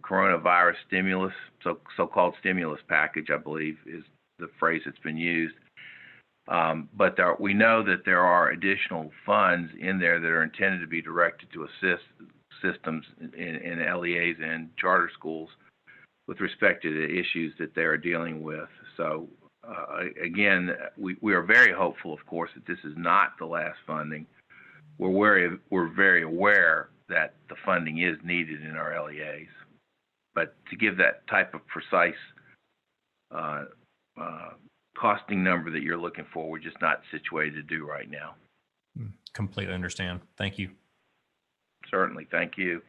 coronavirus stimulus, so-called stimulus package, I believe is the phrase that's been used. But we know that there are additional funds in there that are intended to be directed to assist systems in LEAs and charter schools with respect to the issues that they're dealing with. So again, we are very hopeful, of course, that this is not the last funding. We're very aware that the funding is needed in our LEAs, but to give that type of precise costing number that you're looking for, we're just not situated to do right now. Completely understand. Thank you. Certainly, thank you.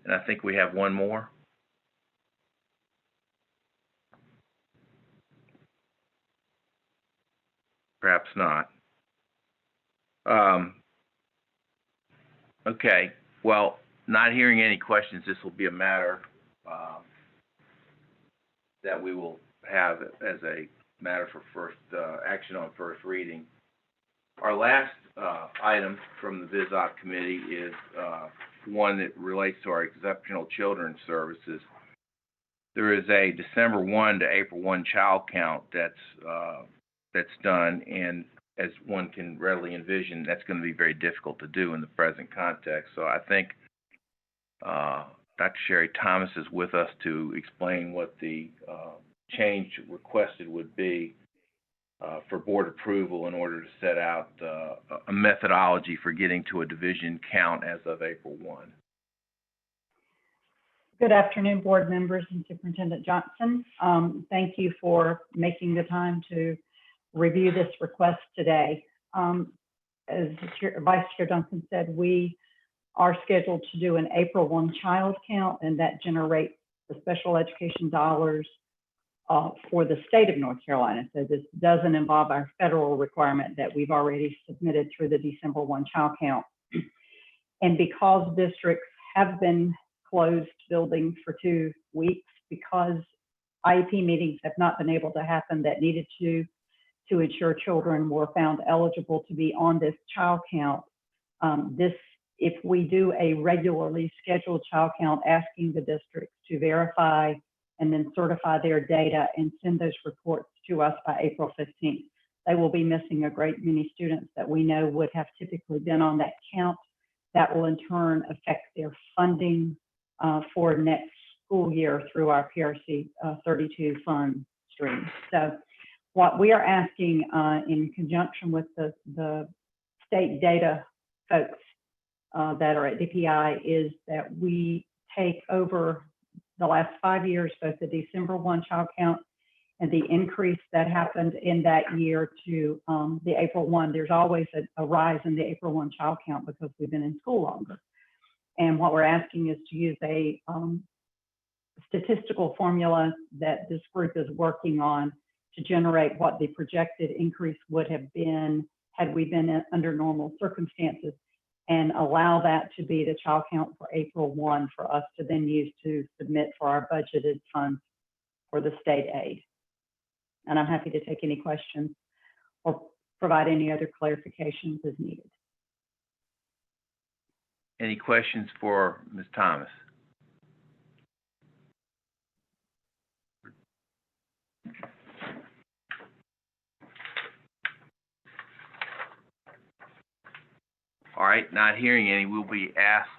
And I think we have one more. Perhaps not. Okay, well, not hearing any questions, this will be a matter that we will have as a matter for first action on first reading. Our last item from the VisOp committee is one that relates to our exceptional children's services. There is a December 1 to April 1 child count that's done, and as one can readily envision, that's going to be very difficult to do in the present context. So I think Dr. Sherry Thomas is with us to explain what the change requested would be for board approval in order to set out a methodology for getting to a division count as of April 1. Good afternoon, board members and Superintendent Johnson. Thank you for making the time to review this request today. As Vice Chair Duncan said, we are scheduled to do an April 1 child count, and that generates the special education dollars for the state of North Carolina. So this doesn't involve our federal requirement that we've already submitted through the December 1 child count. And because districts have been closed buildings for 2 weeks, because IEP meetings have not been able to happen that needed to ensure children were found eligible to be on this child count, if we do a regularly scheduled child count, asking the districts to verify and then certify their data and send those reports to us by April 15th. They will be missing a great many students that we know would have typically been on that count. That will in turn affect their funding for next school year through our PRC 32 fund stream. So what we are asking in conjunction with the state data folks that are at DPI is that we take over the last 5 years, both the December 1 child count and the increase that happened in that year to the April 1. There's always a rise in the April 1 child count because we've been in school longer. And what we're asking is to use a statistical formula that this group is working on to generate what the projected increase would have been had we been under normal circumstances, and allow that to be the child count for April 1 for us to then use to submit for our budgeted funds for the state aid. And I'm happy to take any questions or provide any other clarifications as needed. Any questions for Ms. Thomas? All right, not hearing any, we'll be asked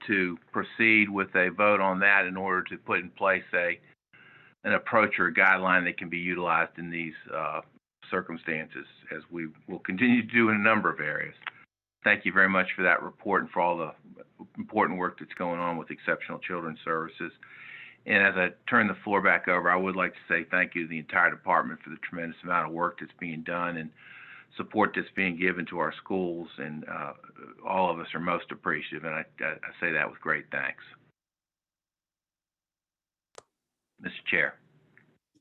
to proceed with a vote on that in order to put in place an approach or a guideline that can be utilized in these circumstances, as we will continue to do in a number of areas. Thank you very much for that report and for all the important work that's going on with Exceptional Children's Services. And as I turn the floor back over, I would like to say thank you to the entire department for the tremendous amount of work that's being done and support that's being given to our schools. And all of us are most appreciative, and I say that with great thanks. Mr. Chair.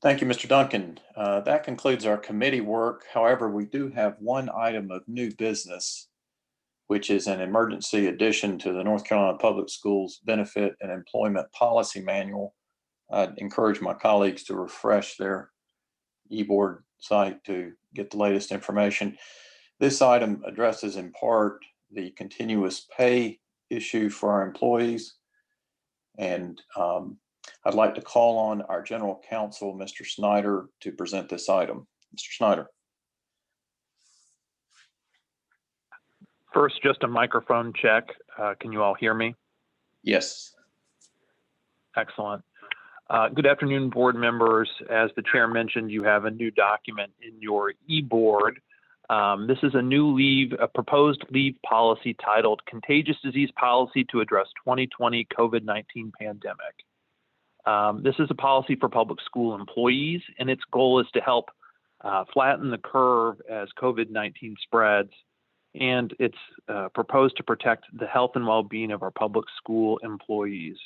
Thank you, Mr. Duncan. That concludes our committee work. However, we do have one item of new business, which is an emergency addition to the North Carolina Public Schools Benefit and Employment Policy Manual. I'd encourage my colleagues to refresh their e-board site to get the latest information. This item addresses in part the continuous pay issue for our employees. And I'd like to call on our general counsel, Mr. Snyder, to present this item. Mr. Snyder. First, just a microphone check. Can you all hear me? Yes. Excellent. Good afternoon, board members. As the chair mentioned, you have a new document in your e-board. This is a proposed leave policy titled Contagious Disease Policy to Address 2020 COVID-19 Pandemic. This is a policy for public school employees, and its goal is to help flatten the curve as COVID-19 spreads. And it's proposed to protect the health and well-being of our public school employees.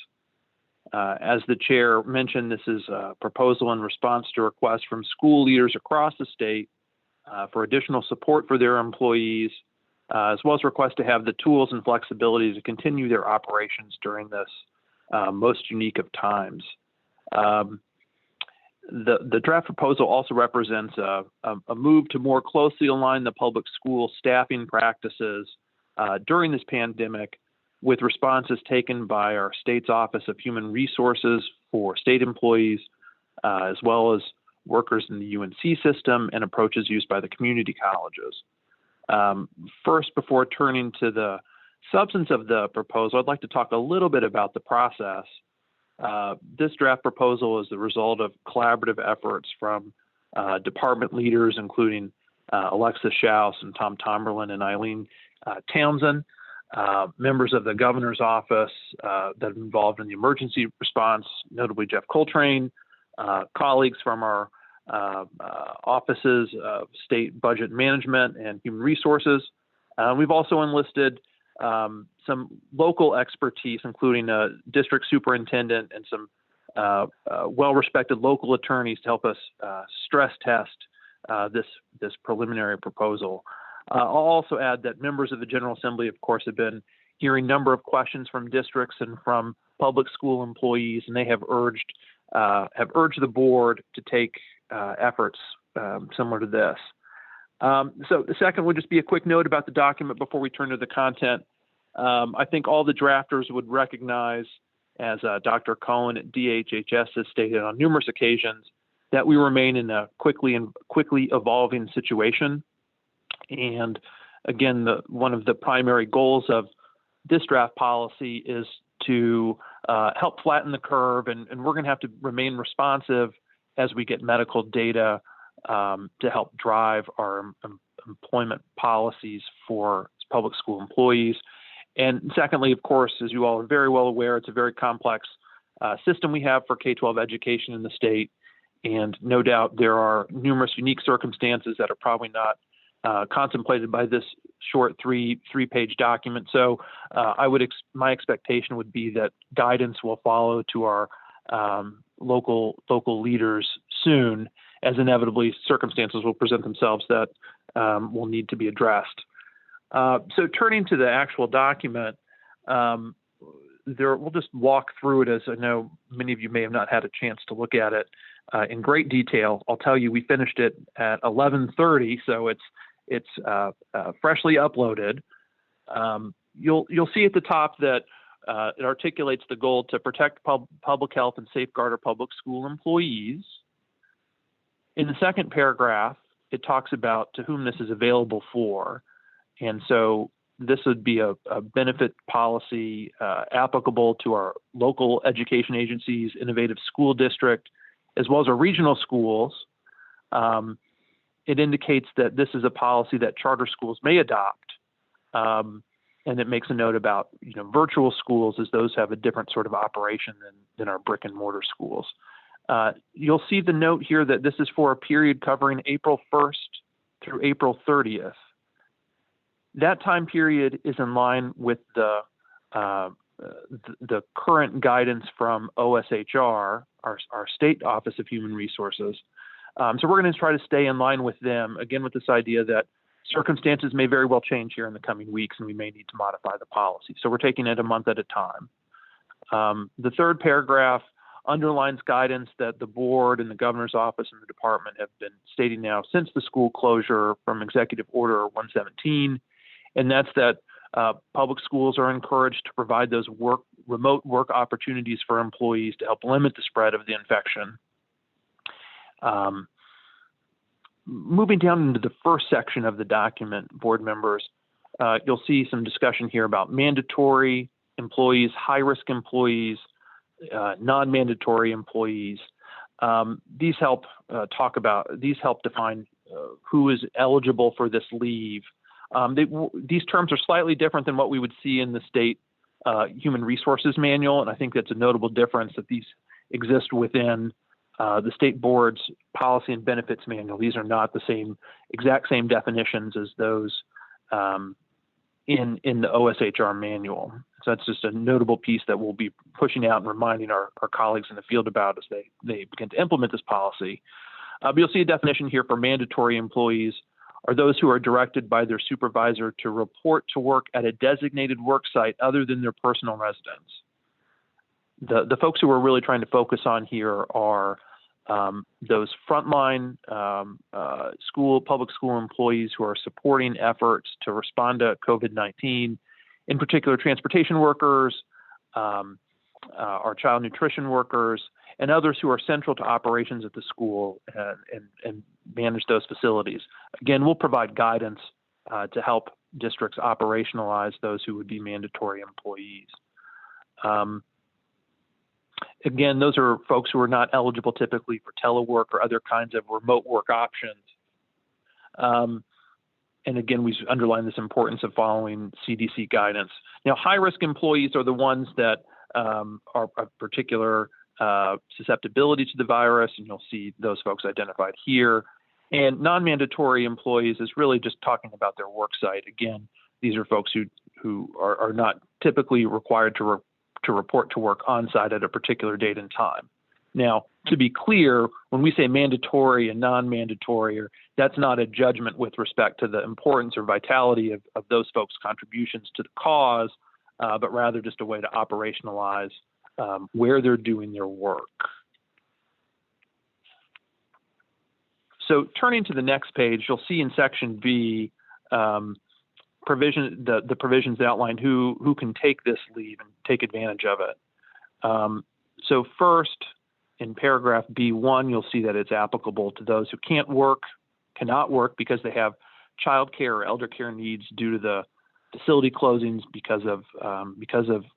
As the chair mentioned, this is a proposal in response to requests from school leaders across the state for additional support for their employees, as well as requests to have the tools and flexibility to continue their operations during this most unique of times. The draft proposal also represents a move to more closely align the public school staffing practices during this pandemic with responses taken by our state's Office of Human Resources for state employees, as well as workers in the UNC system and approaches used by the community colleges. First, before turning to the substance of the proposal, I'd like to talk a little bit about the process. This draft proposal is the result of collaborative efforts from department leaders, including Alexa Schaus and Tom Tomberlin and Eileen Townsend, members of the governor's office that are involved in the emergency response, notably Jeff Coltrane, colleagues from our offices of state budget management and human resources. We've also enlisted some local expertise, including a district superintendent and some well-respected local attorneys to help us stress test this preliminary proposal. I'll also add that members of the General Assembly, of course, have been hearing a number of questions from districts and from public school employees, and they have urged the board to take efforts similar to this. So the second would just be a quick note about the document before we turn to the content. I think all the drafters would recognize, as Dr. Cohen at DHHS has stated on numerous occasions, that we remain in a quickly evolving situation. And again, one of the primary goals of this draft policy is to help flatten the curve, and we're going to have to remain responsive as we get medical data to help drive our employment policies for public school employees. And secondly, of course, as you all are very well aware, it's a very complex system we have for K-12 education in the state. And no doubt there are numerous unique circumstances that are probably not contemplated by this short three-page document. So my expectation would be that guidance will follow to our local leaders soon, as inevitably circumstances will present themselves that will need to be addressed. So turning to the actual document, we'll just walk through it, as I know many of you may have not had a chance to look at it in great detail. I'll tell you, we finished it at 11:30, so it's freshly uploaded. You'll see at the top that it articulates the goal to protect public health and safeguard our public school employees. In the second paragraph, it talks about to whom this is available for. And so this would be a benefit policy applicable to our local education agencies, innovative school district, as well as our regional schools. It indicates that this is a policy that charter schools may adopt. And it makes a note about, virtual schools, as those have a different sort of operation than our brick and mortar schools. You'll see the note here that this is for a period covering April 1st through April 30th. That time period is in line with the current guidance from OSHR, our State Office of Human Resources. So we're going to try to stay in line with them, again, with this idea that circumstances may very well change here in the coming weeks, and we may need to modify the policy. So we're taking it a month at a time. The third paragraph underlines guidance that the board and the governor's office and the department have been stating now since the school closure from Executive Order 117, and that's that public schools are encouraged to provide those remote work opportunities for employees to help limit the spread of the infection. Moving down into the first section of the document, board members, you'll see some discussion here about mandatory employees, high-risk employees, non-mandatory employees. These help define who is eligible for this leave. These terms are slightly different than what we would see in the state human resources manual, and I think that's a notable difference that these exist within the state board's policy and benefits manual. These are not the exact same definitions as those in the OSHR manual. So that's just a notable piece that we'll be pushing out and reminding our colleagues in the field about as they begin to implement this policy. But you'll see a definition here for mandatory employees are those who are directed by their supervisor to report to work at a designated work site other than their personal residence. The folks who we're really trying to focus on here are those frontline public school employees who are supporting efforts to respond to COVID-19, in particular transportation workers, our child nutrition workers, and others who are central to operations at the school and manage those facilities. Again, we'll provide guidance to help districts operationalize those who would be mandatory employees. Again, those are folks who are not eligible typically for telework or other kinds of remote work options. And again, we underline this importance of following CDC guidance. Now, high-risk employees are the ones that are of particular susceptibility to the virus, and you'll see those folks identified here. And non-mandatory employees is really just talking about their work site. Again, these are folks who are not typically required to report to work on site at a particular date and time. Now, to be clear, when we say mandatory and non-mandatory, that's not a judgment with respect to the importance or vitality of those folks' contributions to the cause, but rather just a way to operationalize where they're doing their work. So turning to the next page, you'll see in section B, the provisions that outline who can take this leave and take advantage of it. So first, in paragraph B1, you'll see that it's applicable to those who cannot work because they have childcare or elder care needs due to the facility closings because of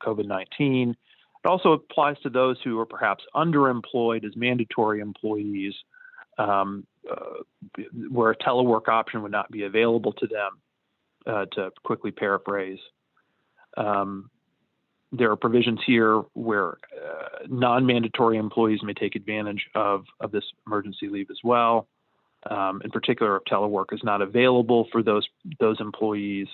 COVID-19. It also applies to those who are perhaps underemployed as mandatory employees, where a telework option would not be available to them, to quickly paraphrase. There are provisions here where non-mandatory employees may take advantage of this emergency leave as well. In particular, if telework is not available for those employees.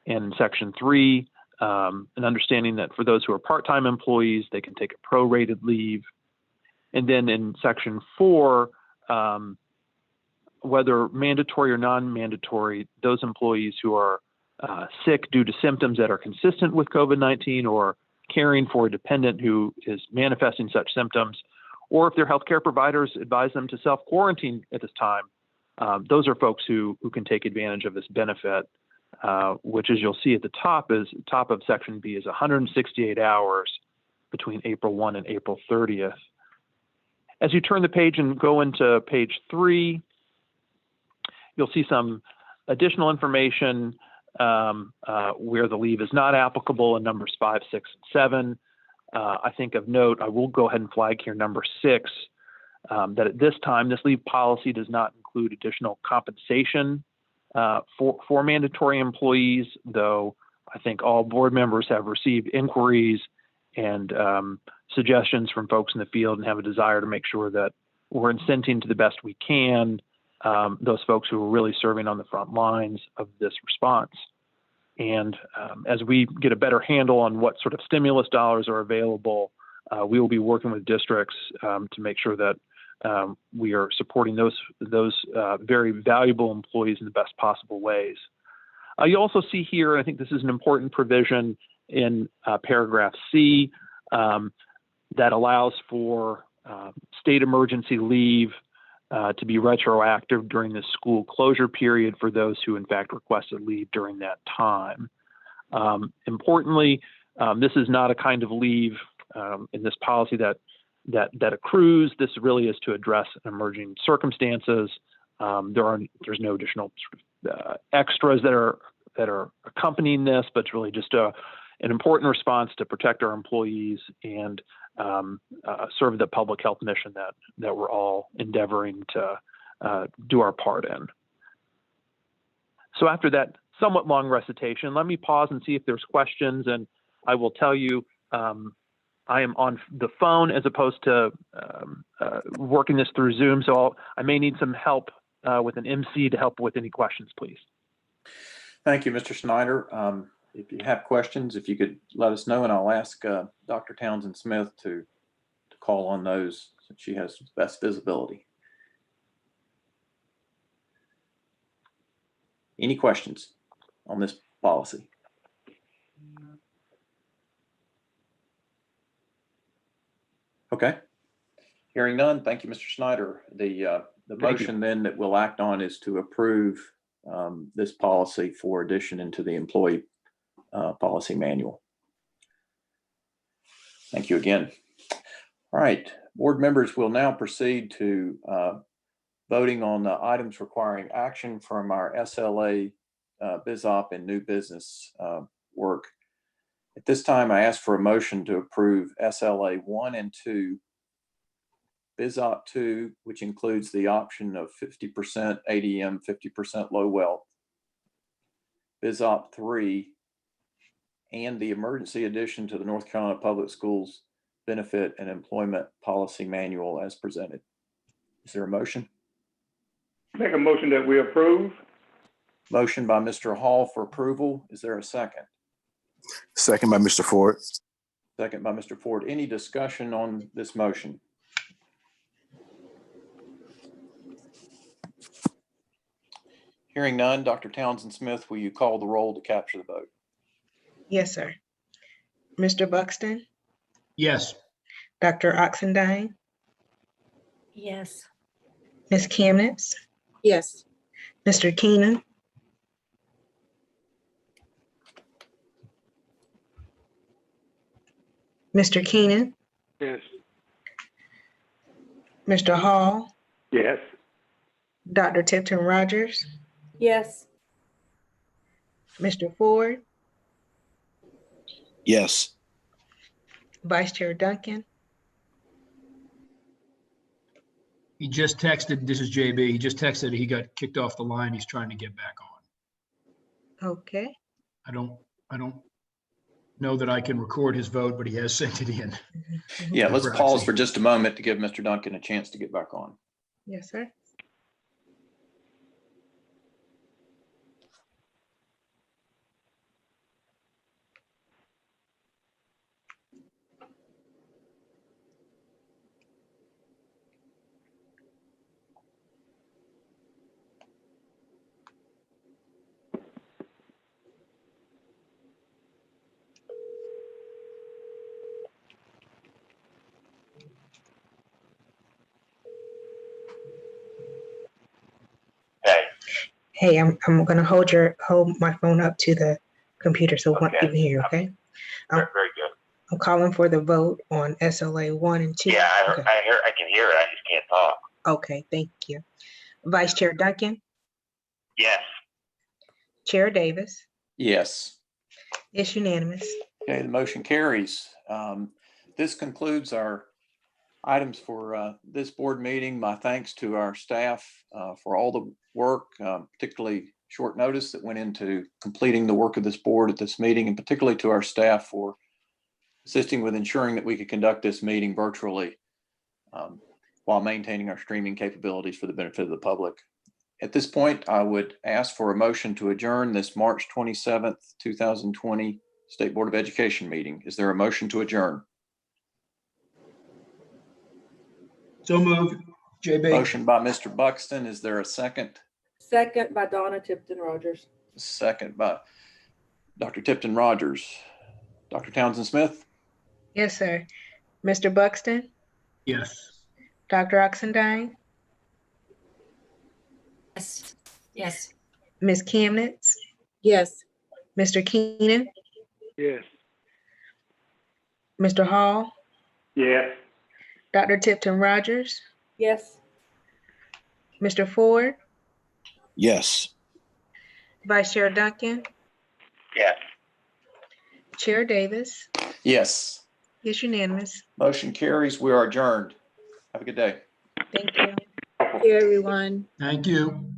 And in section 3, an understanding that for those who are part-time employees, they can take a prorated leave. And then in section 4, whether mandatory or non-mandatory, those employees who are sick due to symptoms that are consistent with COVID-19 or caring for a dependent who is manifesting such symptoms, or if their healthcare providers advise them to self-quarantine at this time, those are folks who can take advantage of this benefit, which, as you'll see at the top of section B, is 168 hours between April 1 and April 30th. As you turn the page and go into page 3, you'll see some additional information where the leave is not applicable in numbers 5, 6, and 7. I think of note, I will go ahead and flag here number 6, that at this time, this leave policy does not include additional compensation for mandatory employees, though I think all board members have received inquiries and suggestions from folks in the field and have a desire to make sure that we're incenting to the best we can those folks who are really serving on the front lines of this response. And as we get a better handle on what sort of stimulus dollars are available, we will be working with districts to make sure that we are supporting those very valuable employees in the best possible ways. You also see here, I think this is an important provision in paragraph C that allows for state emergency leave to be retroactive during the school closure period for those who in fact requested leave during that time. Importantly, this is not a kind of leave in this policy that accrues. This really is to address emerging circumstances. There's no additional sort of, extras that are accompanying this, but it's really just an important response to protect our employees and serve the public health mission that we're all endeavoring to do our part in. So after that somewhat long recitation, let me pause and see if there's questions. And I will tell you, I am on the phone as opposed to working this through Zoom. So I may need some help with an MC to help with any questions, please. Thank you, Mr. Snyder. If you have questions, if you could let us know, and I'll ask Dr. Townsend Smith to call on those since she has best visibility. Any questions on this policy? Okay. Hearing none, thank you, Mr. Snyder. The motion then that we'll act on is to approve this policy for addition into the employee policy manual. Thank you again. All right, board members will now proceed to voting on the items requiring action from our SLA, BizOp, and new business work. At this time, I ask for a motion to approve SLA 1 and 2, BizOp 2, which includes the option of 50% ADM, 50% low wealth, BizOp 3, and the emergency addition to the North Carolina Public Schools Benefit and Employment Policy Manual as presented. Is there a motion? Make a motion that we approve. Motion by Mr. Hall for approval. Is there a second? Second by Mr. Ford. Second by Mr. Ford. Any discussion on this motion? Hearing none, Dr. Townsend Smith, will you call the roll to capture the vote? Yes, sir. Mr. Buxton, Yes. Dr. Oxendine, Yes. Ms. Chemnitz, Yes. Mr. Keenan, Mr. Keenan, Yes. Mr. Hall, Yes. Dr. Tipton Rogers, Yes. Mr. Ford, Yes. Vice Chair Duncan, He just texted, this is JB, he just texted, he got kicked off the line. He's trying to get back on. okay. I don't know that I can record his vote, but he has sent it in. Yeah, let's pause for just a moment to give Mr. Duncan a chance to get back on. Yes, sir. Hey, I'm gonna hold my phone up to the computer so one can hear, okay? Very good. I'm calling for the vote on SLA 1 and 2. Yeah, I Okay. can hear it. I just can't talk. Okay, thank you. Vice Chair Duncan, Yes. Chair Davis, Yes. It's unanimous. Okay, the motion carries. This concludes our items for this board meeting. My thanks to our staff for all the work, particularly short notice that went into completing the work of this board at this meeting, and particularly to our staff for assisting with ensuring that we could conduct this meeting virtually while maintaining our streaming capabilities for the benefit of the public. At this point, I would ask for a motion to adjourn this March 27th, 2020 State Board of Education meeting. Is there a motion to adjourn? So moved. Jay Biggs. Motion by Mr. Buxton. Is there a second? Second by Donna Tipton Rogers. Second by Dr. Tipton Rogers. Dr. Townsend Smith? Yes, sir. Mr. Buxton, Yes. Dr. Oxendine, Yes. Yes. Ms. Chemnitz, Yes. Mr. Keenan, Yes. Mr. Hall, Yes. Dr. Tipton Rogers, Yes. Mr. Ford, Yes. Vice Chair Duncan, Yes. Chair Davis. Yes. It's unanimous. Motion carries. We are adjourned. Have a good day. Thank you. Thank you, everyone. Thank you.